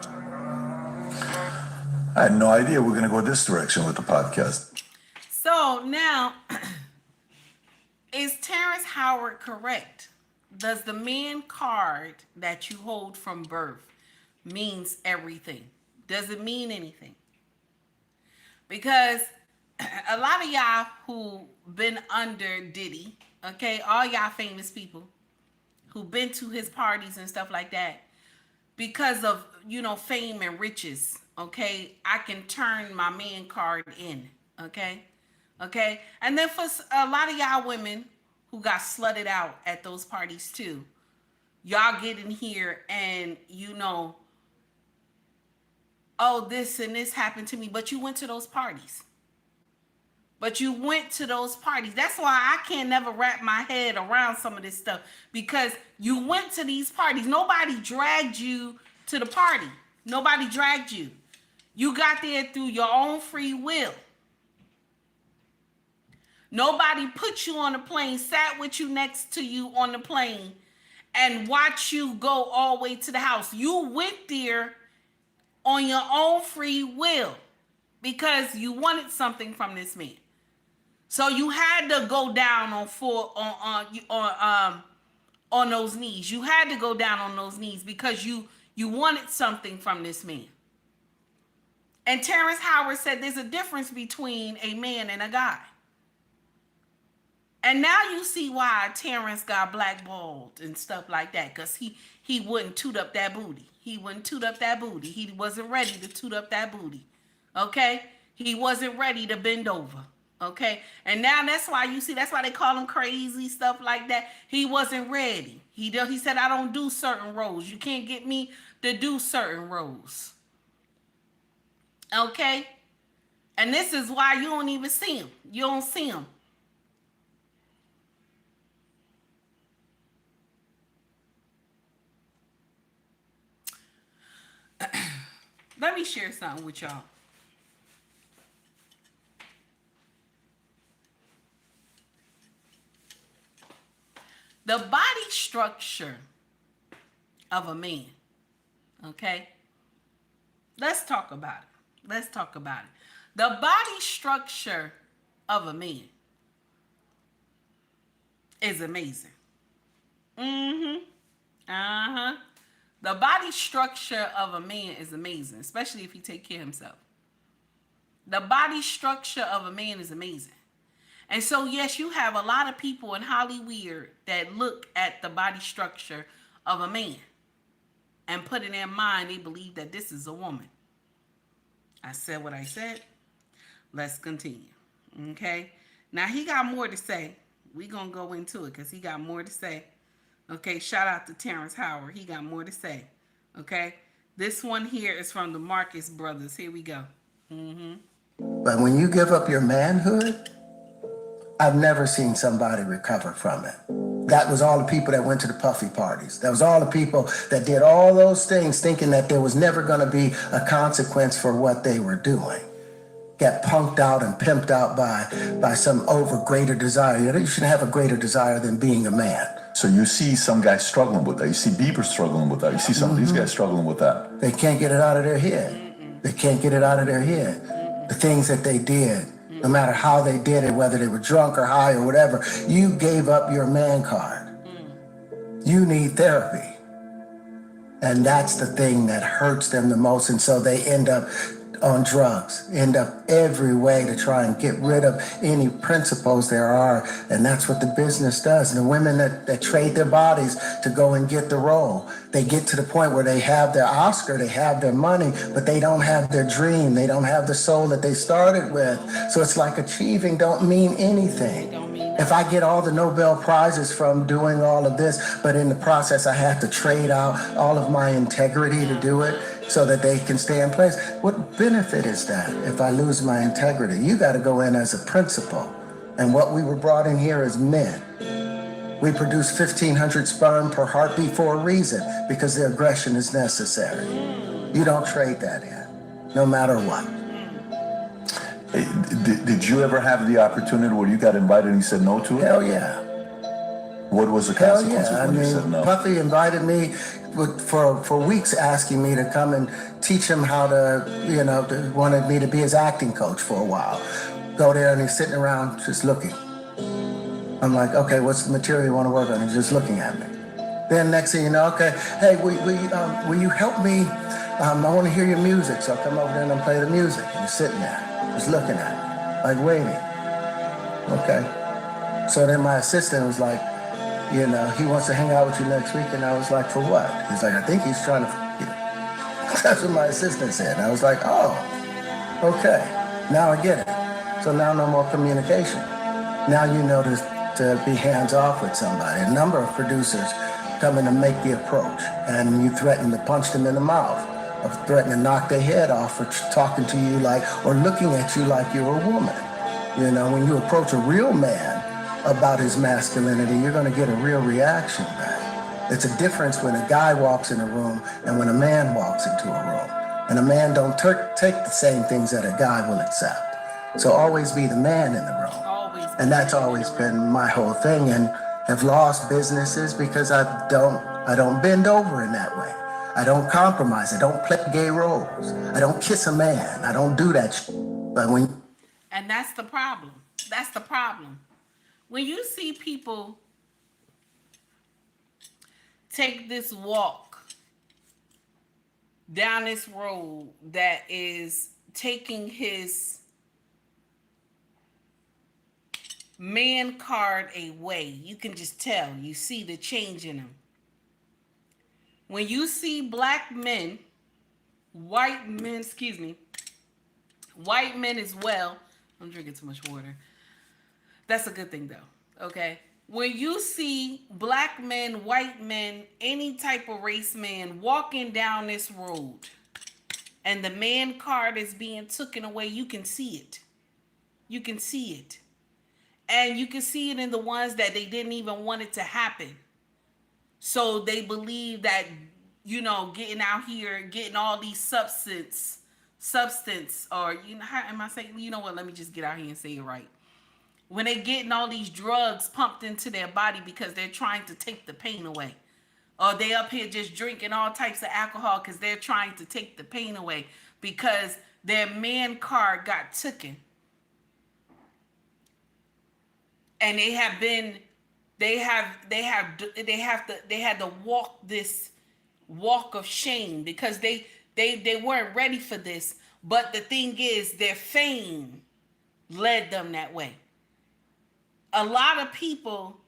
I had no idea we're going to go this direction with the podcast. So So now, is Terrence Howard correct? Does the man card that you hold from birth means everything? Does it mean anything? Because a lot of y'all who been under Diddy, okay, all y'all famous people who been to his parties and stuff like that, because of, you know, fame and riches, okay, I can turn my man card in, okay? Okay? And then for a lot of y'all women who got slutted out at those parties too, y'all get in here and, you know, oh, this and this happened to me, but you went to those parties. But you went to those parties. That's why I can't never wrap my head around some of this stuff, because you went to these parties. Nobody dragged you to the party. Nobody dragged you. You got there through your own free will. Nobody put you on a plane, sat with you next to you on the plane, and watched you go all the way to the house. You went there on your own free will because you wanted something from this man. So you had to go down on those knees. You had to go down on those knees because you wanted something from this man. And Terrence Howard said there's a difference between a man and a guy. And now you see why Terrence got blackballed and stuff like that, because he wouldn't toot up that booty. He wouldn't toot up that booty. He wasn't ready to toot up that booty. Okay? He wasn't ready to bend over. Okay? And now that's why you see, that's why they call him crazy, stuff like that. He wasn't ready. He said, I don't do certain roles. You can't get me to do certain roles. Okay? And this is why you don't even see him. You don't see him. Let me share something with y'all. The body structure of a man, okay? Let's talk about it. Let's talk about it. The body structure of a man is amazing. The body structure of a man is amazing, especially if he take care of himself. The body structure of a man is amazing. And so, yes, you have a lot of people in Hollywood that look at the body structure of a man and put in their mind, they believe that this is a woman. I said what I said. Let's continue. Okay? Now, he got more to say. We're going to go into it because he got more to say. Okay, shout out to Terrence Howard. He got more to say. Okay? This one here is from the Marcus brothers. Here we go. But when you give up your manhood, I've never seen somebody recover from it. That was all the people that went to the puffy parties. That was all the people that did all those things thinking that there was never going to be a consequence for what they were doing. Got punked out and pimped out by some greater desire. You shouldn't have a greater desire than being a man. So you see some guys struggling with that. You see Bieber struggling with that. You see some of these guys struggling with that. They can't get it out of their head. They can't get it out of their head. The things that they did, no matter how they did it, whether they were drunk or high or whatever, you gave up your man card. You need therapy. And that's the thing that hurts them the most. And so they end up on drugs, end up every way to try and get rid of any principles there are. And that's what the business does. And the women that trade their bodies to go and get the role, they get to the point where they have their Oscar, they have their money, but they don't have their dream. They don't have the soul that they started with. So it's like achieving don't mean anything. If I get all the Nobel Prizes from doing all of this, but in the process I have to trade out all of my integrity to do it so that they can stay in place, what benefit is that if I lose my integrity? You got to go in as a principal. And what we were brought in here as men. We produce 1,500 sperm per heartbeat for a reason, because the aggression is necessary. You don't trade that in, no matter what. Hey, did you ever have the opportunity where you got invited and you said no to it? Hell yeah. What was the Hell consequences yeah. when you said no? Puffy invited me for weeks, asking me to come and teach him how to, wanted me to be his acting coach for a while. Go there and he's sitting around just looking. I'm like, okay, what's the material you want to work on? He's just looking at me. Then next thing you know, okay, hey, will you help me? I want to hear your music. So I come over there and I play the music. And he's sitting there, just looking at me, like waiting. Okay. So then my assistant was like, he wants to hang out with you next week. And I was like, for what? He's like, I think he's trying to, That's what my assistant said. And I was like, oh, okay. Now I get it. So now no more communication. Now you know to be hands off with somebody. A number of producers come in to make the approach, and you threaten to punch them in the mouth, or threaten to knock their head off for talking to you like, or looking at you like you're a woman. When you approach a real man about his masculinity, you're going to get a real reaction back. It's a difference when a guy walks in a room and when a man walks into a room. And a man don't take the same things that a guy will accept. So always be the man in the room. And that's always been my whole thing, and have lost businesses because I don't bend over in that way. I don't compromise. I don't play gay roles. I don't kiss a man. I don't do that shit. But And that's the problem. That's the problem. When you see people take this walk down this road that is taking his man card away, you can just tell. You see the change in him. When you see black men, white men as well. I'm drinking too much water. That's a good thing though, okay? When you see black men, white men, any type of race man walking down this road and the man card is being taken away, you can see it. You can see it. And you can see it in the ones that they didn't even want it to happen. So they believe that, getting out here, getting all these substance, or, how am I saying, let me just get out here and say it right. When they getting all these drugs pumped into their body because they're trying to take the pain away. Or they up here just drinking all types of alcohol because they're trying to take the pain away because their man card got taken. And they had to walk this walk of shame because they weren't ready for this. But the thing is, their fame led them that way. A lot of people,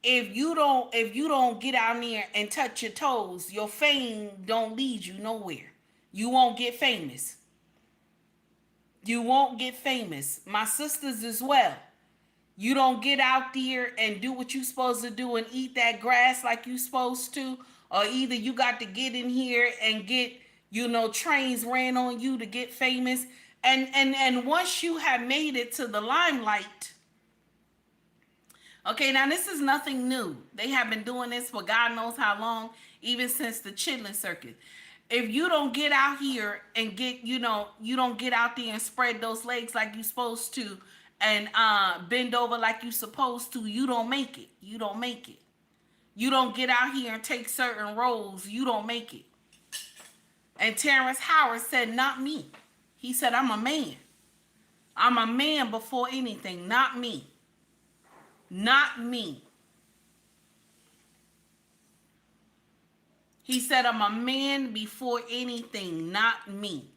if you don't get out there and touch your toes, your fame don't lead you nowhere. You won't get famous. You won't get famous. My sisters as well. You don't get out there and do what you're supposed to do and eat that grass like you're supposed to, or either you got to get in here and get, trains ran on you to get famous. And once you have made it to the limelight, okay, now this is nothing new. They have been doing this for God knows how long, even since the chitlin circuit. If you don't get out here and get, you don't get out there and spread those legs like you're supposed to, and bend over like you're supposed to, you don't make it. You don't make it. You don't get out here and take certain roles, you don't make it. And Terrence Howard said, not me. He said, I'm a man. I'm a man before anything, not me. Not me. He said, I'm a man before anything, not me.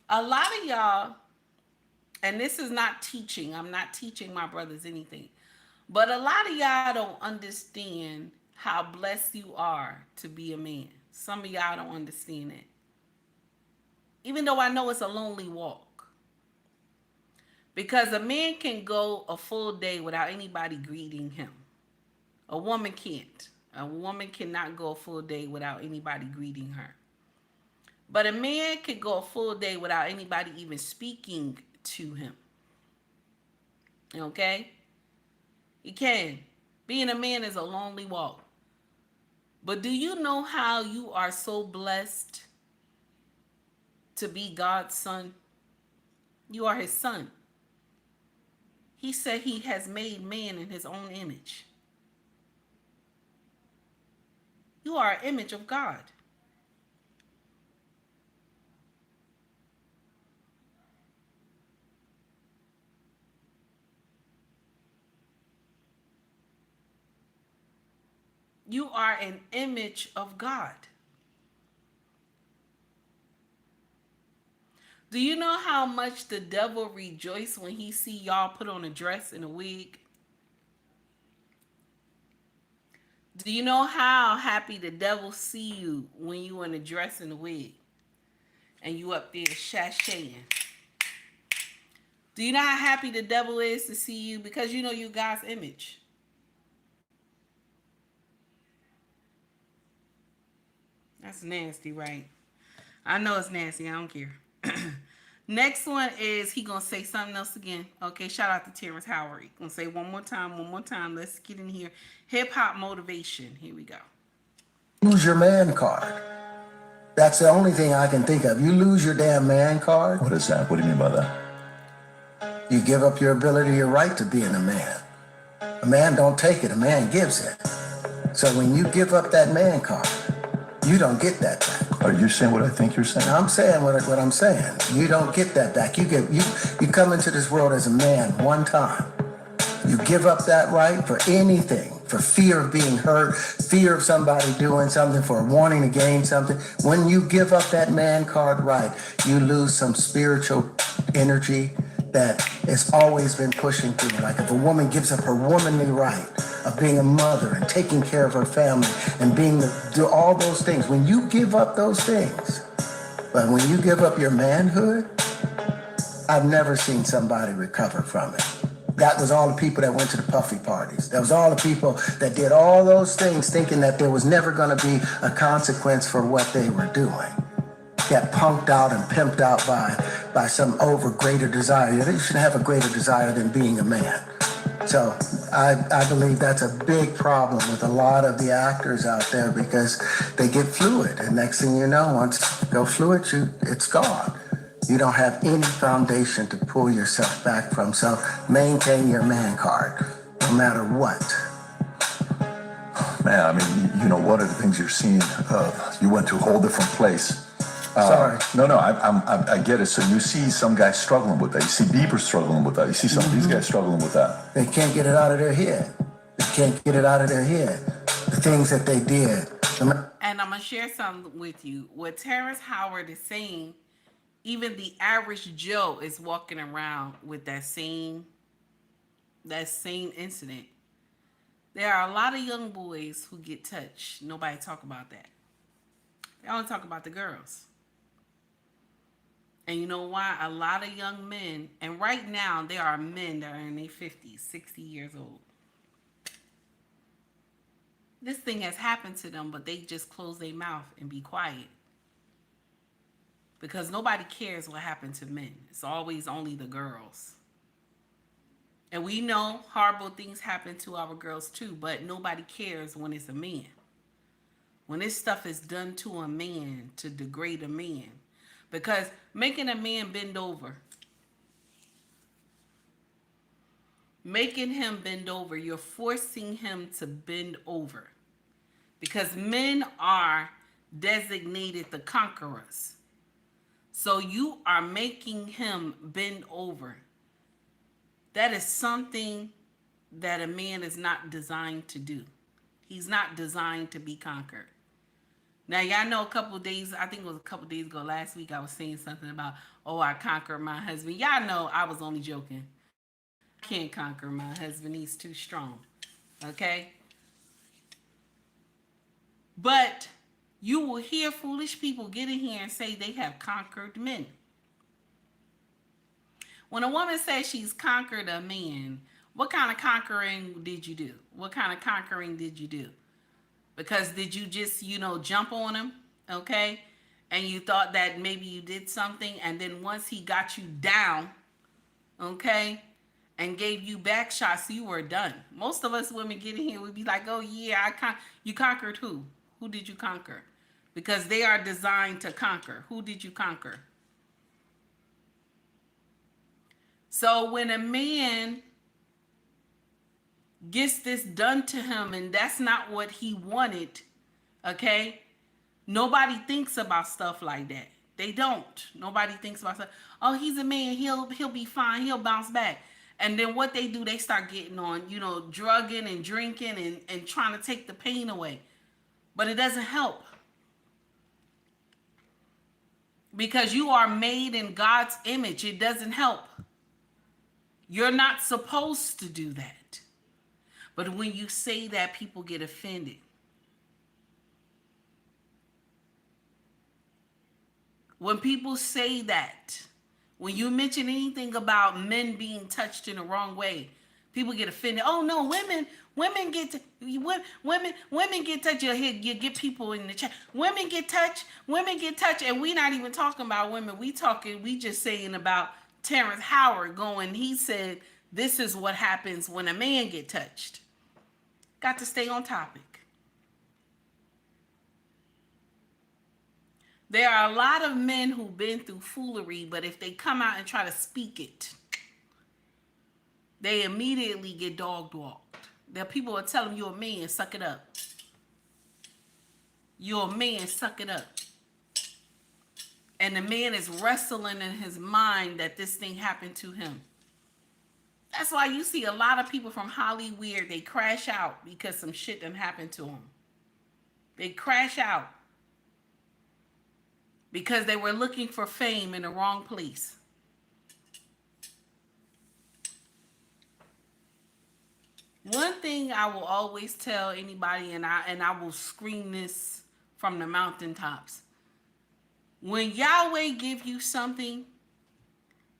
A lot of y'all, and this is not teaching, I'm not teaching my brothers anything, but a lot of y'all don't understand how blessed you are to be a man. Some of y'all don't understand it. Even though I know it's a lonely walk. Because a man can go a full day without anybody greeting him. A woman can't. A woman cannot go a full day without anybody greeting her. But a man can go a full day without anybody even speaking to him. Okay? He can. Being a man is a lonely walk. But do you know how you are so blessed to be God's son? You are his son. He said he has made man in his own image. You are an image of God. You are an image of God. Do you know how much the devil rejoices when he see y'all put on a dress and a wig? Do you know how happy the devil see you when you in a dress and a wig and you up there sashaying? Do you know how happy the devil is to see you? Because you know you God's image. That's nasty, right? I know it's nasty. I don't care. Next one is he gonna say something else again. Okay, shout out to Terrance Howard. He gonna say one more time. Let's get in here. Hip hop motivation. Here we go. Lose your man card. That's the only thing I can think of. You lose your damn man card. What is that? What do you mean by that? You give up your ability, your right to being a man. A man don't take it, a man gives it. So when you give up that man card, you don't get that back. Are you saying what I think you're saying? I'm saying what I'm saying. You don't get that back. You come into this world as a man one time. You give up that right for anything, for fear of being hurt, fear of somebody doing something, for wanting to gain something. When you give up that man card right, you lose some spiritual energy that has always been pushing through. Like if a woman gives up her womanly right of being a mother and taking care of her family and do all those things, when you give up those things, but when you give up your manhood, I've never seen somebody recover from it. That was all the people that went to the puffy parties. That was all the people that did all those things thinking that there was never going to be a consequence for what they were doing. Got punked out and pimped out by some greater desire. You shouldn't have a greater desire than being a man. So I believe that's a big problem with a lot of the actors out there because they get fluid. And next thing you know, once you go fluid, it's gone. You don't have any foundation to pull yourself back from. So maintain your man card, no matter what. Man, I mean, you know, one of the things you're seeing, you went to a whole different place. Sorry. No, I get it. So you see some guys struggling with that. You see Bieber struggling with that. You see some of these guys struggling with that. They can't get it out of their head. They can't get it out of their head. The things that they did. And I'm going to share something with you. What Terrance Howard is saying, even the average Joe is walking around with that same incident. There are a lot of young boys who get touched. Nobody talk about that. They only talk about the girls. And you know why? A lot of young men, and right now there are men that are in their 50s, 60 years old. This thing has happened to them, but they just close their mouth and be quiet. Because nobody cares what happened to men. It's always only the girls. And we know horrible things happen to our girls too, but nobody cares when it's a man. When this stuff is done to a man to degrade a man. Because making a man bend over, making him bend over, you're forcing him to bend over. Because men are designated the conquerors. So you are making him bend over. That is something that a man is not designed to do. He's not designed to be conquered. Now, y'all know I think it was a couple days ago, last week, I was saying something about, I conquered my husband. Y'all know I was only joking. I can't conquer my husband. He's too strong. Okay? But you will hear foolish people get in here and say they have conquered men. When a woman says she's conquered a man, what kind of conquering did you do? What kind of conquering did you do? Because did you just, jump on him, okay? And you thought that maybe you did something, and then once he got you down, okay, and gave you back shots, you were done. Most of us women get in here, we'd be like, oh yeah, you conquered who? Who did you conquer? Because they are designed to conquer. Who did you conquer? So when a man gets this done to him and that's not what he wanted, Okay? Nobody thinks about stuff like that. They don't. Nobody thinks about stuff. Oh, he's a man. He'll be fine. He'll bounce back. And then what they do, they start getting on, drugging and drinking and trying to take the pain away. But it doesn't help. Because you are made in God's image. It doesn't help. You're not supposed to do that. But when you say that, people get offended. When people say that, when you mention anything about men being touched in the wrong way, people get offended. Oh no, women get touched. You get people in the chat. Women get touched, and we're not even talking about women. We just saying about Terrence Howard going. He said this is what happens when a man get touched. Got to stay on topic. There are a lot of men who've been through foolery, but if they come out and try to speak it, they immediately get dog walked. There are people who tell them, you're a man, suck it up. You're a man, suck it up. And the man is wrestling in his mind that this thing happened to him. That's why you see a lot of people from Hollywood, they crash out because some shit done happened to them. They crash out because they were looking for fame in the wrong place. One thing I will always tell anybody, and I will scream this from the mountaintops. When Yahweh give you something,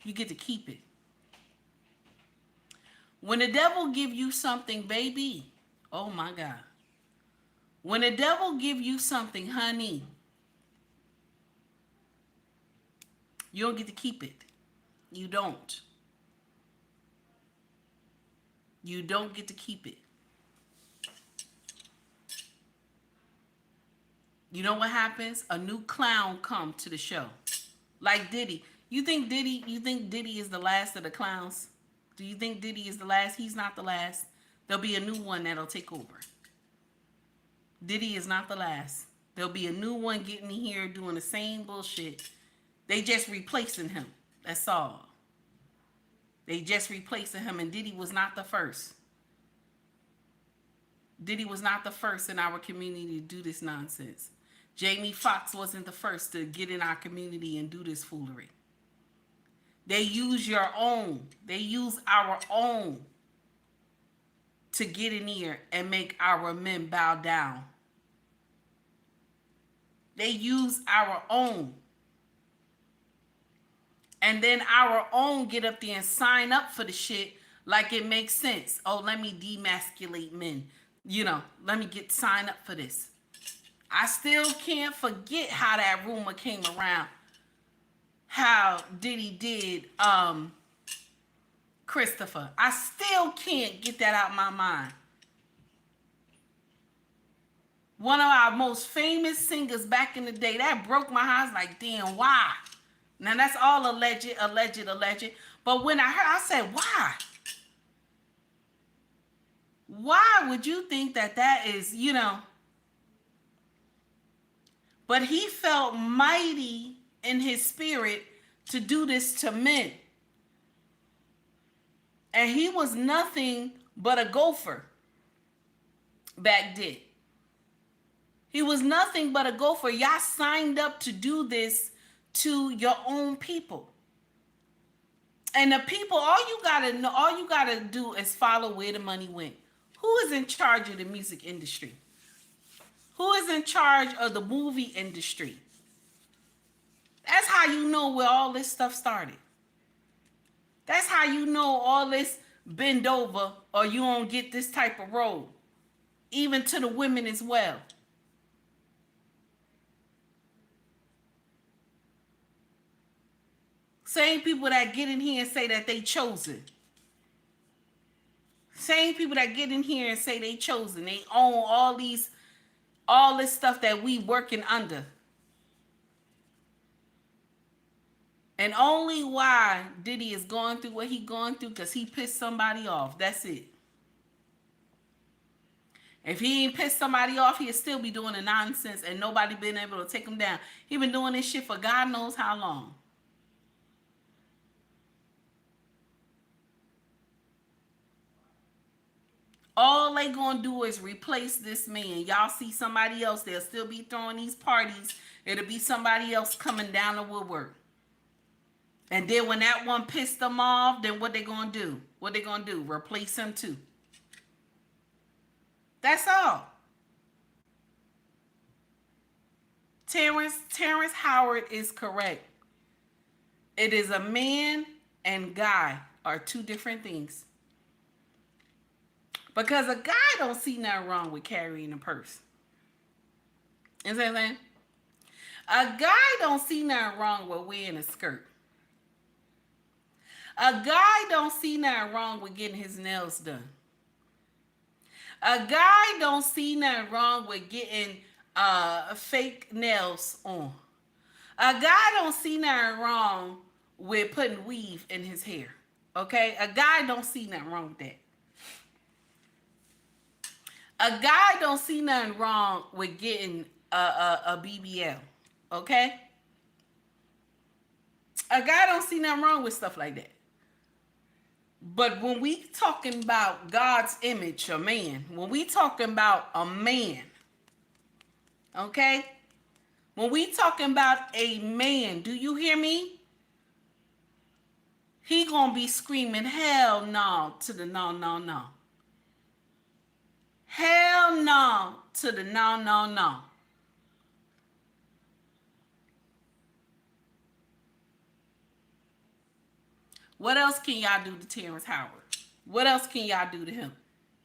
you get to keep it. When the devil give you something, baby, oh my God. When the devil give you something, honey, you don't get to keep it. You don't. You don't get to keep it. You know what happens? A new clown come to the show. Like Diddy. You think Diddy is the last of the clowns? Do you think Diddy is the last? He's not the last. There'll be a new one that'll take over. Diddy is not the last. There'll be a new one getting here doing the same bullshit. They just replacing him. That's all. They just replacing him, and Diddy was not the first. Diddy was not the first in our community to do this nonsense. Jamie Foxx wasn't the first to get in our community and do this foolery. They use your own. They use our own to get in here and make our men bow down. They use our own. And then our own get up there and sign up for the shit like it makes sense. Oh, let me demasculate men. Let me sign up for this. I still can't forget how that rumor came around. How Diddy did Christopher. I still can't get that out of my mind. One of our most famous singers back in the day. That broke my heart. I was like, damn, why? Now that's all alleged. But when I heard, I said, why? Why would you think that is, But he felt mighty in his spirit to do this to men. And he was nothing but a gopher back then. He was nothing but a gopher. Y'all signed up to do this to your own people. And the people, all you gotta do is follow where the money went. Who is in charge of the music industry? Who is in charge of the movie industry? That's how you know where all this stuff started. That's how you know all this bend over or you don't get this type of role. Even to the women as well. Same people that get in here and say that they chosen. Same people that get in here and say they chosen. They own all this stuff that we working under. And only why Diddy is going through what he going through because he pissed somebody off. That's it. If he ain't pissed somebody off, he'll still be doing the nonsense and nobody been able to take him down. He been doing this shit for God knows how long. All they gonna do is replace this man. Y'all see somebody else, they'll still be throwing these parties. It'll be somebody else coming down the woodwork. And then when that one pissed them off, then what they gonna do? What they gonna do? Replace him too. That's all. Terrence Howard is correct. It is a man and guy are two different things. Because a guy don't see nothing wrong with carrying a purse. You know what I'm saying? A guy don't see nothing wrong with wearing a skirt. A guy don't see nothing wrong with getting his nails done. A guy don't see nothing wrong with getting fake nails on. A guy don't see nothing wrong with putting weave in his hair. Okay? A guy don't see nothing wrong with that. A guy don't see nothing wrong with getting a BBL. Okay? A guy don't see nothing wrong with stuff like that. But when we talking about God's image, a man, when we talking about a man, okay? When we talking about a man, do you hear me? He gonna be screaming, hell no, to the no, no, no. Hell no, to the no, no, no. What else can y'all do to Terrence Howard? What else can y'all do to him?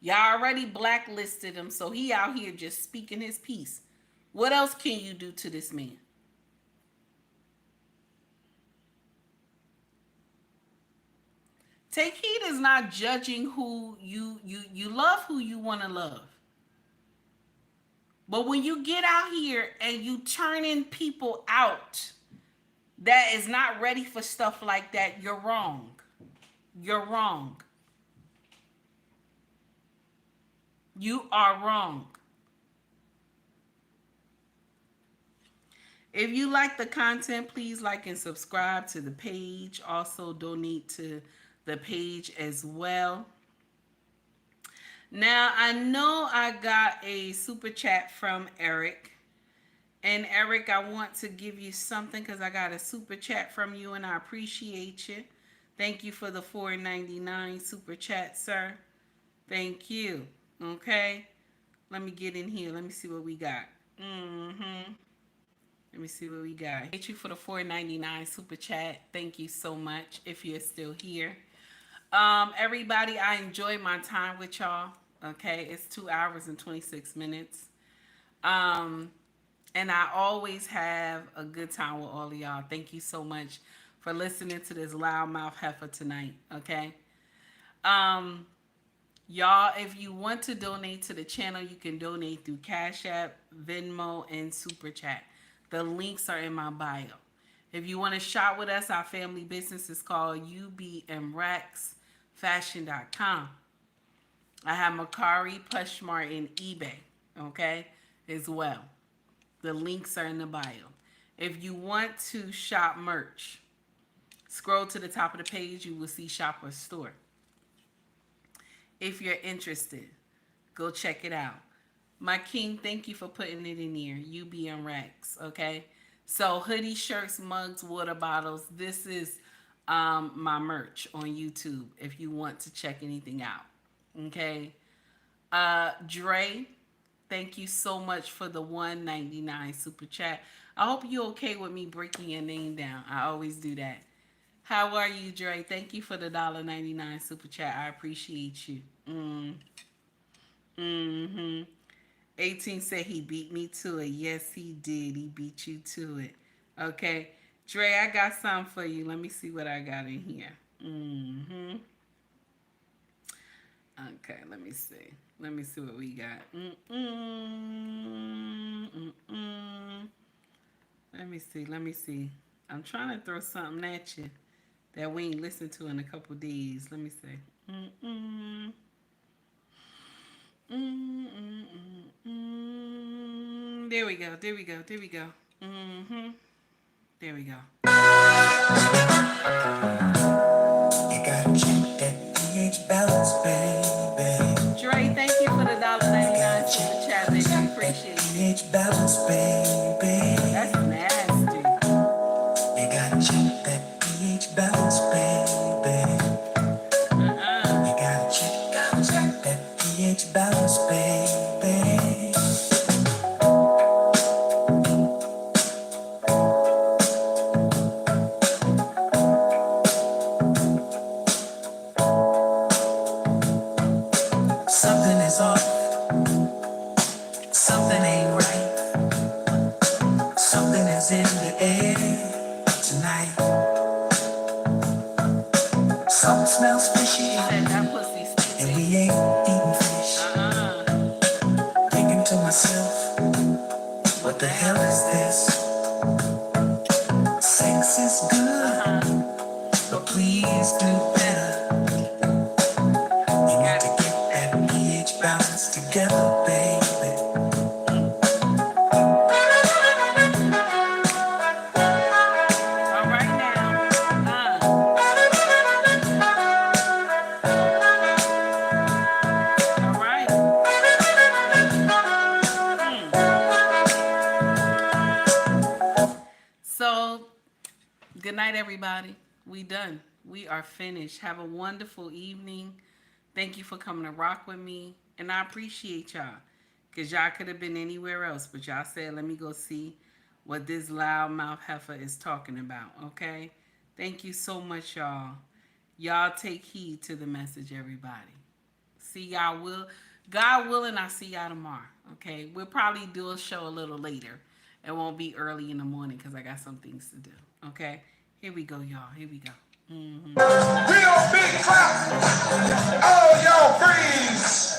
Y'all already blacklisted him, so he out here just speaking his piece. What else can you do to this man? Take heed is not judging who you love who you want to love. But when you get out here and you turning people out that is not ready for stuff like that, you're wrong. You're wrong. You are wrong. If you like the content, please like and subscribe to the page. Also donate to the page as well. Now, I know I got a super chat from Eric. And Eric, I want to give you something because I got a super chat from you and I appreciate you. Thank you for the $4.99 super chat, sir. Thank you. Okay. Let me get in here. Let me see what we got. Let me see what we got. Thank you for the $4.99 super chat. Thank you so much if you're still here. Everybody, I enjoyed my time with y'all. Okay. It's 2 hours and 26 minutes. And I always have a good time with all of y'all. Thank you so much for listening to this loudmouth heifer tonight, okay? Y'all, if you want to donate to the channel, you can donate through Cash App, Venmo, and Super Chat. The links are in my bio. If you want to shop with us, our family business is called ubmrexfashion.com. I have Mercari, POSHMARK, and eBay, okay, as well. The links are in the bio. If you want to shop merch, scroll to the top of the page. You will see Shop or Store. If you're interested, go check it out. My king, thank you for putting it in here. UBM Rex, okay? So hoodies, shirts, mugs, water bottles. This is my merch on YouTube if you want to check anything out, okay? Dre, thank you so much for the $1.99 super chat. I hope you're okay with me breaking your name down. I always do that. How are you, Dre? Thank you for the $1.99 super chat. I appreciate you. 18 said he beat me to it. Yes, he did. He beat you to it. Okay. Dre, I got something for you. Let me see what I got in here. Okay, let me see. Let me see what we got. Let me see. Let me see. I'm trying to throw something at you that we ain't listened to in a couple days. Let me see. There we go. There we go. There we go. There we go. You gotta check that pH balance, baby. Dre, thank you for the $1.99 super chat, baby. Appreciate it. pH balance, baby. That's nasty. You gotta check that pH balance, baby. You gotta check that pH balance, baby. Something is off. Something ain't right. Something is in the air tonight. Something smells fishy. Said that pussy stinks. And we ain't eating fish. Thinking to myself, what the hell is this? Sex is good, but please do better. You got to get that pH balance together, baby. All right now. All right. So, good night, everybody. We done. We are finished. Have a wonderful evening. Thank you for coming to rock with me. And I appreciate y'all. Because y'all could have been anywhere else. But y'all said, let me go see what this loudmouth heifer is talking about. Okay? Thank you so much, y'all. Y'all take heed to the message, everybody. See y'all God willing, I'll see y'all tomorrow. Okay? We'll probably do a show a little later. It won't be early in the morning because I got some things to do. Okay? Here we go, y'all. Here we go. Real big clap. Oh, y'all freeze.